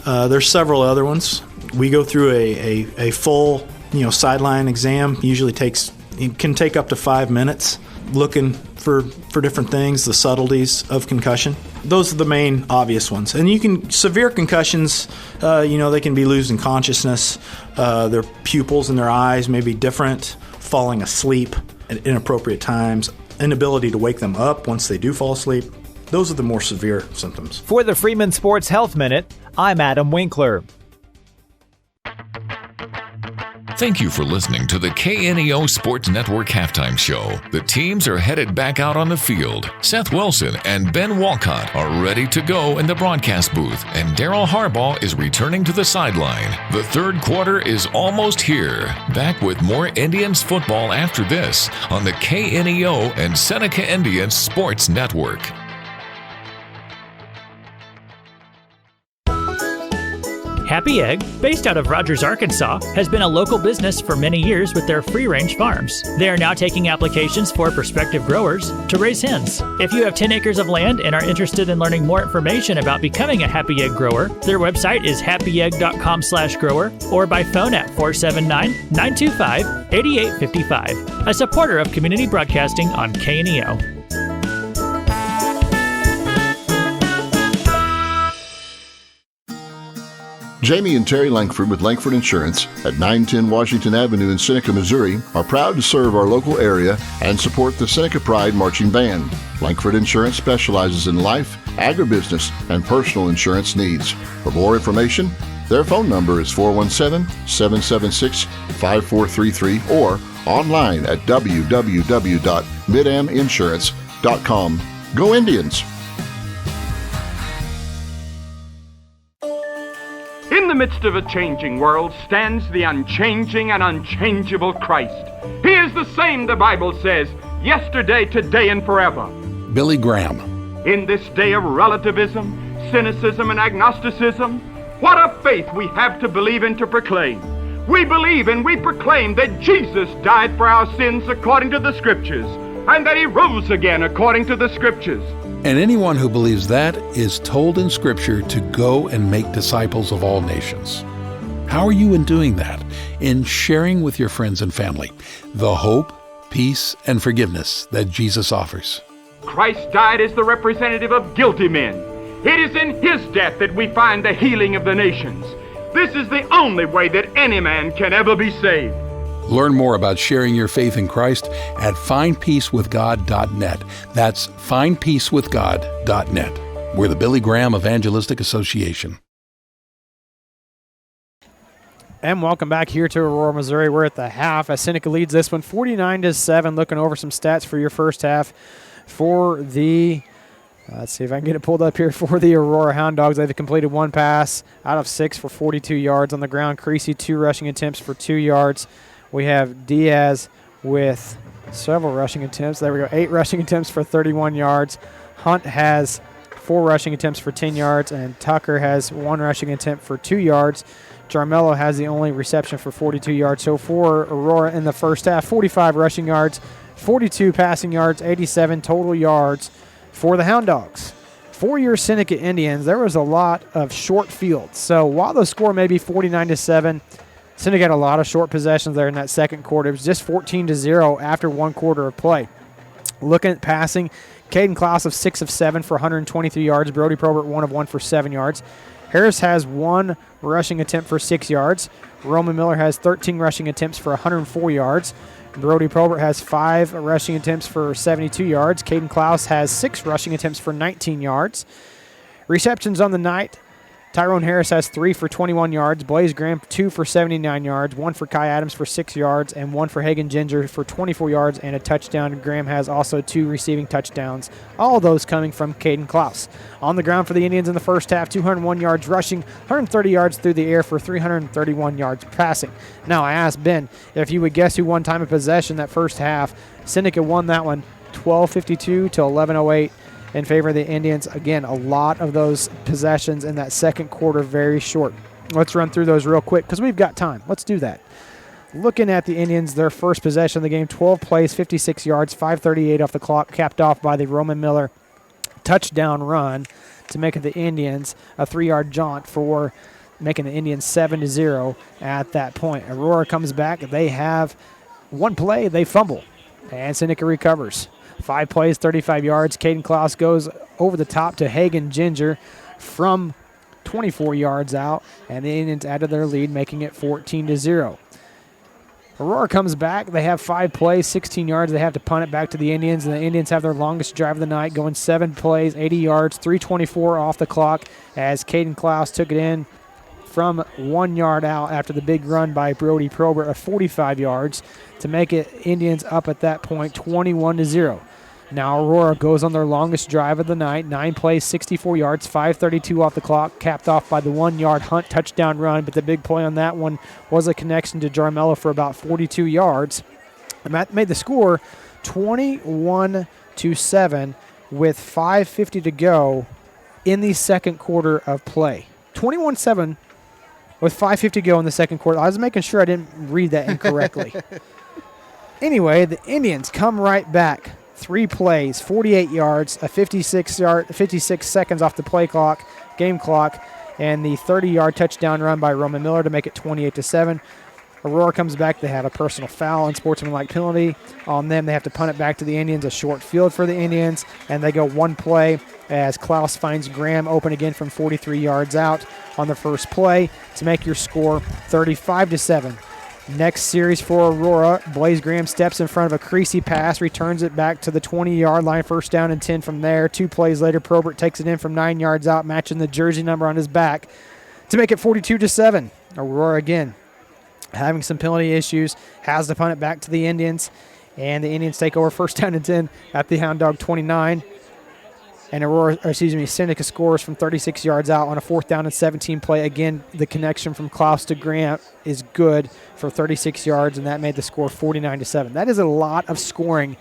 There's several other ones. We go through a full, sideline exam. Usually can take up to 5 minutes, looking for different things, the subtleties of concussion. Those are the main obvious ones. And severe concussions, they can be losing consciousness. Their pupils in their eyes may be different, falling asleep at inappropriate times, inability to wake them up once they do fall asleep. Those are the more severe symptoms. For the Freeman Sports Health Minute, I'm Adam Winkler. Thank you for listening to the KNEO Sports Network Halftime Show. The teams are headed back out on the field. Seth Wilson and Ben Walcott are ready to go in the broadcast booth, and Daryl Harbaugh is returning to the sideline. The third quarter is almost here. Back with more Indians football after this on the KNEO and Seneca Indians Sports Network. Happy Egg, based out of Rogers, Arkansas, has been a local business for many years with their free-range farms. They are now taking applications for prospective growers to raise hens. If you have 10 acres of land and are interested in learning more information about becoming a Happy Egg grower, their website is happyegg.com/grower or by phone at 479-925-8855. A supporter of community broadcasting on KNEO. Jamie and Terry Langford with Langford Insurance at 910 Washington Avenue in Seneca, Missouri are proud to serve our local area and support the Seneca Pride Marching Band. Langford Insurance specializes in life, agribusiness, and personal insurance needs. For more information, their phone number is 417-776-5433 or online at www.midaminsurance.com. Go Indians! In the midst of a changing world stands the unchanging and unchangeable Christ. He is the same, the Bible says, yesterday, today, and forever. Billy Graham. In this day of relativism, cynicism, and agnosticism, what a faith we have to believe and to proclaim. We believe and we proclaim that Jesus died for our sins according to the Scriptures, and that he rose again according to the Scriptures. And anyone who believes that is told in Scripture to go and make disciples of all nations. How are you in doing that? In sharing with your friends and family the hope, peace, and forgiveness that Jesus offers. Christ died as the representative of guilty men. It is in his death that we find the healing of the nations. This is the only way that any man can ever be saved. Learn more about sharing your faith in Christ at findpeacewithgod.net. That's findpeacewithgod.net. We're the Billy Graham Evangelistic Association. And welcome back here to Aurora, Missouri. We're at the half as Seneca leads this one 49-7. Looking over some stats for your first half for the, let's see if I can get it pulled up here, for the Aurora Hound Dogs. They've completed one pass out of 6 for 42 yards on the ground. Creasy, 2 rushing attempts for 2 yards. We have Diaz with several rushing attempts. There we go, 8 rushing attempts for 31 yards. Hunt has 4 rushing attempts for 10 yards, and Tucker has 1 rushing attempt for 2 yards. Jarmello has the only reception for 42 yards. So for Aurora in the first half, 45 rushing yards, 42 passing yards, 87 total yards for the Hound Dogs. For your Seneca Indians, there was a lot of short fields. So while the score may be 49-7, Seneca had a lot of short possessions there in that second quarter. It was just 14-0 after 1 quarter of play. Looking at passing, Caden Klaus of 6 of 7 for 123 yards. Brody Probert 1 of 1 for 7 yards. Harris has 1 rushing attempt for 6 yards. Roman Miller has 13 rushing attempts for 104 yards. Brody Probert has 5 rushing attempts for 72 yards. Caden Klaus has 6 rushing attempts for 19 yards. Receptions on the night, Tyrone Harris has 3 for 21 yards. Blaze Graham 2 for 79 yards. 1 for Kai Adams for 6 yards. And 1 for Hagen Ginger for 24 yards and a touchdown. Graham has also 2 receiving touchdowns. All of those coming from Caden Klaus. On the ground for the Indians in the first half, 201 yards rushing, 130 yards through the air for 331 yards passing. Now, I asked Ben if you would guess who won time of possession that first half. Seneca won that one 12:52 to 11:08. In favor of the Indians. Again, a lot of those possessions in that second quarter very short. Let's run through those real quick because we've got time. Let's do that. Looking at the Indians, their first possession of the game, 12 plays, 56 yards, 5:38 off the clock, capped off by the Roman Miller touchdown run to make it the Indians a 3-yard jaunt for making the Indians 7-0 at that point. Aurora comes back. They have 1 play. They fumble, and Seneca recovers. 5 plays, 35 yards. Caden Klaus goes over the top to Hagen Ginger from 24 yards out, and the Indians added their lead, making it 14-0. Aurora comes back. They have 5 plays, 16 yards. They have to punt it back to the Indians, and the Indians have their longest drive of the night, going 7 plays, 80 yards, 3:24 off the clock as Caden Klaus took it in from 1 yard out after the big run by Brody Probert of 45 yards to make it Indians up at that point 21-0. Now Aurora goes on their longest drive of the night, 9 plays, 64 yards, 5:32 off the clock, capped off by the 1-yard Hunt touchdown run, but the big play on that one was a connection to Jarmello for about 42 yards. And that made the score 21-7 with 5:50 to go in the second quarter of play. 21-7 with 5:50 to go in the second quarter. I was making sure I didn't read that incorrectly. Anyway, the Indians come right back. 3 plays, 48 yards, a 56 seconds off the play clock, game clock, and the 30-yard touchdown run by Roman Miller to make it 28-7. Aurora comes back. They have a personal foul and sportsmanlike penalty on them. They have to punt it back to the Indians, a short field for the Indians, and they go 1 play as Klaus finds Graham open again from 43 yards out on the first play to make your score 35-7. Next series for Aurora, Blaze Graham steps in front of a Creasy pass, returns it back to the 20-yard line, 1st down and 10 from there. 2 plays later, Probert takes it in from 9 yards out, matching the jersey number on his back to make it 42-7. Aurora again having some penalty issues, has to punt it back to the Indians, and the Indians take over 1st down and 10 at the Hound Dog 29. And Seneca scores from 36 yards out on a 4th down and 17 play. Again, the connection from Klaus to Grant is good for 36 yards, and that made the score 49-7. That is a lot of scoring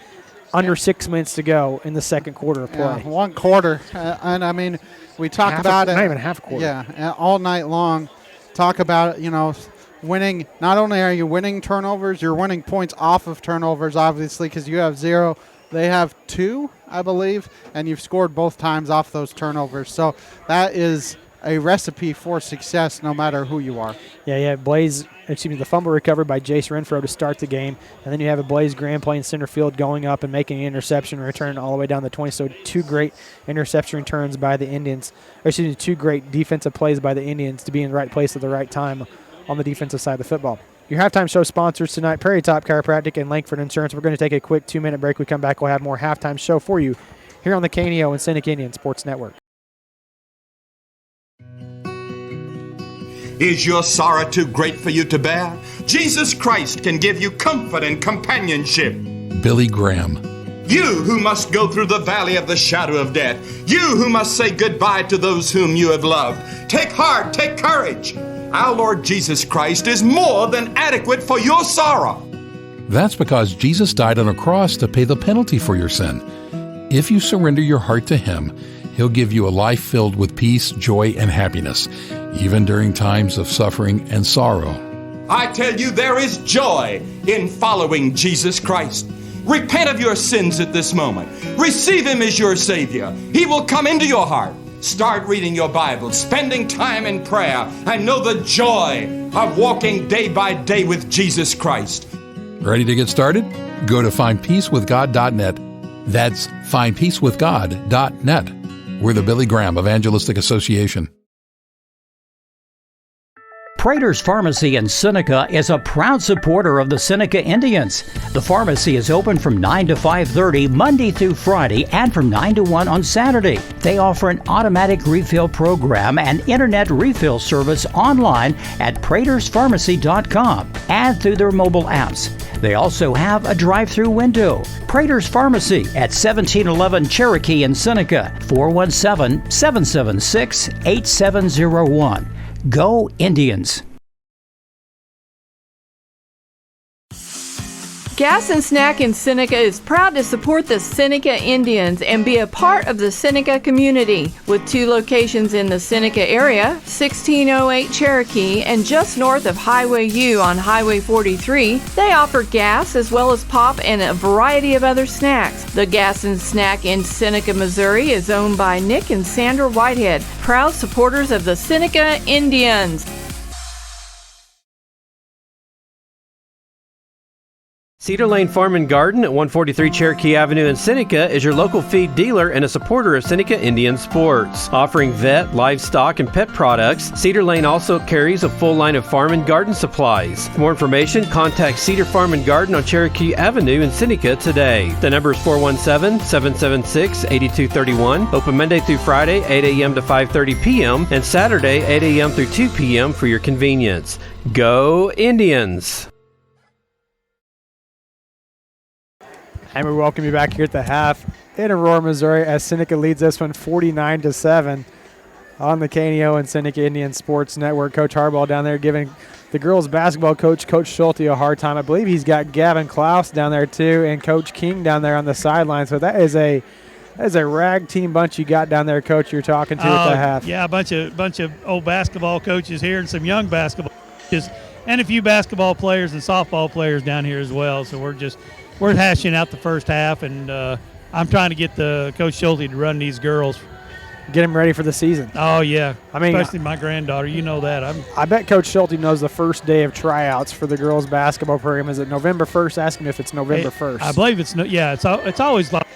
under 6 minutes to go in the second quarter of play. Yeah, 1 quarter. And, I mean, we talk about it. Not even half a quarter. Yeah, all night long. Talk about it, winning. Not only are you winning turnovers, you're winning points off of turnovers, obviously, because you have 0. They have 2, I believe, and you've scored both times off those turnovers. So that is a recipe for success no matter who you are. Yeah, the fumble recovered by Jace Renfro to start the game, and then you have a Blaze Graham playing center field, going up and making an interception, returning all the way down the 20. So 2 great interception returns by the Indians, 2 great defensive plays by the Indians to be in the right place at the right time on the defensive side of the football. Your halftime show sponsors tonight, Prairie Top Chiropractic and Langford Insurance. We're going to take a quick 2-minute break. We come back, we'll have more halftime show for you here on the KNEO and Seneca Indian Sports Network. Is your sorrow too great for you to bear? Jesus Christ can give you comfort and companionship. Billy Graham. You who must go through the valley of the shadow of death. You who must say goodbye to those whom you have loved. Take heart, take courage. Our Lord Jesus Christ is more than adequate for your sorrow. That's because Jesus died on a cross to pay the penalty for your sin. If you surrender your heart to Him, He'll give you a life filled with peace, joy, and happiness, even during times of suffering and sorrow. I tell you, there is joy in following Jesus Christ. Repent of your sins at this moment. Receive Him as your Savior. He will come into your heart. Start reading your Bible, spending time in prayer, and know the joy of walking day by day with Jesus Christ. Ready to get started? Go to findpeacewithgod.net. That's findpeacewithgod.net. We're the Billy Graham Evangelistic Association. Prater's Pharmacy in Seneca is a proud supporter of the Seneca Indians. The pharmacy is open from 9 to 5:30 Monday through Friday and from 9 to 1 on Saturday. They offer an automatic refill program and internet refill service online at praterspharmacy.com and through their mobile apps. They also have a drive-through window. Prater's Pharmacy at 1711 Cherokee in Seneca, 417-776-8701. Go Indians! Gas and Snack in Seneca is proud to support the Seneca Indians and be a part of the Seneca community. With 2 locations in the Seneca area, 1608 Cherokee and just north of Highway U on Highway 43, they offer gas as well as pop and a variety of other snacks. The Gas and Snack in Seneca, Missouri is owned by Nick and Sandra Whitehead, proud supporters of the Seneca Indians. Cedar Lane Farm and Garden at 143 Cherokee Avenue in Seneca is your local feed dealer and a supporter of Seneca Indian sports. Offering vet, livestock, and pet products, Cedar Lane also carries a full line of farm and garden supplies. For more information, contact Cedar Farm and Garden on Cherokee Avenue in Seneca today. The number is 417-776-8231. Open Monday through Friday, 8 a.m. to 5:30 p.m. and Saturday, 8 a.m. through 2 p.m. for your convenience. Go Indians! And we welcome you back here at the half in Aurora, Missouri, as Seneca leads this one 49-7 on the KNEO and Seneca Indian Sports Network. Coach Harbaugh down there giving the girls basketball coach, Coach Schulte, a hard time. I believe he's got Gavin Klaus down there too, and Coach King down there on the sideline. So that is a rag team bunch you got down there, Coach, you're talking to at the half. Yeah, a bunch of old basketball coaches here and some young basketball coaches and a few basketball players and softball players down here as well. So we're hashing out the first half, and I'm trying to get the Coach Schulte to run these girls. Get them ready for the season. Oh, yeah. I mean, especially my granddaughter. You know that. I bet Coach Schulte knows the first day of tryouts for the girls' basketball program. Is it November 1st? Ask him if it's November 1st. I believe it's always like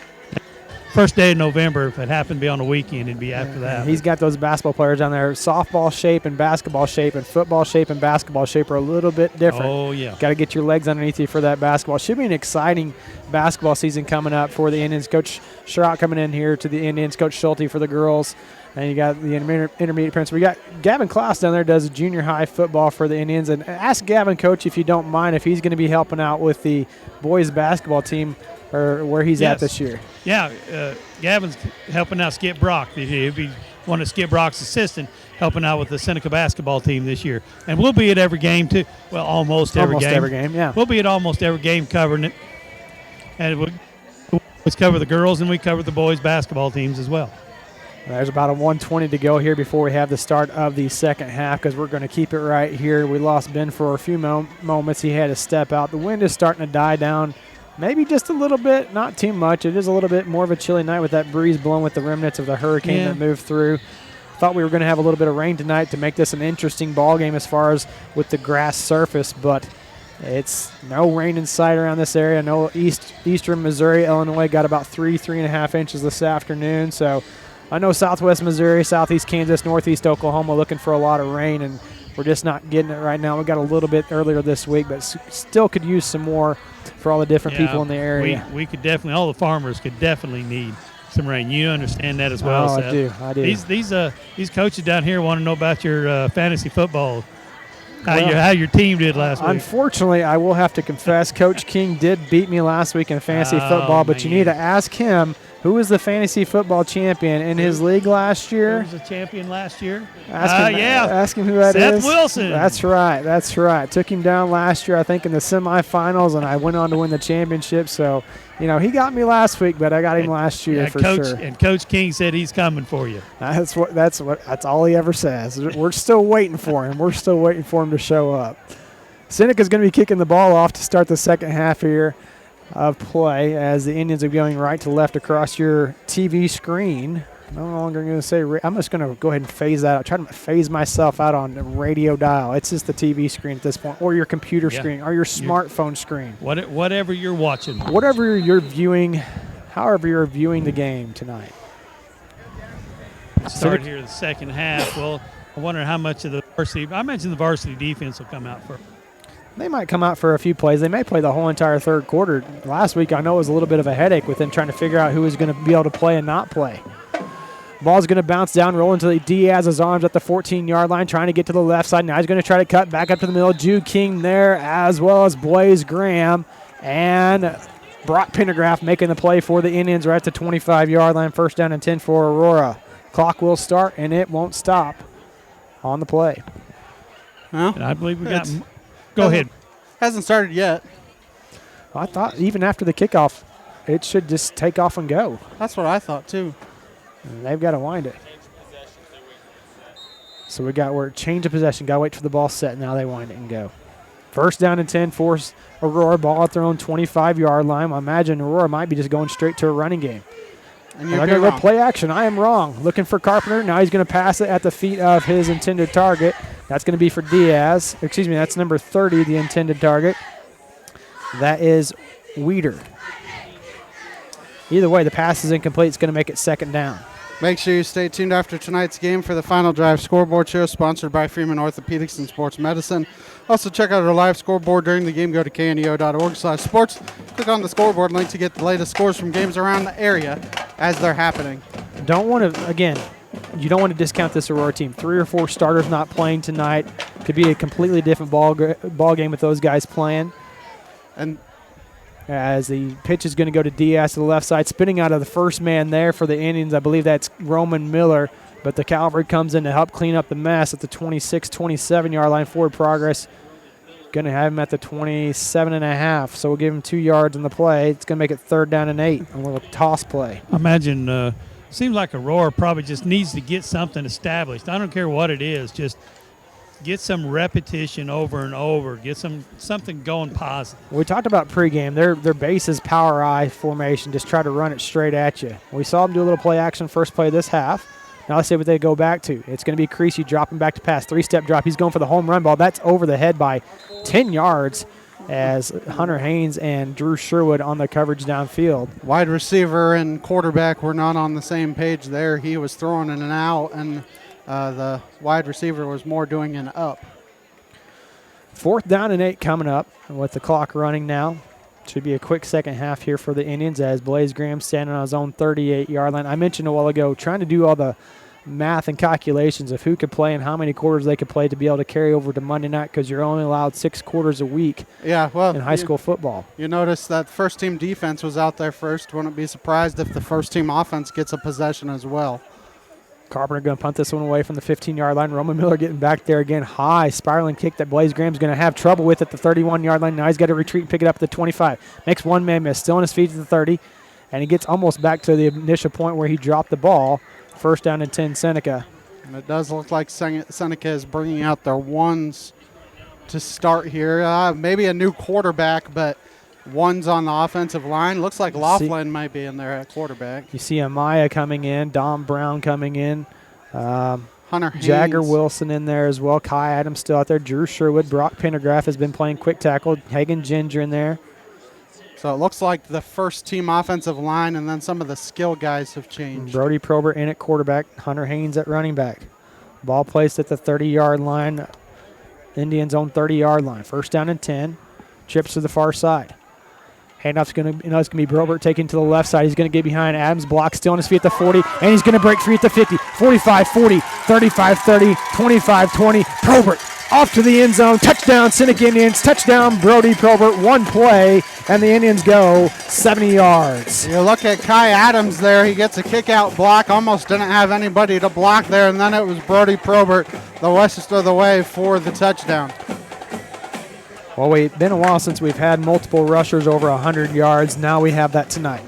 first day of November. If it happened to be on the weekend, it'd be after that. He's got those basketball players down there. Softball shape and basketball shape and football shape and basketball shape are a little bit different. Oh, yeah. Got to get your legs underneath you for that basketball. Should be an exciting basketball season coming up for the Indians. Coach Schrock coming in here to the Indians. Coach Schulte for the girls. And you got the intermediate parents. We got Gavin Klaus down there, does junior high football for the Indians. And ask Gavin, Coach, if you don't mind, if he's going to be helping out with the boys basketball team or where he's at this year. Yeah, Gavin's helping out Skip Brock. He'll be one of Skip Brock's assistant helping out with the Seneca basketball team this year. And we'll be at every game, too. Well, almost every game. Almost every game, yeah. We'll be at almost every game covering it. And we'll cover the girls and we cover the boys basketball teams as well. There's about a 1:20 to go here before we have the start of the second half because we're going to keep it right here. We lost Ben for a few moments. He had to step out. The wind is starting to die down, maybe just a little bit, not too much. It is a little bit more of a chilly night with that breeze blowing with the remnants of the hurricane that moved through. Thought we were going to have a little bit of rain tonight to make this an interesting ball game as far as with the grass surface, but it's no rain in sight around this area. No eastern Missouri, Illinois got about 3.5 inches this afternoon, so I know southwest Missouri, southeast Kansas, northeast Oklahoma looking for a lot of rain, and we're just not getting it right now. We got a little bit earlier this week, but still could use some more for all the different people in the area. We could definitely, all the farmers could definitely need some rain. You understand that as well, Seth. I do. These coaches down here want to know about your fantasy football, how your team did last week. Unfortunately, I will have to confess, Coach King did beat me last week in fantasy football, but you need to ask him. Who was the fantasy football champion in his league last year? Who was the champion last year? Ask him who that is. Seth Wilson. That's right. Took him down last year, I think, in the semifinals, and I went on to win the championship. So, he got me last week, but I got him last year for sure. And Coach King said he's coming for you. That's all he ever says. We're still waiting for him. We're still waiting for him to show up. Seneca's going to be kicking the ball off to start the second half here of play as the Indians are going right to left across your TV screen. No longer going to say I'm just going to go ahead and phase that out. Try to phase myself out on the radio dial. It's just the TV screen at this point, or your computer screen, or your smartphone screen. Whatever you're watching. Whatever you're viewing, however you're viewing the game tonight. Start here the second half. Well, I wonder how much of the varsity. I mentioned the varsity defense will come out first. They might come out for a few plays. They may play the whole entire third quarter. Last week, I know it was a little bit of a headache with them trying to figure out who was going to be able to play and not play. Ball's going to bounce down, roll into Diaz's arms at the 14-yard line, trying to get to the left side. Now he's going to try to cut back up to the middle. Jude King there, as well as Blaze Graham. And Brock Pendergraft making the play for the Indians right at the 25-yard line. First down and 10 for Aurora. Clock will start, and it won't stop on the play. Well, and I believe we got... Go ahead. Hasn't started yet. I thought even after the kickoff, it should just take off and go. That's what I thought, too. And they've got to wind it. So we're change of possession. Got to wait for the ball set. Now they wind it and go. First down and 10 for Aurora. Ball at their own 25-yard line. I imagine Aurora might be just going straight to a running game. And they're going to go play action. I am wrong. Looking for Carpenter. Now he's going to pass it at the feet of his intended target. That's going to be for Diaz. Excuse me, that's number 30, the intended target. That is Weeder. Either way, the pass is incomplete. It's going to make it second down. Make sure you stay tuned after tonight's game for the Final Drive Scoreboard Show, sponsored by Freeman Orthopedics and Sports Medicine. Also, check out our live scoreboard during the game. Go to kneo.org/sports. Click on the scoreboard link to get the latest scores from games around the area as they're happening. You don't want to discount this Aurora team. 3 or 4 starters not playing tonight. Could be a completely different ball game with those guys playing. And as the pitch is going to go to Diaz to the left side, spinning out of the first man there for the Indians. I believe that's Roman Miller, but the cavalry comes in to help clean up the mess at the 26, 27-yard line. Forward progress. Going to have him at the 27.5, so we'll give him 2 yards on the play. It's going to make it third down and 8. A little toss play. I imagine seems like Aurora probably just needs to get something established. I don't care what it is, just get some repetition over and over. Get something going positive. We talked about pregame. Their base is power I formation. Just try to run it straight at you. We saw them do a little play action first play this half. Now let's see what they go back to. It's going to be Creasy dropping back to pass. 3-step drop. He's going for the home run ball. That's over the head by 10 yards as Hunter Haynes and Drew Sherwood on the coverage downfield. Wide receiver and quarterback were not on the same page there. He was throwing in and out, and the wide receiver was more doing an up. Fourth down and 8 coming up with the clock running now. Should be a quick second half here for the Indians as Blaze Graham standing on his own 38-yard line. I mentioned a while ago trying to do all the math and calculations of who could play and how many quarters they could play to be able to carry over to Monday night because you're only allowed 6 quarters a week in high school football. You notice that first-team defense was out there first. Wouldn't be surprised if the first-team offense gets a possession as well. Carpenter going to punt this one away from the 15-yard line. Roman Miller getting back there again. High spiraling kick that Blaze Graham's going to have trouble with at the 31-yard line. Now he's got to retreat and pick it up at the 25. Makes one man miss. Still on his feet to the 30. And he gets almost back to the initial point where he dropped the ball. First down and 10, Seneca. And it does look like Seneca is bringing out their ones to start here. Maybe a new quarterback, but ones on the offensive line. Looks like Laughlin might be in there at quarterback. You see Amaya coming in, Dom Brown coming in. Hunter Haynes. Jagger Wilson in there as well. Kai Adams still out there. Drew Sherwood. Brock Pendergraft has been playing quick tackle. Hagen Ginger in there. So it looks like the first team offensive line and then some of the skill guys have changed. Brody Probert in at quarterback. Hunter Haynes at running back. Ball placed at the 30-yard line. Indians own 30-yard line. First down and 10. Trips to the far side. Handoff's going to, it's going to be Probert taking to the left side. He's going to get behind Adams. Block still on his feet at the 40, and he's going to break free at the 50, 45, 40, 35, 30, 25, 20. Probert off to the end zone. Touchdown, Seneca Indians. Touchdown, Brody Probert. One play, and the Indians go 70 yards. You look at Kai Adams there. He gets a kick-out block. Almost didn't have anybody to block there, and then it was Brody Probert the rest of the way for the touchdown. Well, it's been a while since we've had multiple rushers over 100 yards. Now we have that tonight.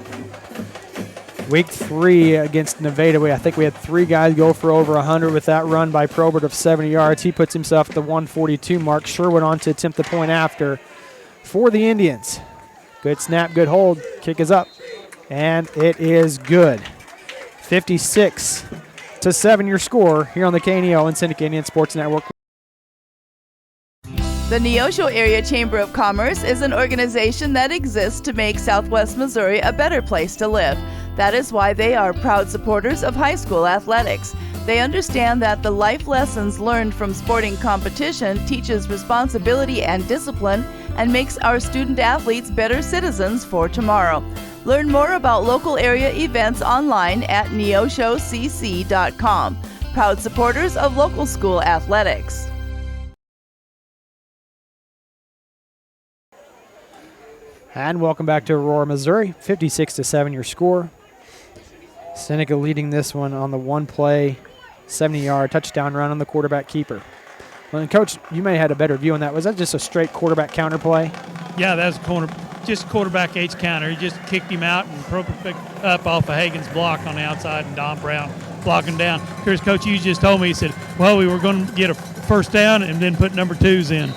Week 3 against Nevada, I think we had 3 guys go for over 100 with that run by Probert of 70 yards. He puts himself at the 142 mark. Sherwood on to attempt the point after for the Indians. Good snap, good hold. Kick is up, and it is good. 56-7 your score here on the KNEO and Seneca Indian Sports Network. The Neosho Area Chamber of Commerce is an organization that exists to make Southwest Missouri a better place to live. That is why they are proud supporters of high school athletics. They understand that the life lessons learned from sporting competition teaches responsibility and discipline and makes our student athletes better citizens for tomorrow. Learn more about local area events online at neoshocc.com. Proud supporters of local school athletics. And welcome back to Aurora, Missouri. 56-7 your score. Seneca leading this one on the one play, 70-yard touchdown run on the quarterback keeper. Well, and Coach, you may have had a better view on that. Was that just a straight quarterback counter play? Yeah, that was just quarterback H counter. He just kicked him out and Probert picked up off of Hagen's block on the outside, and Don Brown blocking down. Here's Coach Hughes just told me, he said, well, we were going to get a first down and then put number 2s in.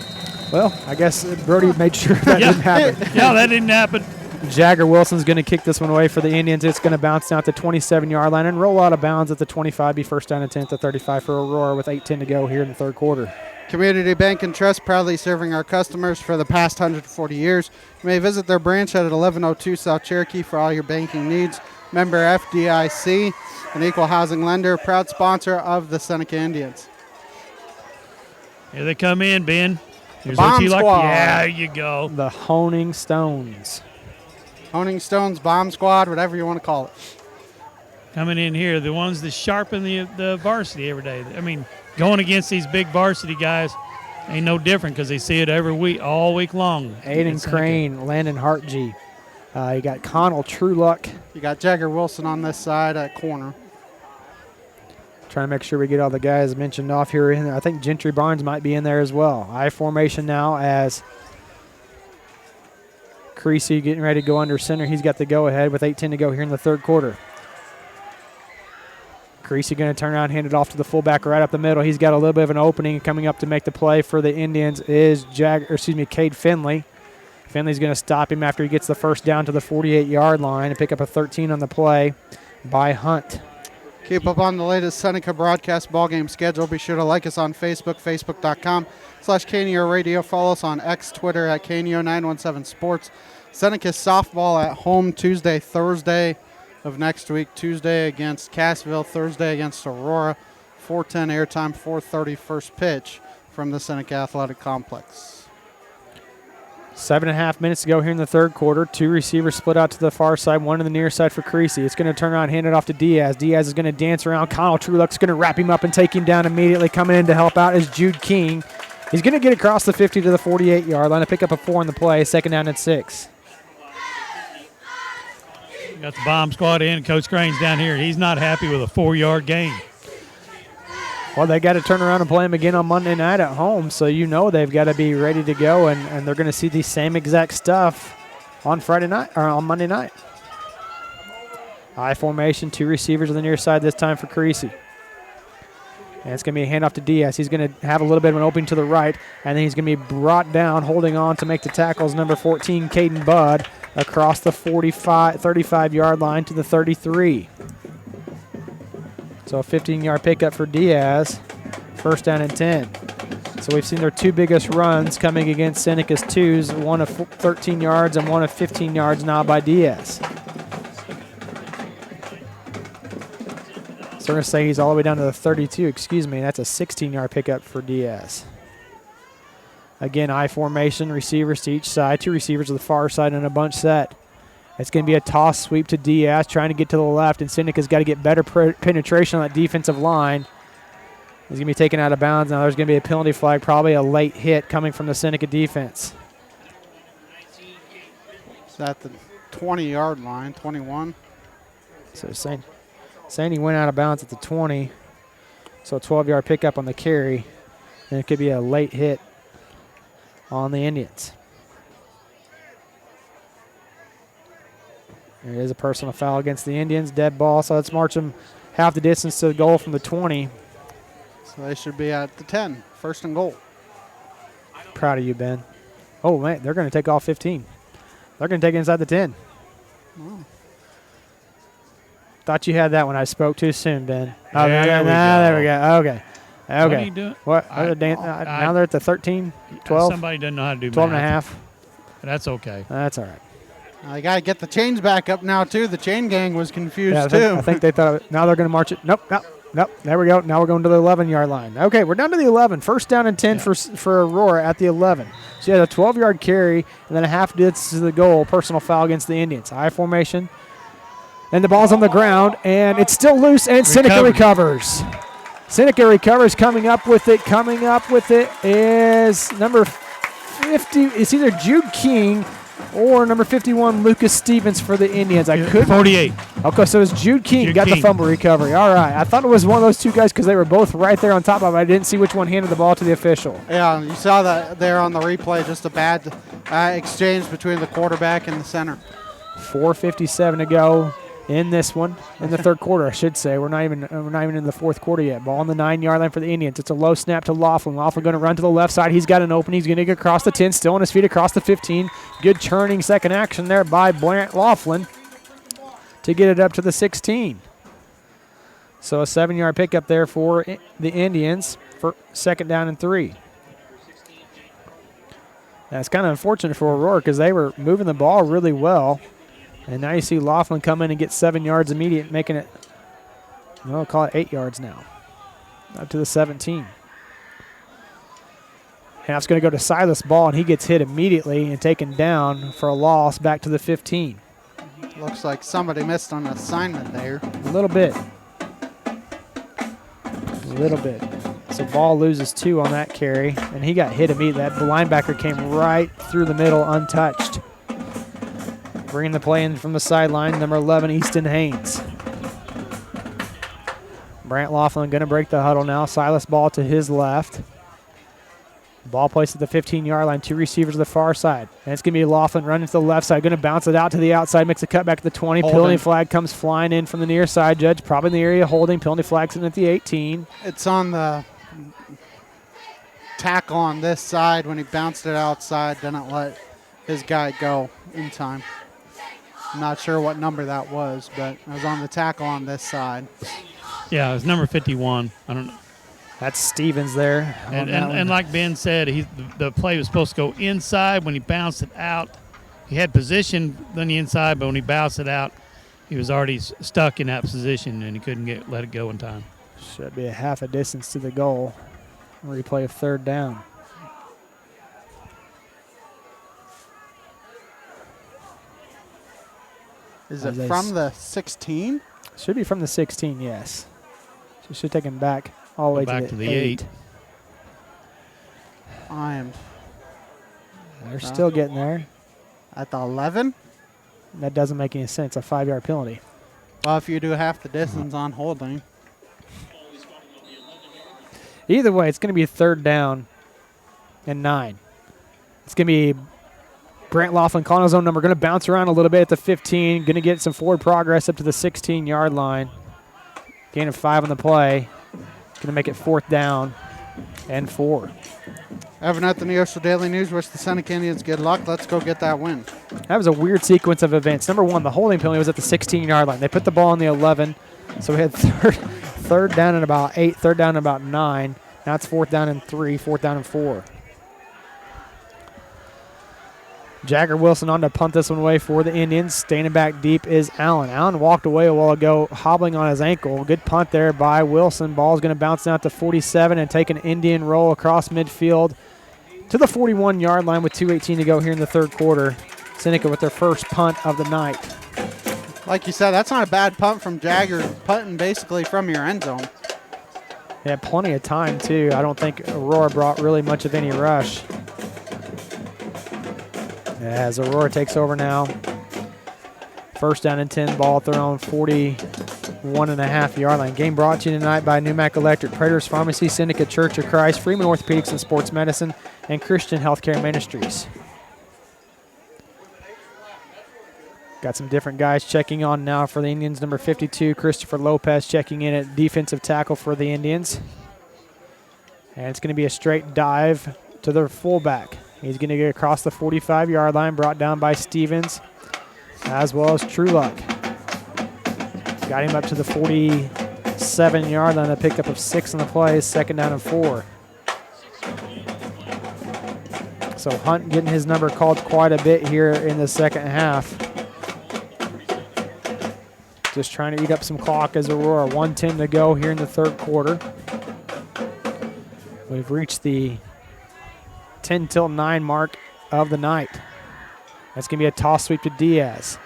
Well, I guess Brody made sure that didn't happen. Yeah, that didn't happen. Jagger Wilson's going to kick this one away for the Indians. It's going to bounce down at the 27-yard line and roll out of bounds at the 25, be first down and 10 at the 35 for Aurora with 8:10 to go here in the third quarter. Community Bank and Trust, proudly serving our customers for the past 140 years. You may visit their branch at 1102 South Cherokee for all your banking needs. Member FDIC, an equal housing lender, proud sponsor of the Seneca Indians. Here they come in, Ben. Here's Bomb what you like. Squad. Yeah, there you go. The Honing Stones. Honing Stones, Bomb Squad, whatever you want to call it. Coming in here, the ones that sharpen the varsity every day. I mean, going against these big varsity guys ain't no different because they see it every week, all week long. Aiden Crane, Landon Hartgee. You got Connell Trueluck. You got Jagger Wilson on this side at corner. Trying to make sure we get all the guys mentioned off here. I think Gentry Barnes might be in there as well. I formation now as Creasy getting ready to go under center. He's got the go-ahead with 8:10 to go here in the third quarter. Creasy going to turn around, hand it off to the fullback right up the middle. He's got a little bit of an opening. Coming up to make the play for the Indians is Cade Finley. Finley's going to stop him after he gets the first down to the 48-yard line and pick up a 13 on the play by Hunt. Keep up on the latest Seneca broadcast ballgame schedule. Be sure to like us on Facebook, facebook.com/KNEO Radio. Follow us on X, Twitter at KNEO917 Sports. Seneca softball at home Tuesday, Thursday of next week. Tuesday against Cassville, Thursday against Aurora. 4:10 airtime, 4:30 first pitch from the Seneca Athletic Complex. 7.5 minutes to go here in the third quarter. 2 receivers split out to the far side, 1 to the near side for Creasy. It's going to turn around, hand it off to Diaz. Diaz is going to dance around. Connell Trueluck's going to wrap him up and take him down immediately. Coming in to help out is Jude King. He's going to get across the 50 to the 48-yard line to pick up a 4 on the play. Second down and 6. Got the bomb squad in. Coach Crane's down here. He's not happy with a 4-yard gain. Well, they got to turn around and play them again on Monday night at home, so you know they've got to be ready to go, and they're going to see the same exact stuff on Friday night or on Monday night. I formation, 2 receivers on the near side this time for Creasy. And it's going to be a handoff to Diaz. He's going to have a little bit of an opening to the right, and then he's going to be brought down, holding on to make the tackles, number 14, Caden Budd, across the 35-yard line to the 33. So a 15-yard pickup for Diaz, first down and 10. So we've seen their 2 biggest runs coming against Seneca's 2s, one of 13 yards and one of 15 yards now by Diaz. So we're going to say he's all the way down to the 32. Excuse me, that's a 16-yard pickup for Diaz. Again, I formation, receivers to each side, 2 receivers to the far side and a bunch set. It's going to be a toss sweep to Diaz, trying to get to the left, and Seneca's got to get better penetration on that defensive line. He's going to be taken out of bounds. Now there's going to be a penalty flag, probably a late hit coming from the Seneca defense. Is that the 20-yard line, 21? So saying he went out of bounds at the 20, so a 12-yard pickup on the carry, and it could be a late hit on the Indians. There is a personal foul against the Indians, dead ball, so let's march them half the distance to the goal from the 20. So they should be at the 10, first and goal. Proud of you, Ben. Oh, man, they're going to take off 15. They're going to take it inside the 10. Oh. Thought you had that one. I spoke too soon, Ben. Oh, There we go. Okay. What are you doing? Now they're at the 13, 12. Somebody doesn't know how to do 12 math. and a half. That's okay. That's all right. I got to get the chains back up now, too. The chain gang was confused, too. too. I think they thought, now they're going to march it. Nope. There we go. Now we're going to the 11-yard line. Okay, we're down to the 11. First down and 10 for Aurora at the 11. So you had a 12-yard carry and then a half distance to the goal. Personal foul against the Indians. I formation. And the ball's on the ground, and it's still loose, and Seneca recovers. Seneca recovers, coming up with it. Coming up with it is number 50. It's either Jude King or number 51, Lucas Stevens for the Indians. 48. Okay, so it's Jude King got the fumble recovery. All right. I thought it was one of those 2 guys because they were both right there on top of it. I didn't see which one handed the ball to the official. Yeah, you saw that there on the replay, just a bad exchange between the quarterback and the center. 4:57 to go in this one, in the third quarter, I should say. We're not even in the fourth quarter yet. Ball on the 9-yard line for the Indians. It's a low snap to Laughlin. Laughlin going to run to the left side. He's got an open. He's going to get across the 10, still on his feet across the 15. Good churning second action there by Brant Laughlin to get it up to the 16. So a 7-yard pickup there for the Indians for second down and 3. That's kind of unfortunate for Aurora because they were moving the ball really well. And now you see Laughlin come in and get 7 yards immediate, making it, we'll call it 8 yards now, up to the 17. Half's going to go to Silas Ball, and he gets hit immediately and taken down for a loss back to the 15. Looks like somebody missed on assignment there. A little bit. So Ball loses 2 on that carry, and he got hit immediately. That linebacker came right through the middle untouched. Bringing the play in from the sideline, number 11, Easton Haynes. Brant Laughlin going to break the huddle now. Silas Ball to his left. Ball placed at the 15-yard line. 2 receivers to the far side. And it's going to be Laughlin running to the left side. Going to bounce it out to the outside. Makes a cut back to the 20. Holding. Penalty flag comes flying in from the near side. Judge probably in the area holding. Penalty flag's in at the 18. It's on the tackle on this side. When he bounced it outside, didn't let his guy go in time. I'm not sure what number that was, but it was on the tackle on this side. Yeah, it was number 51. I don't know. That's Stevens there. And like Ben said, the play was supposed to go inside. When he bounced it out, he had position on the inside, but when he bounced it out, he was already stuck in that position, and he couldn't let it go in time. Should be a half a distance to the goal. Replay of third down. Is it from the 16? Should be from the 16, yes. So should take him back all the way back to the 8. They're still getting there. At the 11? That doesn't make any sense. A 5-yard penalty. Well, if you do half the distance on holding. Either way, it's going to be a third down and 9. It's going to be Grant Laughlin calling his own number. Going to bounce around a little bit at the 15. Going to get some forward progress up to the 16-yard line. Gain of 5 on the play. Going to make it 4th down and 4. Evan at the Neosho Daily News. Wish the Seneca Indians good luck. Let's go get that win. That was a weird sequence of events. Number 1, the holding penalty was at the 16-yard line. They put the ball on the 11, so we had third down and about 8, third down and about 9. Now it's 4th down and 3, 4th down and 4. Jagger Wilson on to punt this one away for the Indians. Standing back deep is Allen. Allen walked away a while ago, hobbling on his ankle. Good punt there by Wilson. Ball's going to bounce down to 47 and take an Indian roll across midfield to the 41-yard line with 2:18 to go here in the third quarter. Seneca with their first punt of the night. Like you said, that's not a bad punt from Jagger, punting basically from your end zone. They had plenty of time, too. I don't think Aurora brought really much of any rush. As Aurora takes over now. First down and 10, ball at their own 41.5-yard line. Game brought to you tonight by Newmac Electric, Prater's Pharmacy, Seneca Church of Christ, Freeman Orthopedics and Sports Medicine, and Christian Healthcare Ministries. Got some different guys checking on now for the Indians. Number 52, Christopher Lopez, checking in at defensive tackle for the Indians. And it's going to be a straight dive to their fullback. He's going to get across the 45-yard line, brought down by Stevens, as well as Trueluck. Got him up to the 47-yard line, a pickup of 6 on the play, 2nd down and 4. So Hunt getting his number called quite a bit here in the second half. Just trying to eat up some clock as Aurora. 1:10 to go here in the third quarter. We've reached the 10 till 9 mark of the night. That's going to be a toss sweep to Diaz.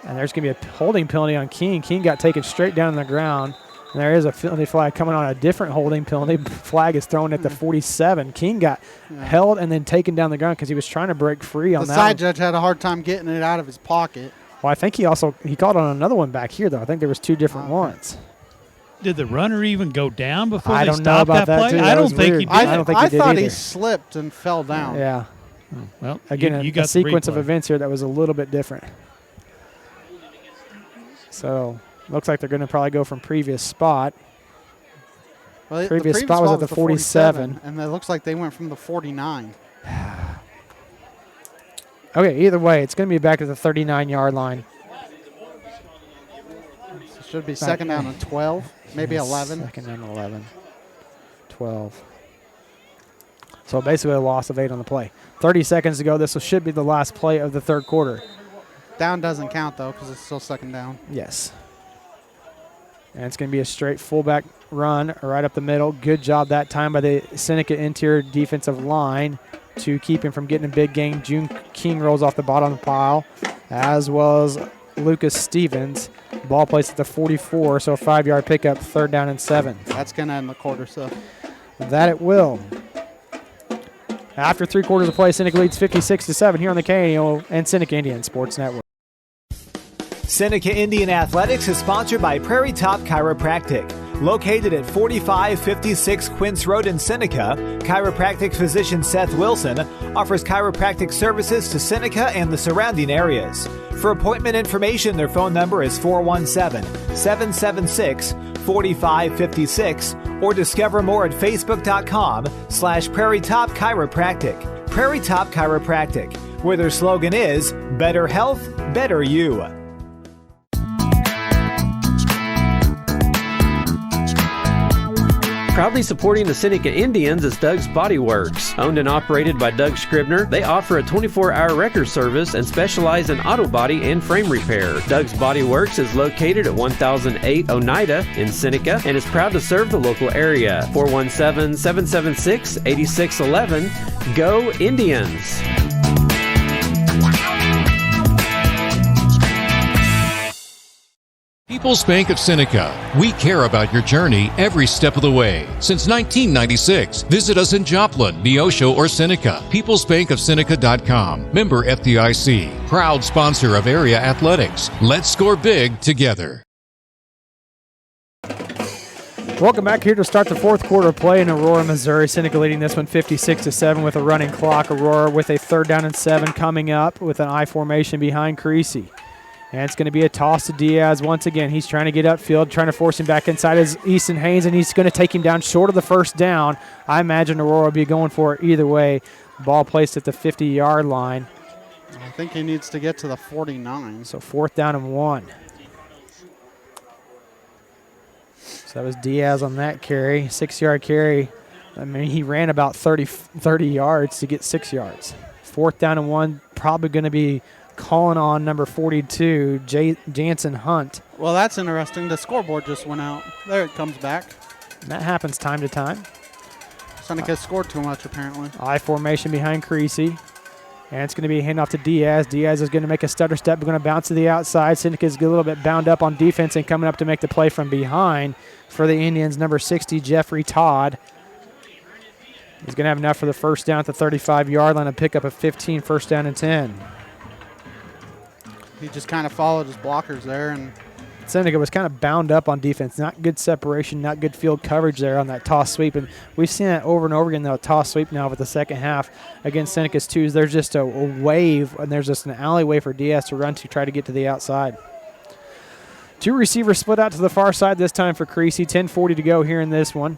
And there's going to be a holding penalty on King. King got taken straight down on the ground. And there is a penalty flag coming on, a different holding penalty. Flag is thrown at the 47. King got held and then taken down the ground because he was trying to break free on that. The side judge had a hard time getting it out of his pocket. Well, I think he called on another one back here, though. I think there was 2 different ones. Did the runner even go down before I they don't know stopped about that that play? too. I That don't was think weird. he did. I don't think he did thought either. he slipped and fell down. Yeah. Well, again, you got a sequence of replay. events here that was a little bit different. So looks like they're going to probably go from previous spot. Well, the previous spot was at the 47. And it looks like they went from the 49. Okay, either way, it's going to be back at the 39-yard line. So it should be 2nd down and 12, maybe 11. 2nd down and 11, 12. So basically a loss of 8 on the play. 30 seconds to go. This should be the last play of the third quarter. Down doesn't count, though, because it's still 2nd down. Yes. And it's going to be a straight fullback run right up the middle. Good job that time by the Seneca interior defensive line to keep him from getting a big gain. June King rolls off the bottom of the pile, as well as Lucas Stevens. Ball placed at the 44, so a 5-yard pickup, 3rd down and 7. That's going to end the quarter, so. That it will. After 3 quarters of play, Seneca leads 56-7 here on the KNO and Seneca Indian Sports Network. Seneca Indian Athletics is sponsored by Prairie Top Chiropractic. Located at 4556 Quince Road in Seneca, chiropractic physician Seth Wilson offers chiropractic services to Seneca and the surrounding areas. For appointment information, their phone number is 417-776-4556 or discover more at facebook.com/Prairie Top Chiropractic. Prairie Top Chiropractic, where their slogan is Better Health, Better You. Proudly supporting the Seneca Indians is Doug's Body Works. Owned and operated by Doug Scribner, they offer a 24-hour wrecker service and specialize in auto body and frame repair. Doug's Body Works is located at 1008 Oneida in Seneca and is proud to serve the local area. 417-776-8611. Go Indians! People's Bank of Seneca. We care about your journey every step of the way. Since 1996, visit us in Joplin, Neosho, or Seneca. PeoplesBankOfSeneca.com. Member FDIC. Proud sponsor of area athletics. Let's score big together. Welcome back here to start the fourth quarter of play in Aurora, Missouri. Seneca leading this one 56-7 with a running clock. Aurora with a 3rd down and 7 coming up with an I formation behind Creasy. And it's going to be a toss to Diaz once again. He's trying to get upfield, trying to force him back inside as Easton Haynes, and he's going to take him down short of the first down. I imagine Aurora will be going for it either way. Ball placed at the 50-yard line. I think he needs to get to the 49. So 4th down and 1. So that was Diaz on that carry, 6-yard carry. I mean, he ran about 30 yards to get 6 yards. 4th down and 1, probably going to be calling on number 42, Jansen Hunt. Well, that's interesting. The scoreboard just went out. There it comes back. And that happens time to time. Seneca scored too much, apparently. I formation behind Creasy. And it's going to be a handoff to Diaz. Diaz is going to make a stutter step. We're going to bounce to the outside. Seneca's a little bit bound up on defense and coming up to make the play from behind for the Indians, number 60, Jeffrey Todd. He's going to have enough for the first down at the 35-yard line and pick up a 15, 1st down and 10. He just kind of followed his blockers there, and Seneca was kind of bound up on defense. Not good separation, not good field coverage there on that toss sweep. And we've seen that over and over again, the toss sweep now with the second half against Seneca's twos. There's just a wave, and there's just an alleyway for Diaz to run to try to get to the outside. 2 receivers split out to the far side this time for Creasy. 10:40 to go here in this one.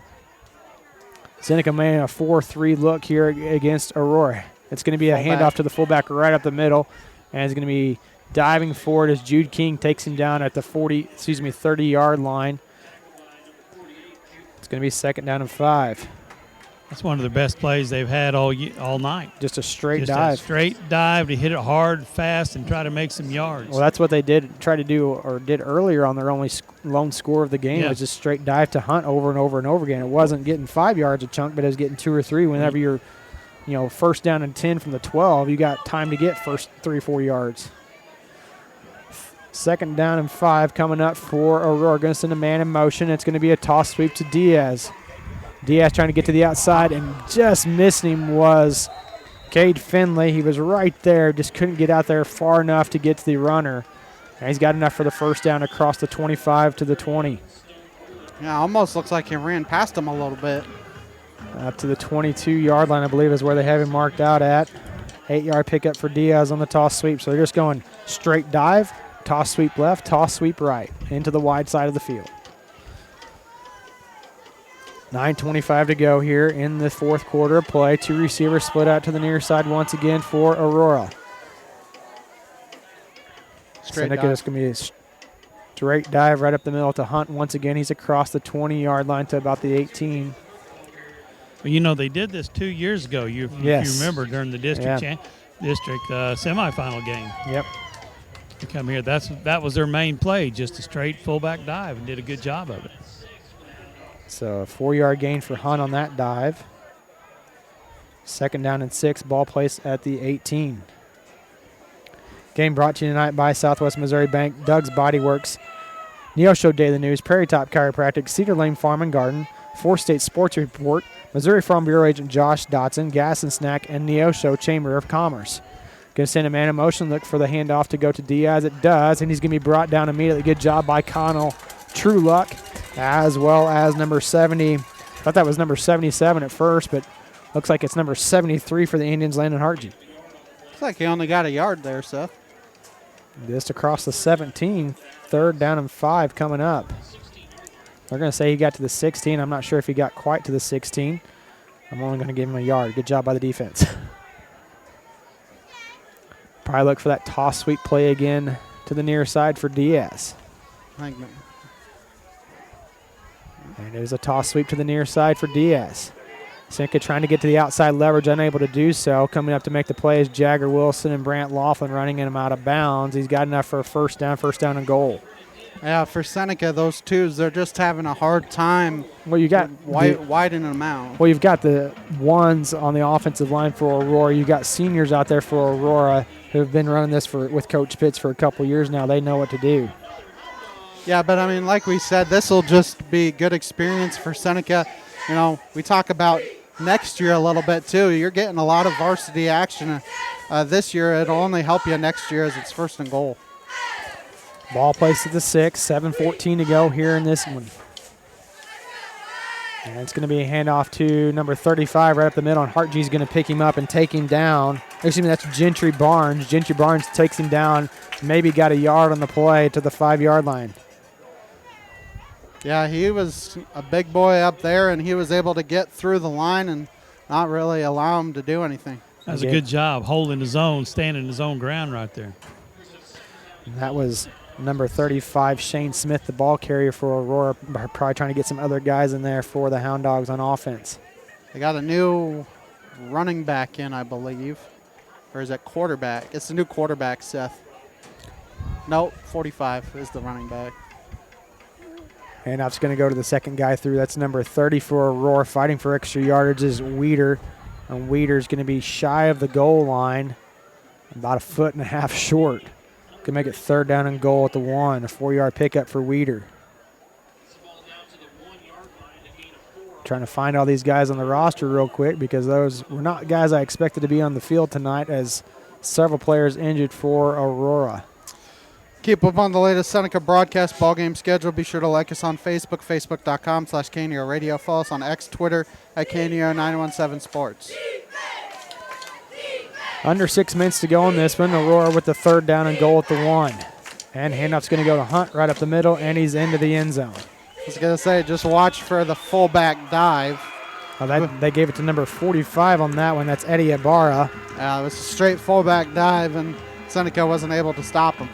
Seneca made a 4-3 look here against Aurora. It's going to be a handoff to the fullback right up the middle, and it's going to be diving forward as Jude King takes him down at the 30-yard line. It's going to be 2nd down and 5. That's one of the best plays they've had all night. Just a straight dive. A straight dive to hit it hard, fast, and try to make some yards. Well, that's what they did earlier on their only lone score of the game. It was just straight dive to Hunt over and over and over again. It wasn't getting 5 yards a chunk, but it was getting 2 or 3. Whenever you're, 1st down and 10 from the 12, you got time to get first 3 or 4 yards. 2nd down and 5 coming up for Aurora. Going to send a man in motion. It's going to be a toss sweep to Diaz. Diaz trying to get to the outside, and just missing him was Cade Finley. He was right there, just couldn't get out there far enough to get to the runner. And he's got enough for the first down across the 25 to the 20. Yeah, almost looks like he ran past him a little bit. Up to the 22-yard line, I believe, is where they have him marked out at. 8-yard pickup for Diaz on the toss sweep. So they're just going straight dive, toss sweep left, toss sweep right, into the wide side of the field. 9:25 to go here in the fourth quarter of play. 2 receivers split out to the near side once again for Aurora. Seneca is going to be a straight dive right up the middle to Hunt once again. He's across the 20-yard line to about the 18. Well, they did this 2 years ago. If you remember, during the district semifinal game. Yep. To come here, that was their main play, just a straight fullback dive, and did a good job of it. So a 4-yard gain for Hunt on that dive. 2nd down and 6, ball placed at the 18. Game brought to you tonight by Southwest Missouri Bank, Doug's Body Works, Neosho Daily News, Prairie Top Chiropractic, Cedar Lane Farm and Garden, 4-State Sports Report, Missouri Farm Bureau Agent Josh Dotson, Gas and Snack, and Neosho Chamber of Commerce. Going to send a man in motion, look for the handoff to go to Diaz. It does, and he's going to be brought down immediately. Good job by Connell Trueluck, as well as number 70. I thought that was number 77 at first, but looks like it's number 73 for the Indians, Landon Hartgee. Looks like he only got a yard there, Seth. Just across the 17, 3rd down and 5 coming up. They're going to say he got to the 16. I'm not sure if he got quite to the 16. I'm only going to give him a yard. Good job by the defense. Probably look for that toss sweep play again to the near side for Diaz. And there's a toss sweep to the near side for Diaz. Seneca trying to get to the outside leverage, unable to do so. Coming up to make the play is Jagger Wilson and Brant Laughlin running him out of bounds. He's got enough for a first down and goal. Yeah, for Seneca, those twos, they're just having a hard time widening them out. Well, you've got the ones on the offensive line for Aurora. You've got seniors out there for Aurora who have been running this with Coach Pitts for a couple years now. They know what to do. Yeah, but, like we said, this will just be good experience for Seneca. We talk about next year a little bit, too. You're getting a lot of varsity action this year. It'll only help you next year as it's 1st and goal. Ball placed at the 6, 7:14 to go here in this one. And it's going to be a handoff to number 35 right up the middle, and Hartg's going to pick him up and take him down. Excuse me, that's Gentry Barnes. Gentry Barnes takes him down, maybe got a yard on the play to the 5-yard line. Yeah, he was a big boy up there, and he was able to get through the line and not really allow him to do anything. That was a good job holding his own, standing his own ground right there. And that was number 35, Shane Smith, the ball carrier for Aurora, probably trying to get some other guys in there for the Hound Dogs on offense. They got a new running back in, I believe. Or is that quarterback? It's the new quarterback, Seth. No, 45 is the running back. Handoff's going to go to the second guy through. That's number 30 for Aurora. Fighting for extra yardage is Weeder. And Weeder's going to be shy of the goal line, about 1.5 feet short. Can make it 3rd down and goal at the 1. A 4-yard pickup for Weeder. Trying to find all these guys on the roster real quick because those were not guys I expected to be on the field tonight, as several players injured for Aurora. Keep up on the latest Seneca broadcast ball game schedule. Be sure to like us on Facebook, facebook.com/KNEO Radio. Follow us on X, Twitter at KNEO917 Sports. Under 6 minutes to go in this one. Aurora with the 3rd down and goal at the 1. And handoff's going to go to Hunt right up the middle, and he's into the end zone. I was going to say, just watch for the fullback dive. They gave it to number 45 on that one. That's Eddie Ibarra. It was a straight fullback dive, and Seneca wasn't able to stop him.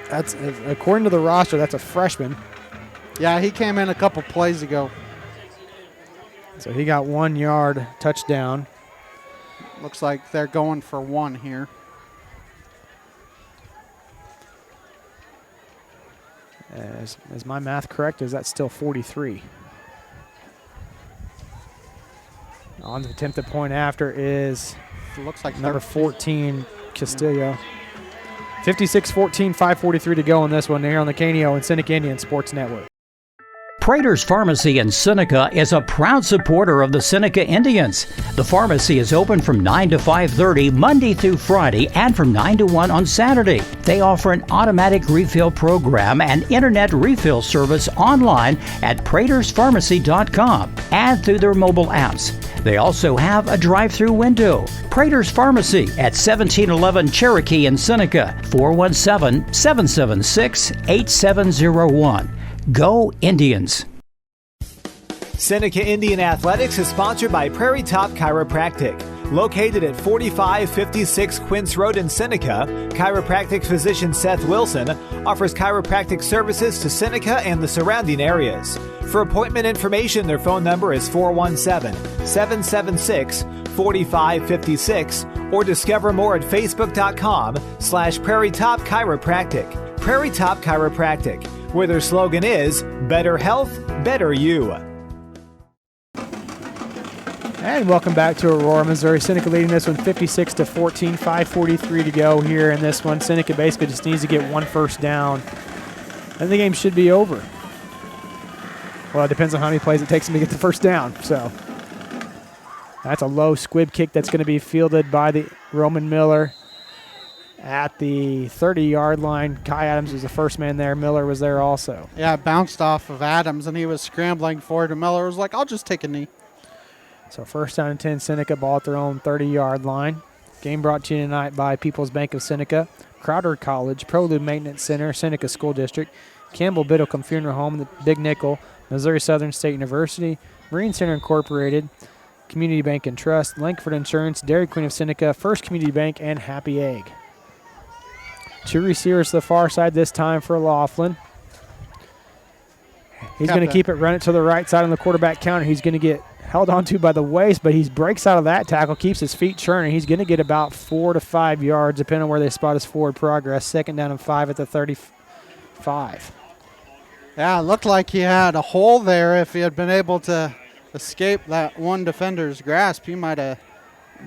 That's, according to the roster, that's a freshman. Yeah, he came in a couple plays ago. So he got 1 yard touchdown. Looks like they're going for 1 here. Is my math correct? Is that still 43? On the attempted point after is looks like number 14, Castillo. 56-14, 5:43 to go in this one here on the KNEO and Seneca Indian Sports Network. Prater's Pharmacy in Seneca is a proud supporter of the Seneca Indians. The pharmacy is open from 9 to 5:30 Monday through Friday and from 9 to 1 on Saturday. They offer an automatic refill program and internet refill service online at praterspharmacy.com and through their mobile apps. They also have a drive-through window. Prater's Pharmacy at 1711 Cherokee in Seneca, 417-776-8701. Go Indians! Seneca Indian Athletics is sponsored by Prairie Top Chiropractic. Located at 4556 Quince Road in Seneca, chiropractic physician Seth Wilson offers chiropractic services to Seneca and the surrounding areas. For appointment information, their phone number is 417-776-4556 or discover more at facebook.com/Prairie Top Chiropractic. Prairie Top Chiropractic, where their slogan is, better health, better you. And welcome back to Aurora, Missouri. Seneca leading this one 56-14, 5:43 to go here in this one. Seneca basically just needs to get 1 first down, and the game should be over. Well, it depends on how many plays it takes them to get the first down. So that's a low squib kick that's going to be fielded by the Roman Miller at the 30-yard line. Kai Adams was the first man there. Miller was there also. Yeah, it bounced off of Adams, and he was scrambling for it, and Miller was like, I'll just take a knee. So first down and 10, Seneca, ball at their own 30-yard line. Game brought to you tonight by People's Bank of Seneca, Crowder College, Prelude Maintenance Center, Seneca School District, Campbell Biddlecombe Funeral Home, the Big Nickel, Missouri Southern State University, Marine Center Incorporated, Community Bank and Trust, Langford Insurance, Dairy Queen of Seneca, First Community Bank, and Happy Egg. 2 receivers to the far side this time for Laughlin. He's going to keep it, run it to the right side on the quarterback counter. He's going to get held onto by the waist, but he breaks out of that tackle, keeps his feet churning. He's going to get about 4 to 5 yards, depending on where they spot his forward progress. 2nd down and 5 at the 35. Yeah, it looked like he had a hole there. If he had been able to escape that one defender's grasp, he might have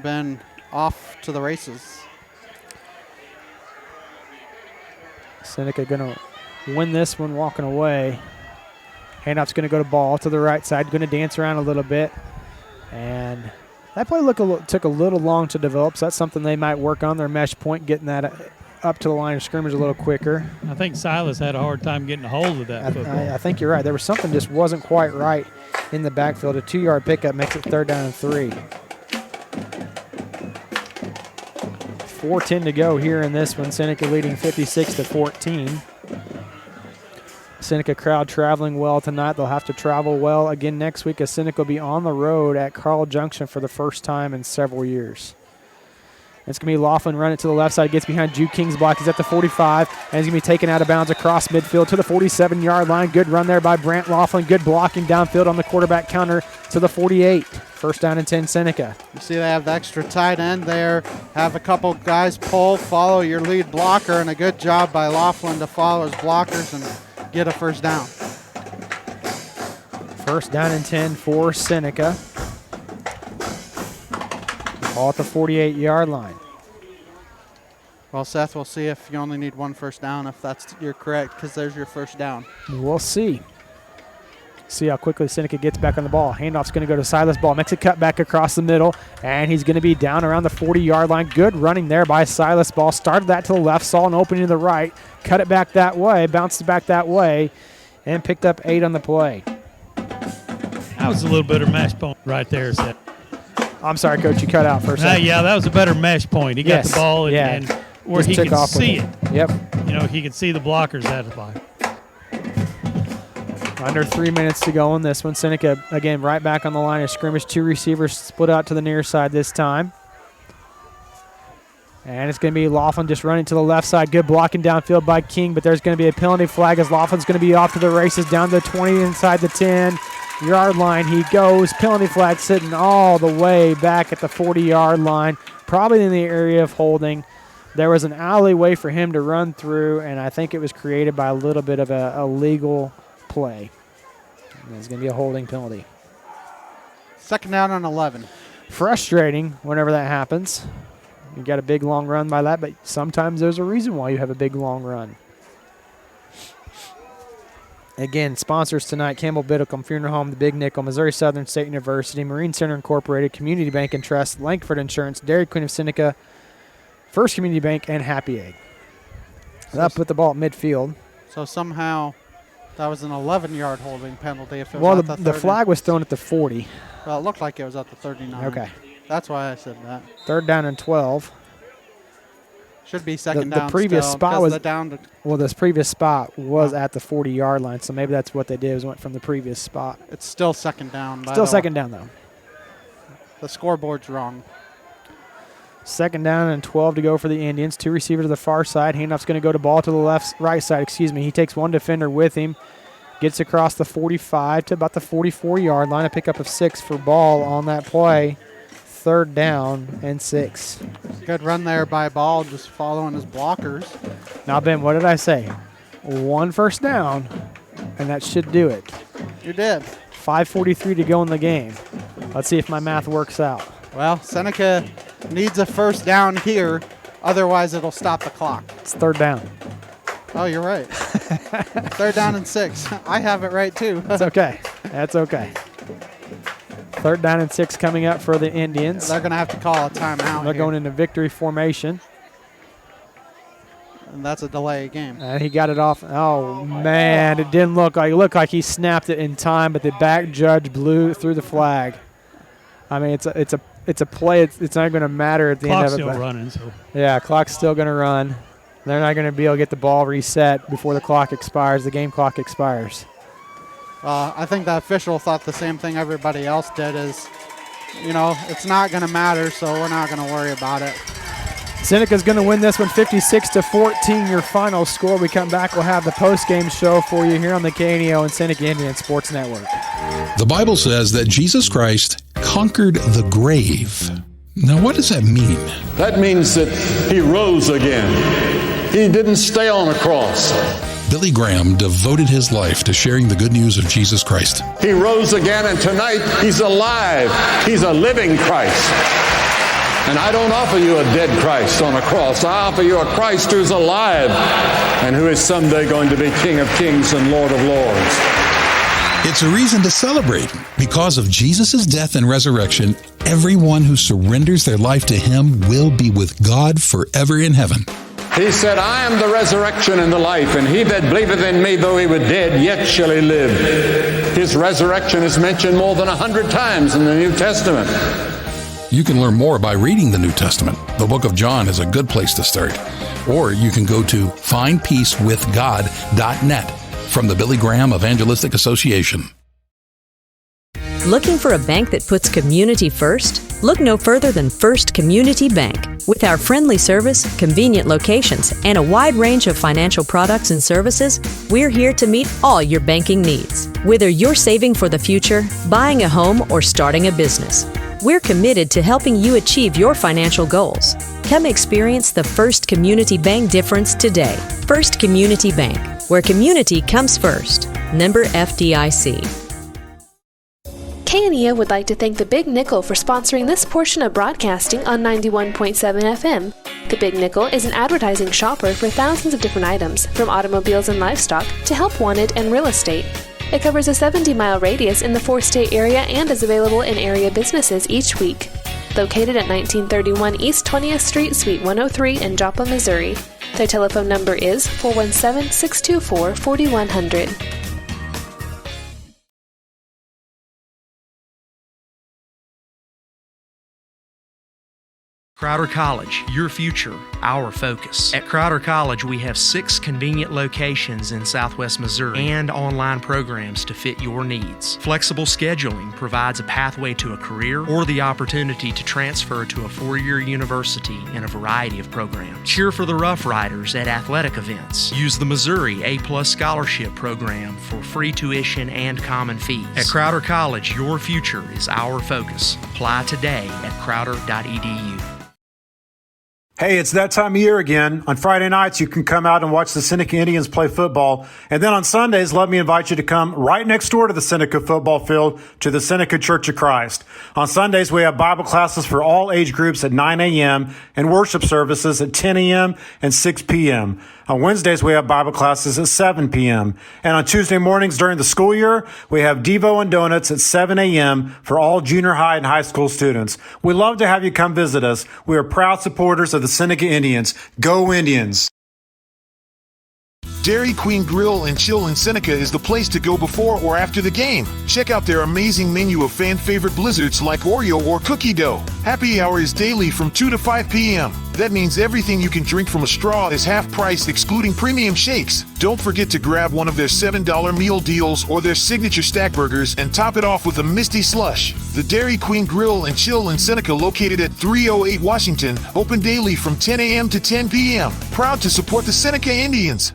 been off to the races. Seneca going to win this one walking away. Handoff's going to go to ball to the right side, going to dance around a little bit. And that play took a little long to develop, so that's something they might work on, their mesh point, getting that up to the line of scrimmage a little quicker. I think Silas had a hard time getting a hold of that football. I think you're right. There was something just wasn't quite right in the backfield. A 2-yard pickup makes it 3rd down and 3. 4:10 to go here in this one. Seneca leading 56-14. Seneca crowd traveling well tonight. They'll have to travel well again next week as Seneca will be on the road at Carl Junction for the first time in several years. It's going to be Laughlin running to the left side, gets behind Jude King's block. He's at the 45, and he's going to be taken out of bounds across midfield to the 47-yard line. Good run there by Brant Laughlin. Good blocking downfield on the quarterback counter to the 48. 1st down and 10, Seneca. You see they have the extra tight end there. Have a couple guys pull, follow your lead blocker, and a good job by Laughlin to follow his blockers and get a 1st down. 1st down and 10 for Seneca. Ball at the 48-yard line. Well, Seth, we'll see if you only need 1 1st down, if you're correct, because there's your 1st down. We'll see. See how quickly Seneca gets back on the ball. Handoff's going to go to Silas Ball. Makes a cut back across the middle, and he's going to be down around the 40-yard line. Good running there by Silas Ball. Started that to the left, saw an opening to the right, cut it back that way, bounced it back that way, and picked up 8 on the play. That was a little better mesh point right there, Seth. I'm sorry, Coach, you cut out for a second. Yeah, that was a better mesh point. He got the ball and where he could see it. Yep. He could see the blockers at the line. Under 3 minutes to go on this one. Seneca, again, right back on the line of scrimmage. 2 receivers split out to the near side this time. And it's going to be Laughlin just running to the left side. Good blocking downfield by King, but there's going to be a penalty flag as Laughlin's going to be off to the races down to the 20 inside the 10-yard line. He goes. Penalty flag sitting all the way back at the 40-yard line, probably in the area of holding. There was an alleyway for him to run through, and I think it was created by a little bit of a legal play. And there's going to be a holding penalty. 2nd down and 11. Frustrating whenever that happens. You got a big long run by that, but sometimes there's a reason why you have a big long run. Again, sponsors tonight: Campbell Biddlecombe Funeral Home, the Big Nickel, Missouri Southern State University, Marine Center Incorporated, Community Bank and Trust, Langford Insurance, Dairy Queen of Seneca, First Community Bank, and Happy Egg. That put the ball at midfield. So somehow that was an 11-yard holding penalty. If it well, was the flag was thrown at the 40. Well, it looked like it was at the 39. Okay. That's why I said that. 3rd down and 12. Should be 2nd down. The previous still, spot was this previous spot was at the 40-yard line, so maybe that's what they did, was went from the previous spot. It's still 2nd down. Still 2nd down though. The scoreboard's wrong. 2nd down and 12 to go for the Indians. 2 receivers to the far side. Handoff's going to go to ball to the right side. He takes 1 defender with him. Gets across the 45 to about the 44-yard line. A pickup of 6 for Ball on that play. 3rd down and 6. Good run there by Ball, just following his blockers. Now, Ben, what did I say? 1 1st down, and that should do it. You did. 5:43 to go in the game. Let's see if my math works out. Well, Seneca needs a 1st down here. Otherwise, it'll stop the clock. It's 3rd down. Oh, you're right. 3rd down and 6. I have it right, too. That's okay. That's okay. 3rd down and 6 coming up for the Indians. They're going to have to call a timeout. They're going into victory formation. And that's a delay game. And he got it off. Oh, man. It didn't look like. It looked like he snapped it in time, but the back judge blew through the flag. I mean, it's a play. It's not going to matter at the end of it. Clock's still running. So. Yeah, clock's still going to run. They're not going to be able to get the ball reset before the clock expires. The game clock expires. I think the official thought the same thing everybody else did is, it's not going to matter, so we're not going to worry about it. Seneca's going to win this one 56-14, your final score. We come back, we'll have the post-game show for you here on the KNEO and Seneca Indian Sports Network. The Bible says that Jesus Christ conquered the grave. Now, what does that mean? That means that he rose again. He didn't stay on a cross. Billy Graham devoted his life to sharing the good news of Jesus Christ. He rose again, and tonight he's alive. He's a living Christ. And I don't offer you a dead Christ on a cross. I offer you a Christ who's alive and who is someday going to be King of Kings and Lord of Lords. It's a reason to celebrate. Because of Jesus' death and resurrection, everyone who surrenders their life to him will be with God forever in heaven. He said, I am the resurrection and the life, and he that believeth in me, though he were dead, yet shall he live. His resurrection is mentioned more than 100 times in the New Testament. You can learn more by reading the New Testament. The book of John is a good place to start. Or you can go to findpeacewithgod.net from the Billy Graham Evangelistic Association. Looking for a bank that puts community first? Look no further than First Community Bank. With our friendly service, convenient locations, and a wide range of financial products and services, we're here to meet all your banking needs. Whether you're saving for the future, buying a home, or starting a business, we're committed to helping you achieve your financial goals. Come experience the First Community Bank difference today. First Community Bank, where community comes first. Member FDIC. KNEO would like to thank the Big Nickel for sponsoring this portion of broadcasting on 91.7 FM. The Big Nickel is an advertising shopper for thousands of different items, from automobiles and livestock to help wanted and real estate. It covers a 70-mile radius in the 4-state area and is available in area businesses each week. Located at 1931 East 20th Street, Suite 103 in Joplin, Missouri. Their telephone number is 417-624-4100. Crowder College, your future, our focus. At Crowder College, we have 6 convenient locations in Southwest Missouri and online programs to fit your needs. Flexible scheduling provides a pathway to a career or the opportunity to transfer to a 4-year university in a variety of programs. Cheer for the Rough Riders at athletic events. Use the Missouri A+ Scholarship Program for free tuition and common fees. At Crowder College, your future is our focus. Apply today at crowder.edu. Hey, it's that time of year again. On Friday nights, you can come out and watch the Seneca Indians play football. And then on Sundays, let me invite you to come right next door to the Seneca football field to the Seneca Church of Christ. On Sundays, we have Bible classes for all age groups at 9 a.m. and worship services at 10 a.m. and 6 p.m. On Wednesdays, we have Bible classes at 7 p.m. And on Tuesday mornings during the school year, we have Devo and Donuts at 7 a.m. for all junior high and high school students. We love to have you come visit us. We are proud supporters of the Seneca Indians. Go Indians! Dairy Queen Grill and Chill in Seneca is the place to go before or after the game. Check out their amazing menu of fan-favorite blizzards like Oreo or cookie dough. Happy hour is daily from 2 to 5 p.m. That means everything you can drink from a straw is half price, excluding premium shakes. Don't forget to grab one of their $7 meal deals or their signature stack burgers and top it off with a Misty Slush. The Dairy Queen Grill and Chill in Seneca, located at 308 Washington, open daily from 10 a.m. to 10 p.m. Proud to support the Seneca Indians.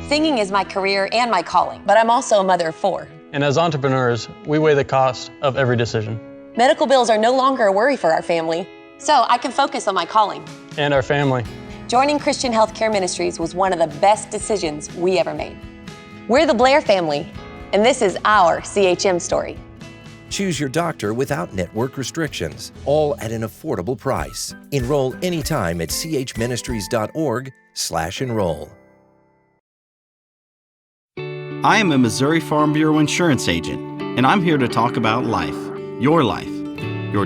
Singing is my career and my calling, but I'm also a mother of 4. And as entrepreneurs, we weigh the cost of every decision. Medical bills are no longer a worry for our family, so I can focus on my calling. And our family. Joining Christian Healthcare Ministries was one of the best decisions we ever made. We're the Blair family, and this is our CHM story. Choose your doctor without network restrictions, all at an affordable price. Enroll anytime at chministries.org/enroll. I am a Missouri Farm Bureau insurance agent, and I'm here to talk about life, your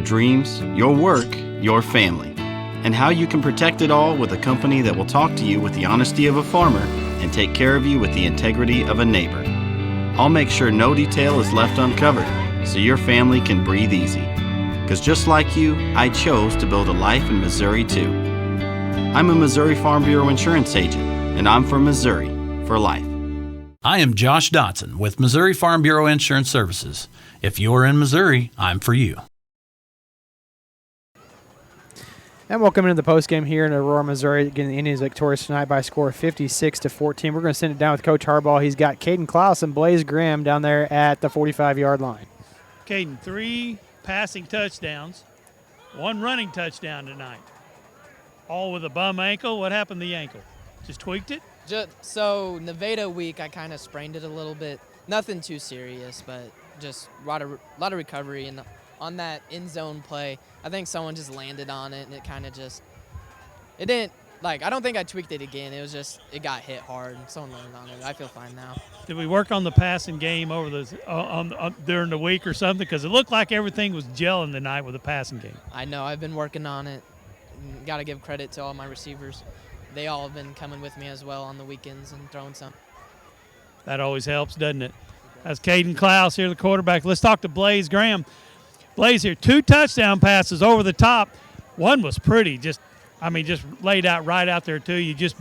dreams, your work, your family, and how you can protect it all with a company that will talk to you with the honesty of a farmer and take care of you with the integrity of a neighbor. I'll make sure no detail is left uncovered so your family can breathe easy. Because just like you, I chose to build a life in Missouri too. I'm a Missouri Farm Bureau insurance agent, and I'm from Missouri for life. I am Josh Dotson with Missouri Farm Bureau Insurance Services. If you're in Missouri, I'm for you. And welcome into the postgame here in Aurora, Missouri. Again, the Indians victorious tonight by a score of 56-14. We're going to send it down with Coach Harbaugh. He's got Caden Klaus and Blaze Graham down there at the 45-yard line. Caden, 3 passing touchdowns, 1 running touchdown tonight. All with a bum ankle. What happened to the ankle? Just tweaked it? So Nevada week, I kind of sprained it a little bit. Nothing too serious, but just a lot of recovery. And on that end zone play, I think someone just landed on it, and it kind of just – it didn't – I don't think I tweaked it again. It was just – it got hit hard, and someone landed on it. I feel fine now. Did we work on the passing game over during the week or something? Because it looked like everything was gelling tonight with the passing game. I know. I've been working on it. Got to give credit to all my receivers. They all have been coming with me as well on the weekends and throwing some. That always helps, doesn't it? That's Caden Klaus here, the quarterback. Let's talk to Blaze Graham. Blaze here, 2 touchdown passes over the top. One was pretty, just laid out right out there too. You just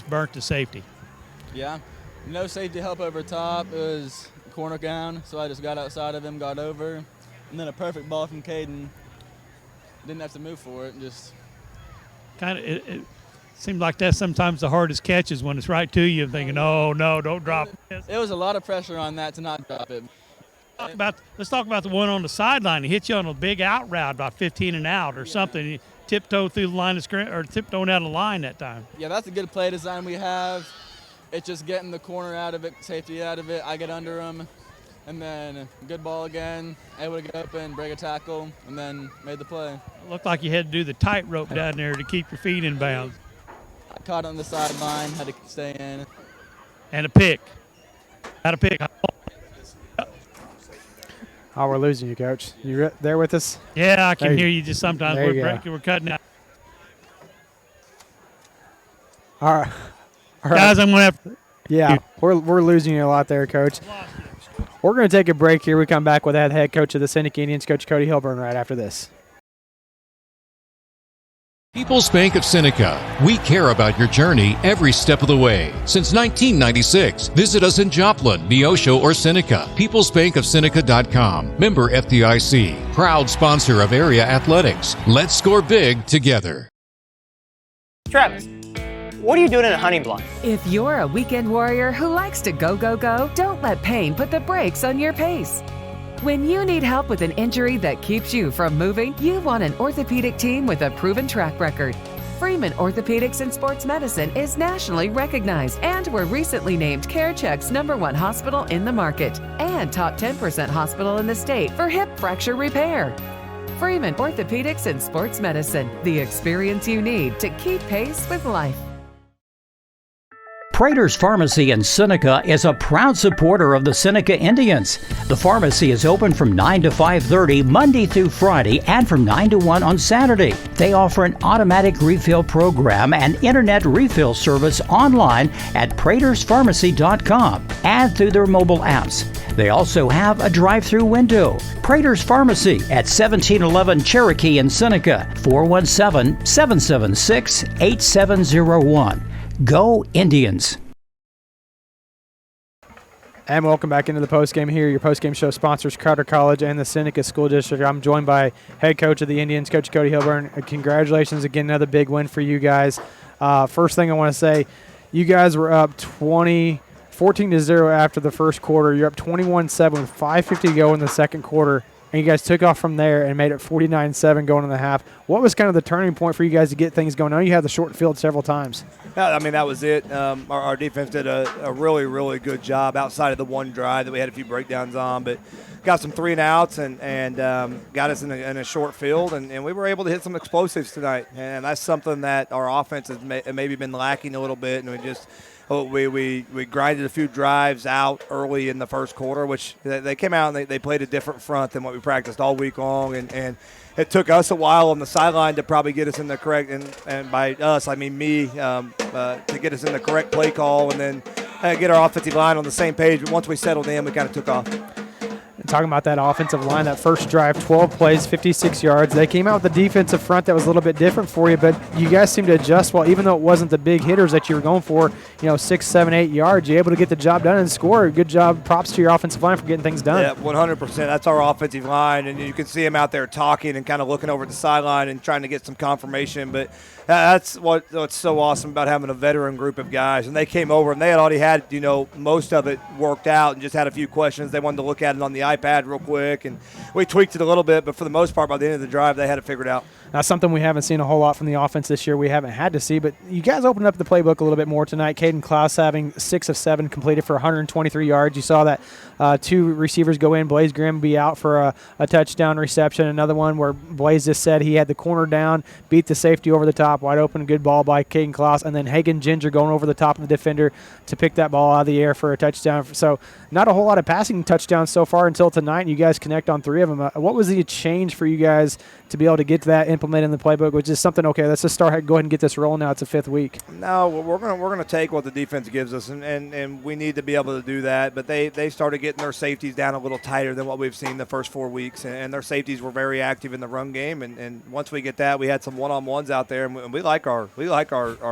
burnt the safety. Yeah, no safety help over top. It was corner down, so I just got outside of him, got over, and then a perfect ball from Caden. Didn't have to move for it, just kind of. It seems like that's sometimes the hardest catches when it's right to you. I'm thinking, oh no, don't drop it. It was a lot of pressure on that to not drop it. Let's talk about the one on the sideline. He hit you on a big out route, about 15 and out or something. You tiptoe through the line of scrimmage, or tiptoeing out of the line that time. Yeah, that's a good play design we have. It's just getting the corner out of it, safety out of it. I get under him, and then good ball again. Able to get open, break a tackle, and then made the play. It looked like you had to do the tightrope down there to keep your feet in bounds. I caught it on the sideline, had to stay in. And a pick. Had a pick. Oh, we're losing you, Coach. You there with us? Yeah, I can hear you just sometimes. We're cutting out. All right. Guys, I'm going to have to. Yeah, we're losing you a lot there, Coach. We're going to take a break here. We come back with that head coach of the Seneca Indians, Coach Cody Hilburn, right after this. People's Bank of Seneca. We care about your journey every step of the way. Since 1996, visit us in Joplin, Neosho, or Seneca. PeoplesBankOfSeneca.com. Member FDIC. Proud sponsor of area athletics. Let's score big together. Travis, what are you doing in a hunting blind? If you're a weekend warrior who likes to go, don't let pain put the brakes on your pace. When you need help with an injury that keeps you from moving, you want an orthopedic team with a proven track record. Freeman Orthopedics and Sports Medicine is nationally recognized and were recently named CareCheck's #1 hospital in the market and top 10% hospital in the state for hip fracture repair. Freeman Orthopedics and Sports Medicine, the experience you need to keep pace with life. Prater's Pharmacy in Seneca is a proud supporter of the Seneca Indians. The pharmacy is open from 9 to 5:30 Monday through Friday and from 9 to 1 on Saturday. They offer an automatic refill program and internet refill service online at praterspharmacy.com and through their mobile apps. They also have a drive-through window. Prater's Pharmacy at 1711 Cherokee in Seneca, 417-776-8701. Go Indians. And welcome back into the postgame here. Your postgame show sponsors Crowder College and the Seneca School District. I'm joined by head coach of the Indians, Coach Cody Hilburn. Congratulations again, another big win for you guys. First thing I want to say, you guys were up 14-0 after the first quarter. You're up 21-7 with 5:50 to go in the second quarter. And you guys took off from there and made it 49-7 going in the half. What was kind of the turning point for you guys to get things going? I know you had the short field several times. Yeah, I mean, that was it. Our defense did a really, really good job outside of the one drive that we had a few breakdowns on, but got some 3-and-outs and got us in a short field, and we were able to hit some explosives tonight. And that's something that our offense has maybe been lacking a little bit, and we grinded a few drives out early in the first quarter, which they came out and they played a different front than what we practiced all week long, and it took us a while on the sideline to probably get us in the correct, and by us I mean me, to get us in the correct play call, and then get our offensive line on the same page. But once we settled in, we kind of took off. And talking about that offensive line, that first drive, 12 plays, 56 yards. They came out with a defensive front that was a little bit different for you, but you guys seemed to adjust well, even though it wasn't the big hitters that you were going for, 6, 7, 8 yards. You're able to get the job done and score. Good job. Props to your offensive line for getting things done. Yeah, 100%. That's our offensive line, and you can see them out there talking and kind of looking over the sideline and trying to get some confirmation. But that's what's so awesome about having a veteran group of guys. And they came over, and they had already had, most of it worked out and just had a few questions. They wanted to look at it on the iPad real quick, and we tweaked it a little bit, but for the most part, by the end of the drive, they had it figured out. That's something we haven't seen a whole lot from the offense this year. We haven't had to see, but you guys opened up the playbook a little bit more tonight. Caden Klaus having 6 of 7 completed for 123 yards. You saw that 2 receivers go in. Blaze Grimm be out for a touchdown reception. Another one where Blaze just said he had the corner down, beat the safety over the top, wide open, good ball by Caden Klaus, and then Hagen Ginger going over the top of the defender to pick that ball out of the air for a touchdown. So not a whole lot of passing touchdowns so far until until tonight, and you guys connect on 3 of them. What was the change for you guys to be able to get to that, implement in the playbook, which is something, okay, let's just go ahead and get this rolling now. It's the 5th week. No, we're gonna take what the defense gives us, and we need to be able to do that. But they started getting their safeties down a little tighter than what we've seen the first 4 weeks, and their safeties were very active in the run game. And once we get that, we had some one-on-ones out there, and we like our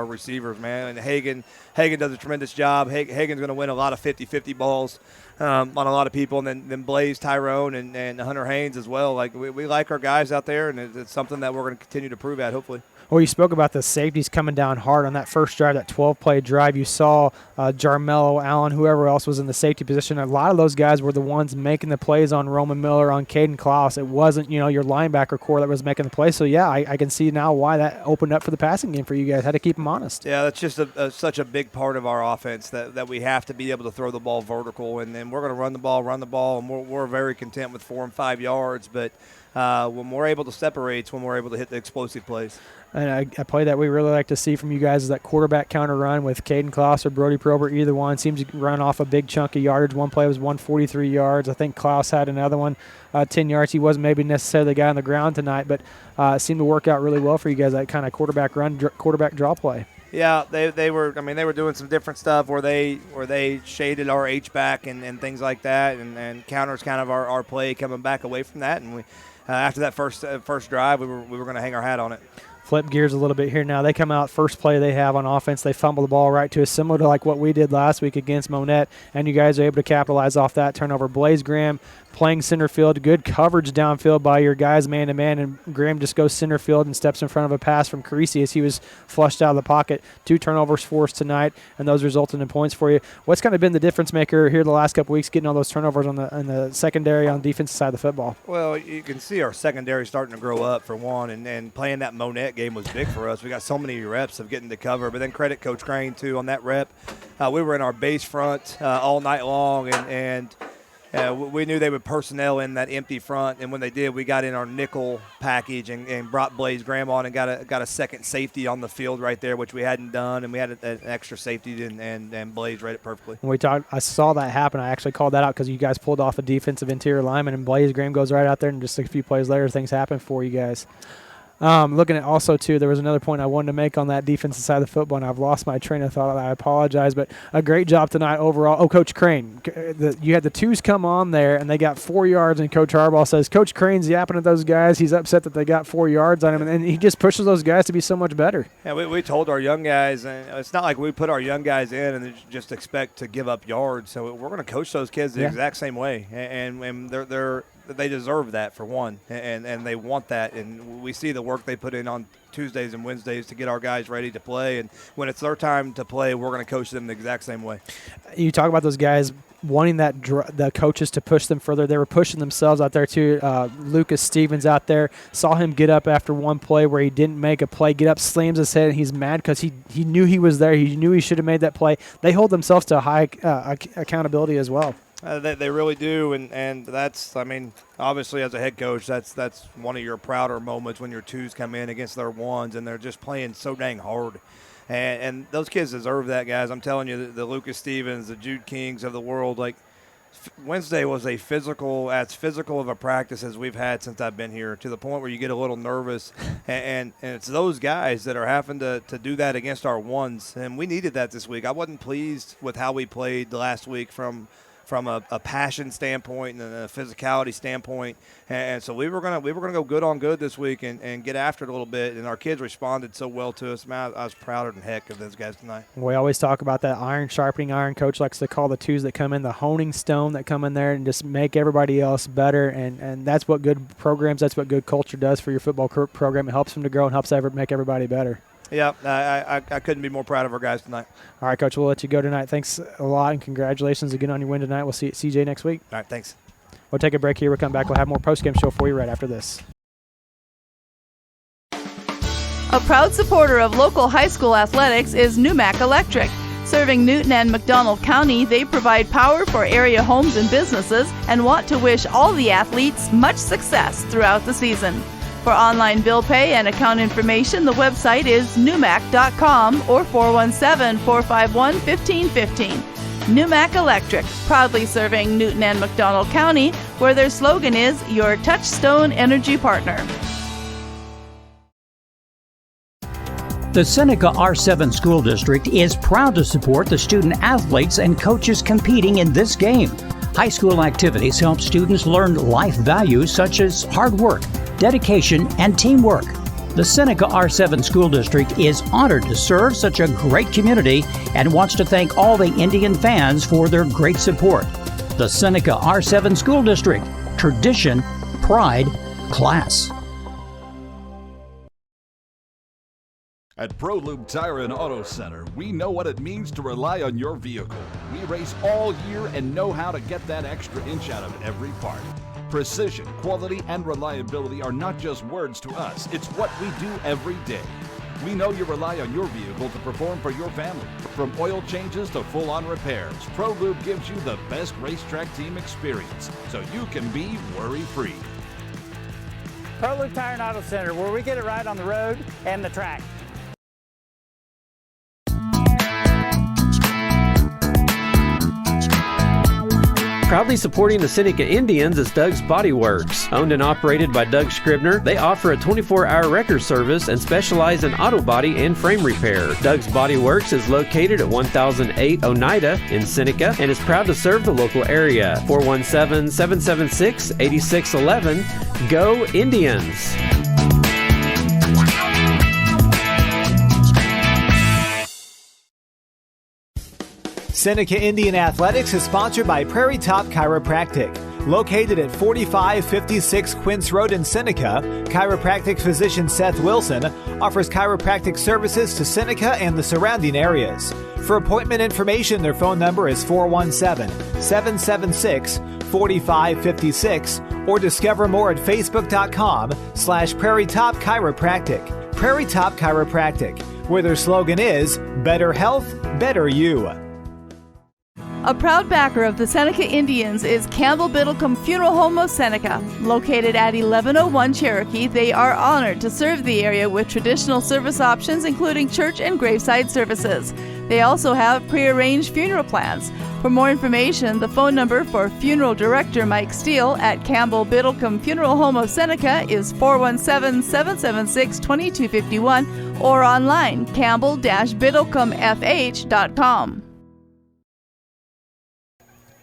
receivers, man. And Hagen does a tremendous job. Hagen's going to win a lot of 50-50 balls on a lot of people, and then Blaze, Tyrone, and Hunter Haynes as well. Like we like our guys out there, and it's something that we're going to continue to prove at, hopefully. Well, you spoke about the safeties coming down hard on that first drive, that 12-play drive. You saw Jarmello, Allen, whoever else was in the safety position. A lot of those guys were the ones making the plays on Roman Miller, on Caden Klaus. It wasn't, your linebacker core that was making the plays. So, yeah, I can see now why that opened up for the passing game for you guys. Had to keep them honest. Yeah, that's just such a big part of our offense that we have to be able to throw the ball vertical. And then we're going to run the ball, and we're very content with 4 and 5 yards. But when we're able to separate, it's when we're able to hit the explosive plays. And a play that we really like to see from you guys is that quarterback counter run with Caden Klaus or Brody Probert. Either one seems to run off a big chunk of yardage. One play was 143 yards. I think Klaus had another one, 10 yards. He wasn't maybe necessarily the guy on the ground tonight, but it seemed to work out really well for you guys, that kind of quarterback run, quarterback draw play. Yeah, they were doing some different stuff where they shaded our H-back and things like that, and counters kind of our play coming back away from that. And we after that first drive, we were going to hang our hat on it. Flip gears a little bit here now. They come out, first play they have on offense, they fumble the ball right to us, similar to like what we did last week against Monette, and you guys are able to capitalize off that turnover. Blaze Graham playing center field, good coverage downfield by your guys man-to-man, and Graham just goes center field and steps in front of a pass from Carisi as he was flushed out of the pocket. 2 turnovers forced tonight, and those resulted in points for you. What's kind of been the difference maker here the last couple weeks, getting all those turnovers on the secondary on the defensive side of the football? Well, you can see our secondary starting to grow up, for one, and playing that Monette game was big for us. We got so many reps of getting to cover, but then credit Coach Crane, too, on that rep. We were in our base front all night long, and we knew they would personnel in that empty front, and when they did, we got in our nickel package and brought Blaze Graham on and got a second safety on the field right there, which we hadn't done, and we had an extra safety, and Blaze read it perfectly. When I saw that happen. I actually called that out because you guys pulled off a defensive interior lineman, and Blaze Graham goes right out there, and just a few plays later, things happen for you guys. Looking at also, too, there was another point I wanted to make on that defensive side of the football, and I've lost my train of thought. I apologize, but a great job tonight overall. Oh, Coach Crane, you had the twos come on there, and they got 4 yards, and Coach Harbaugh says, Coach Crane's yapping at those guys. He's upset that they got 4 yards on him, and he just pushes those guys to be so much better. Yeah, we told our young guys, and it's not like we put our young guys in and just expect to give up yards. So we're going to coach those kids the exact same way, and they deserve that, for one, and they want that, and we see the work they put in on Tuesdays and Wednesdays to get our guys ready to play, and when it's their time to play, we're going to coach them the exact same way. You talk about those guys wanting the coaches to push them further. They were pushing themselves out there too. Lucas Stevens out there, saw him get up after one play where he didn't make a play, get up, slams his head, and he's mad because he knew he was there. He knew he should have made that play. They hold themselves to a high accountability as well. They really do, and that's, obviously as a head coach, that's one of your prouder moments when your twos come in against their ones, and they're just playing so dang hard. And those kids deserve that, guys. I'm telling you, the Lucas Stevens, the Jude Kings of the world, like Wednesday was as physical of a practice as we've had since I've been here, to the point where you get a little nervous, and it's those guys that are having to do that against our ones, and we needed that this week. I wasn't pleased with how we played last week from a passion standpoint and a physicality standpoint, and so we were gonna go good on good this week and get after it a little bit, and our kids responded so well to us. Man, I was prouder than heck of those guys tonight. We always talk about that iron sharpening iron. Coach likes to call the twos that come in the honing stone that come in there and just make everybody else better, and that's what good programs, that's what good culture does for your football program. It helps them to grow and helps make everybody better. Yeah, I couldn't be more proud of our guys tonight. All right, Coach, we'll let you go tonight. Thanks a lot, and congratulations again on your win tonight. We'll see CJ next week. All right, thanks. We'll take a break here. We'll come back. We'll have more post-game show for you right after this. A proud supporter of local high school athletics is Numac Electric. Serving Newton and McDonald County, they provide power for area homes and businesses and want to wish all the athletes much success throughout the season. For online bill pay and account information, the website is numac.com or 417-451-1515. Numac Electric, proudly serving Newton and McDonald County, where their slogan is your touchstone energy partner. The Seneca R7 School District is proud to support the student athletes and coaches competing in this game. High school activities help students learn life values such as hard work, dedication, and teamwork. The Seneca R7 School District is honored to serve such a great community and wants to thank all the Indian fans for their great support. The Seneca R7 School District, tradition, pride, class. At ProLube Tire and Auto Center, we know what it means to rely on your vehicle. We race all year and know how to get that extra inch out of every part. Precision, quality, and reliability are not just words to us. It's what we do every day. We know you rely on your vehicle to perform for your family. From oil changes to full-on repairs, ProLube gives you the best racetrack team experience, so you can be worry-free. ProLube Tire and Auto Center, where we get it right on the road and the track. Proudly supporting the Seneca Indians is Doug's Body Works. Owned and operated by Doug Scribner, they offer a 24-hour wrecker service and specialize in auto body and frame repair. Doug's Body Works is located at 1008 Oneida in Seneca and is proud to serve the local area. 417-776-8611. Go Indians! Seneca Indian Athletics is sponsored by Prairie Top Chiropractic. Located at 4556 Quince Road in Seneca, chiropractic physician Seth Wilson offers chiropractic services to Seneca and the surrounding areas. For appointment information, their phone number is 417-776-4556 or discover more at facebook.com/Prairie Top Chiropractic. Prairie Top Chiropractic, where their slogan is better health, better you. A proud backer of the Seneca Indians is Campbell Biddlecombe Funeral Home of Seneca. Located at 1101 Cherokee, they are honored to serve the area with traditional service options including church and graveside services. They also have prearranged funeral plans. For more information, the phone number for Funeral Director Mike Steele at Campbell Biddlecombe Funeral Home of Seneca is 417-776-2251 or online campbell-biddlecomefh.com.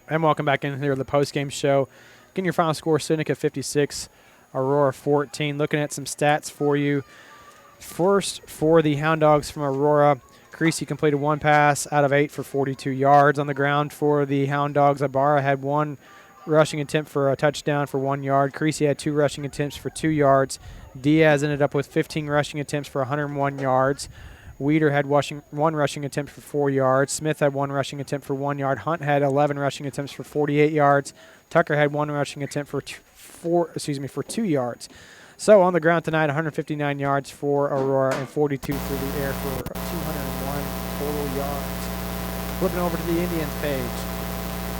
And welcome back in here to the post-game show. Getting your final score, Seneca 56, Aurora 14. Looking at some stats for you. First, for the Hound Dogs from Aurora, Creasy completed one pass out of 8 for 42 yards on the ground. For the Hound Dogs, Ibarra had one rushing attempt for a touchdown for 1 yard. Creasy had 2 rushing attempts for 2 yards. Diaz ended up with 15 rushing attempts for 101 yards. Weeder had one rushing attempt for 4 yards. Smith had one rushing attempt for 1 yard. Hunt had 11 rushing attempts for 48 yards. Tucker had one rushing attempt for 2 yards. So on the ground tonight, 159 yards for Aurora and 42 through the air for 201 total yards. Flipping over to the Indians page.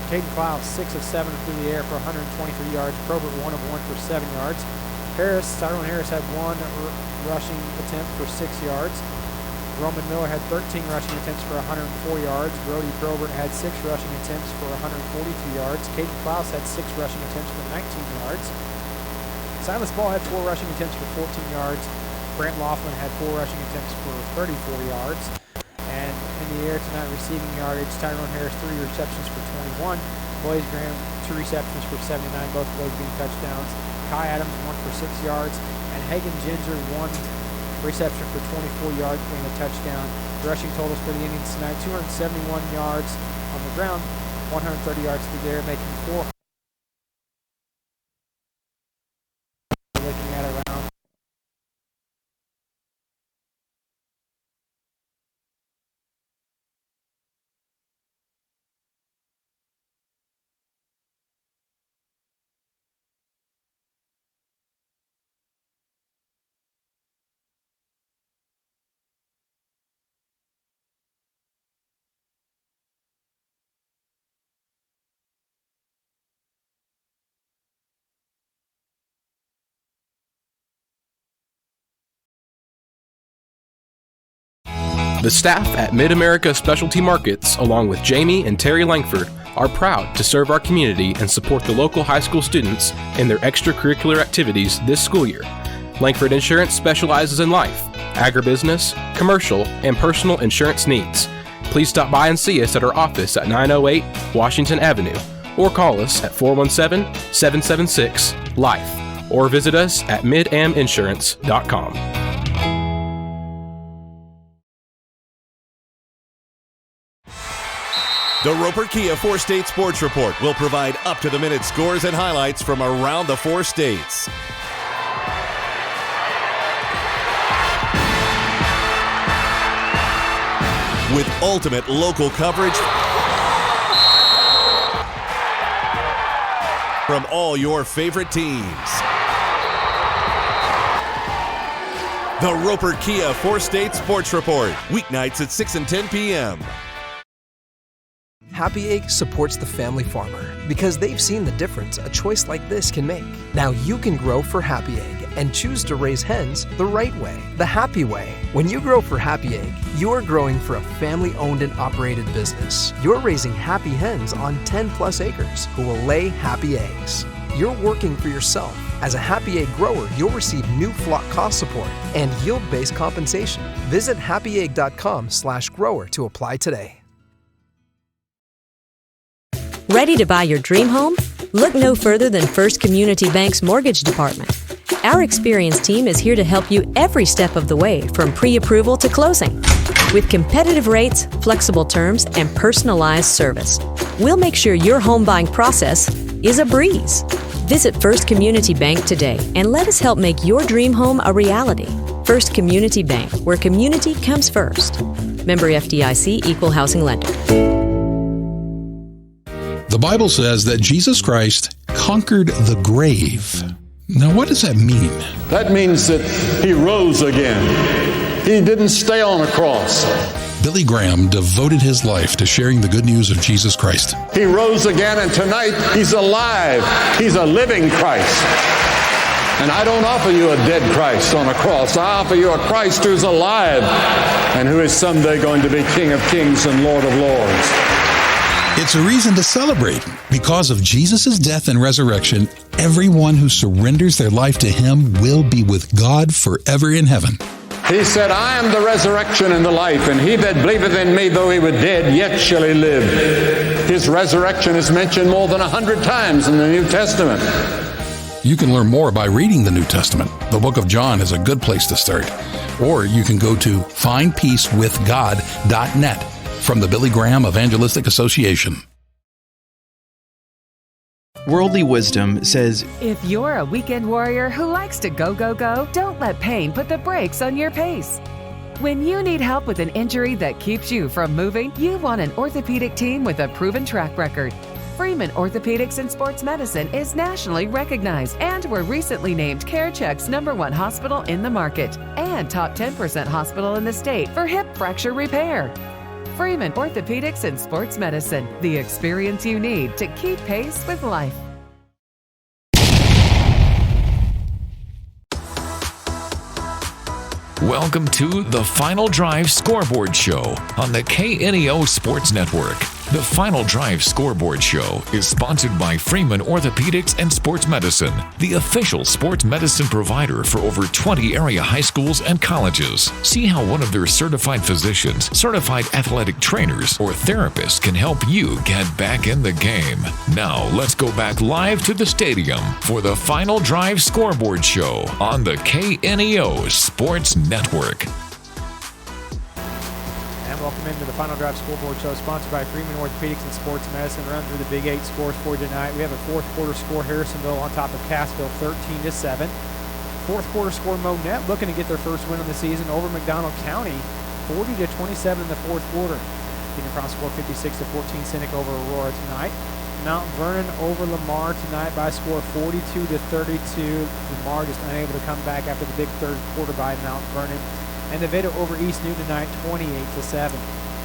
Caden Klaus, 6 of 7 through the air for 123 yards. Probert, 1 of 1 for 7 yards. Tyrone Harris had one rushing attempt for 6 yards. Roman Miller had 13 rushing attempts for 104 yards. Brody Probert had 6 rushing attempts for 142 yards. Caden Klaus had 6 rushing attempts for 19 yards. Silas Ball had 4 rushing attempts for 14 yards. Brant Laughlin had 4 rushing attempts for 34 yards. And in the air tonight, receiving yardage, Tyrone Harris 3 receptions for 21. Blaze Graham 2 receptions for 79, both of those being touchdowns. Kai Adams 1 for 6 yards. And Hagen Ginger 1 reception for 24 yards being a touchdown. The rushing totals for the Indians tonight, 271 yards on the ground, 130 yards through the air, making 4. Looking at around The staff at Mid-America Specialty Markets, along with Jamie and Terry Langford, are proud to serve our community and support the local high school students in their extracurricular activities this school year. Langford Insurance specializes in life, agribusiness, commercial, and personal insurance needs. Please stop by and see us at our office at 908 Washington Avenue, or call us at 417-776-LIFE, or visit us at midaminsurance.com. The Roper Kia 4-State Sports Report will provide up-to-the-minute scores and highlights from around the 4 states. With ultimate local coverage from all your favorite teams. The Roper Kia 4-State Sports Report, weeknights at 6 and 10 p.m. Happy Egg supports the family farmer because they've seen the difference a choice like this can make. Now you can grow for Happy Egg and choose to raise hens the right way, the happy way. When you grow for Happy Egg, you're growing for a family-owned and operated business. You're raising happy hens on 10-plus acres who will lay happy eggs. You're working for yourself. As a Happy Egg grower, you'll receive new flock cost support and yield-based compensation. Visit happyegg.com/grower to apply today. Ready to buy your dream home? Look no further than First Community Bank's Mortgage Department. Our experienced team is here to help you every step of the way from pre-approval to closing. With competitive rates, flexible terms, and personalized service, we'll make sure your home buying process is a breeze. Visit First Community Bank today and let us help make your dream home a reality. First Community Bank, where community comes first. Member FDIC, Equal Housing Lender. The Bible says that Jesus Christ conquered the grave. Now, what does that mean? That means that he rose again. He didn't stay on a cross. Billy Graham devoted his life to sharing the good news of Jesus Christ. He rose again, and tonight he's alive. He's a living Christ. And I don't offer you a dead Christ on a cross. I offer you a Christ who's alive and who is someday going to be King of Kings and Lord of Lords. It's a reason to celebrate. Because of Jesus' death and resurrection, everyone who surrenders their life to him will be with God forever in heaven. He said, I am the resurrection and the life, and he that believeth in me, though he were dead, yet shall he live. His resurrection is mentioned more than 100 times in the New Testament. You can learn more by reading the New Testament. The book of John is a good place to start. Or you can go to findpeacewithgod.net from the Billy Graham Evangelistic Association. Worldly wisdom says, if you're a weekend warrior who likes to go, go, go, don't let pain put the brakes on your pace. When you need help with an injury that keeps you from moving, you want an orthopedic team with a proven track record. Freeman Orthopedics and Sports Medicine is nationally recognized and were recently named CareCheck's #1 hospital in the market and top 10% hospital in the state for hip fracture repair. Freeman Orthopedics and Sports Medicine, the experience you need to keep pace with life. Welcome to the Final Drive Scoreboard Show on the KNEO Sports Network. The Final Drive Scoreboard Show is sponsored by Freeman Orthopedics and Sports Medicine, the official sports medicine provider for over 20 area high schools and colleges. See how one of their certified physicians, certified athletic trainers, or therapists can help you get back in the game. Now, let's go back live to the stadium for the Final Drive Scoreboard Show on the KNEO Sports Network. Welcome into the Final Drive Scoreboard Show, sponsored by Freeman Orthopedics and Sports Medicine. Run through the Big 8 scores for you tonight. We have a fourth quarter score, Harrisonville on top of Cassville, 13-7. Fourth quarter score, Monette looking to get their first win of the season over McDonald County, 40-27 in the fourth quarter. Getting across score 56-14, Seneca over Aurora tonight. Mount Vernon over Lamar tonight by a score 42-32. Lamar just unable to come back after the big third quarter by Mount Vernon. And Nevada over East New tonight, 28-7.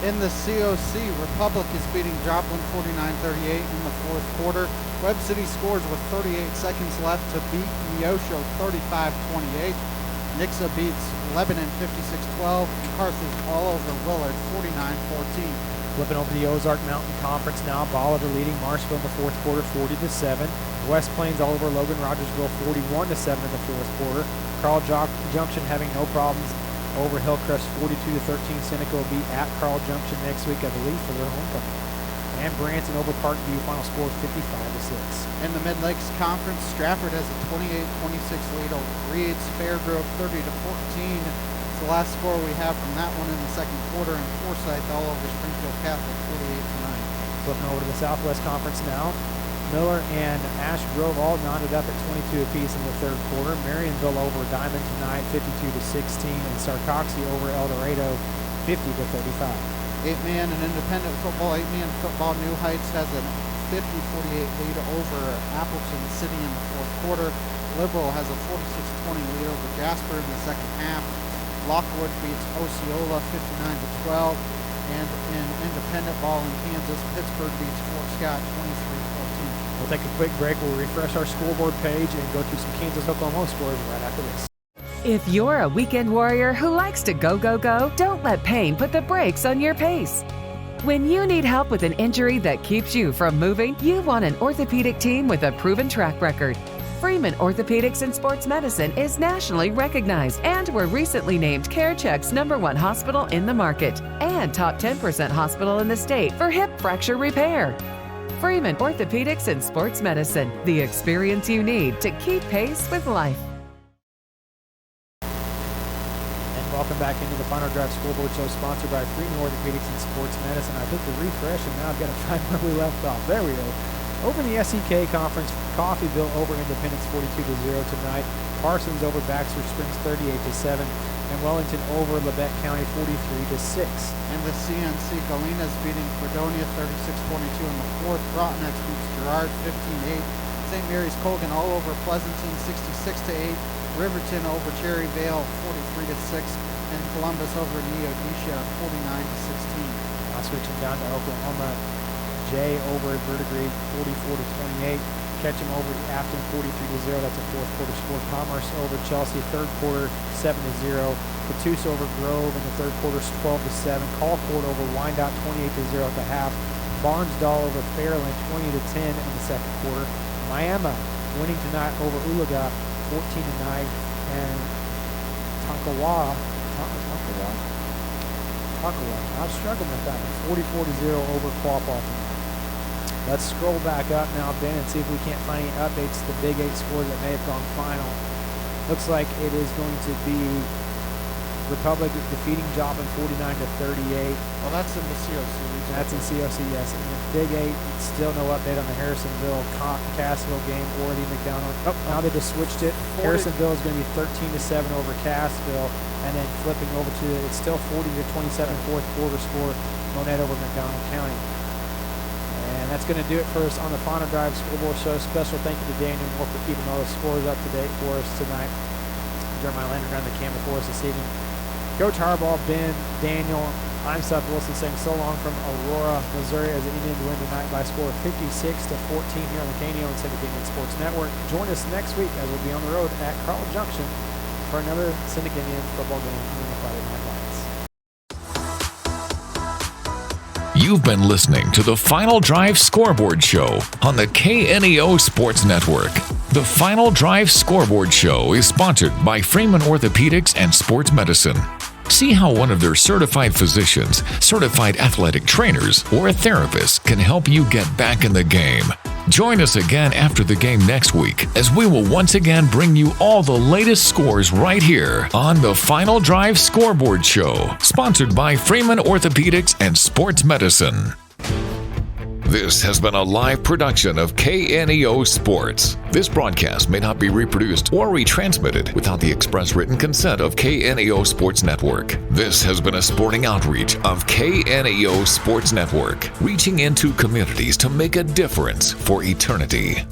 In the COC, Republic is beating Joplin 49-38 in the fourth quarter. Webb City scores with 38 seconds left to beat Neosho 35-28. Nixa beats Lebanon 56-12. And Carthage all over Willard 49-14. Flipping over the Ozark Mountain Conference now. Bolivar leading Marshville in the fourth quarter 40-7. West Plains all over Logan Rogersville 41-7 in the fourth quarter. Carl Junction having no problems over Hillcrest 42-13. Seneca will be at Carl Junction next week, I believe, for their homecoming. And Branson over Parkview, final score 55-6. In the Mid-Lakes Conference, Stratford has a 28-26 lead over Reeds. Fairgrove 30-14. It's the last score we have from that one in the second quarter. And Forsyth all over Springfield Catholic 48-9. Flipping over to the Southwest Conference now. Miller and Ash Grove all knotted up at 22 apiece in the third quarter. Marionville over Diamond tonight 52-16. And Sarcoxy over El Dorado 50-35. 8-man and independent football. 8-man football, New Heights has a 50-48 lead over Appleton City in the fourth quarter. Liberal has a 46-20 lead over Jasper in the second half. Lockwood beats Osceola 59-12. And in independent ball in Kansas, Pittsburgh beats Fort Scott 23-14. We'll take a quick break. We'll refresh our scoreboard page and go through some Kansas-Oklahoma scores right after this. If you're a weekend warrior who likes to go, go, go, don't let pain put the brakes on your pace. When you need help with an injury that keeps you from moving, you want an orthopedic team with a proven track record. Freeman Orthopedics and Sports Medicine is nationally recognized, and were recently named CareCheck's #1 hospital in the market and top 10% hospital in the state for hip fracture repair. Freeman Orthopedics and Sports Medicine, the experience you need to keep pace with life. Welcome back into the Final Drive Scoreboard Show, sponsored by Freeman Orthopedics and Sports Medicine. I hit the refresh, and now I've got to find where we left off. There we go. Over in the SEK Conference, Coffeyville over Independence 42-0 tonight. Parsons over Baxter Springs 38-7. And Wellington over Labette County 43-6. And the CNC Galena's beating Fredonia 36-22 in the fourth. Rottenex beats Girard 15-8. St. Mary's Colgan all over Pleasanton 66-8. Riverton over Cherryvale 43-6, and Columbus over Neodesha 49-16. Now switching down to Oklahoma, Jay over Verdigris 44-28. Ketchum over Afton 43-0. That's a fourth quarter score. Commerce over Chelsea third quarter 7-0. Catoosa over Grove in the third quarter 12-7. Colcord over Wyandotte 28-0 at the half. Barnsdall over Fairland 20-10 in the second quarter. Miami winning tonight over Oologah 14-9, and Tonkawa, I'm struggling with that one, 44-0 over Quapaw tonight. Let's scroll back up now, Ben, and see if we can't find any updates to the Big 8 scores that may have gone final. Looks like it is going to be Republic defeating Joplin 49-38. Well, that's in the COC. That's in COC, yes. And the Big 8, still no update on the Harrisonville Cassville game or the McDonald. Oh, now they just switched it. Harrisonville is going to be 13-7 over Cassville, and then flipping over to it's still 40-27 fourth quarter score. Monette over McDonald County. And that's going to do it for us on the Final Drive Scoreboard Show. Special thank you to Daniel Moore for keeping all the scores up to date for us tonight. Jeremiah Lander around the camera for us this evening. Coach Harbaugh, Ben, Daniel, I'm Seth Wilson saying so long from Aurora, Missouri, as the Indians win tonight by a score of 56-14 here on the KNO and Seneca Indian Sports Network. Join us next week as we'll be on the road at Carl Junction for another Seneca Indian football game in the Friday Night Lights. You've been listening to the Final Drive Scoreboard Show on the KNEO Sports Network. The Final Drive Scoreboard Show is sponsored by Freeman Orthopedics and Sports Medicine. See how one of their certified physicians, certified athletic trainers, or a therapist can help you get back in the game. Join us again after the game next week as we will once again bring you all the latest scores right here on the Final Drive Scoreboard Show, sponsored by Freeman Orthopedics and Sports Medicine. This has been a live production of KNEO Sports. This broadcast may not be reproduced or retransmitted without the express written consent of KNEO Sports Network. This has been a sporting outreach of KNEO Sports Network, reaching into communities to make a difference for eternity.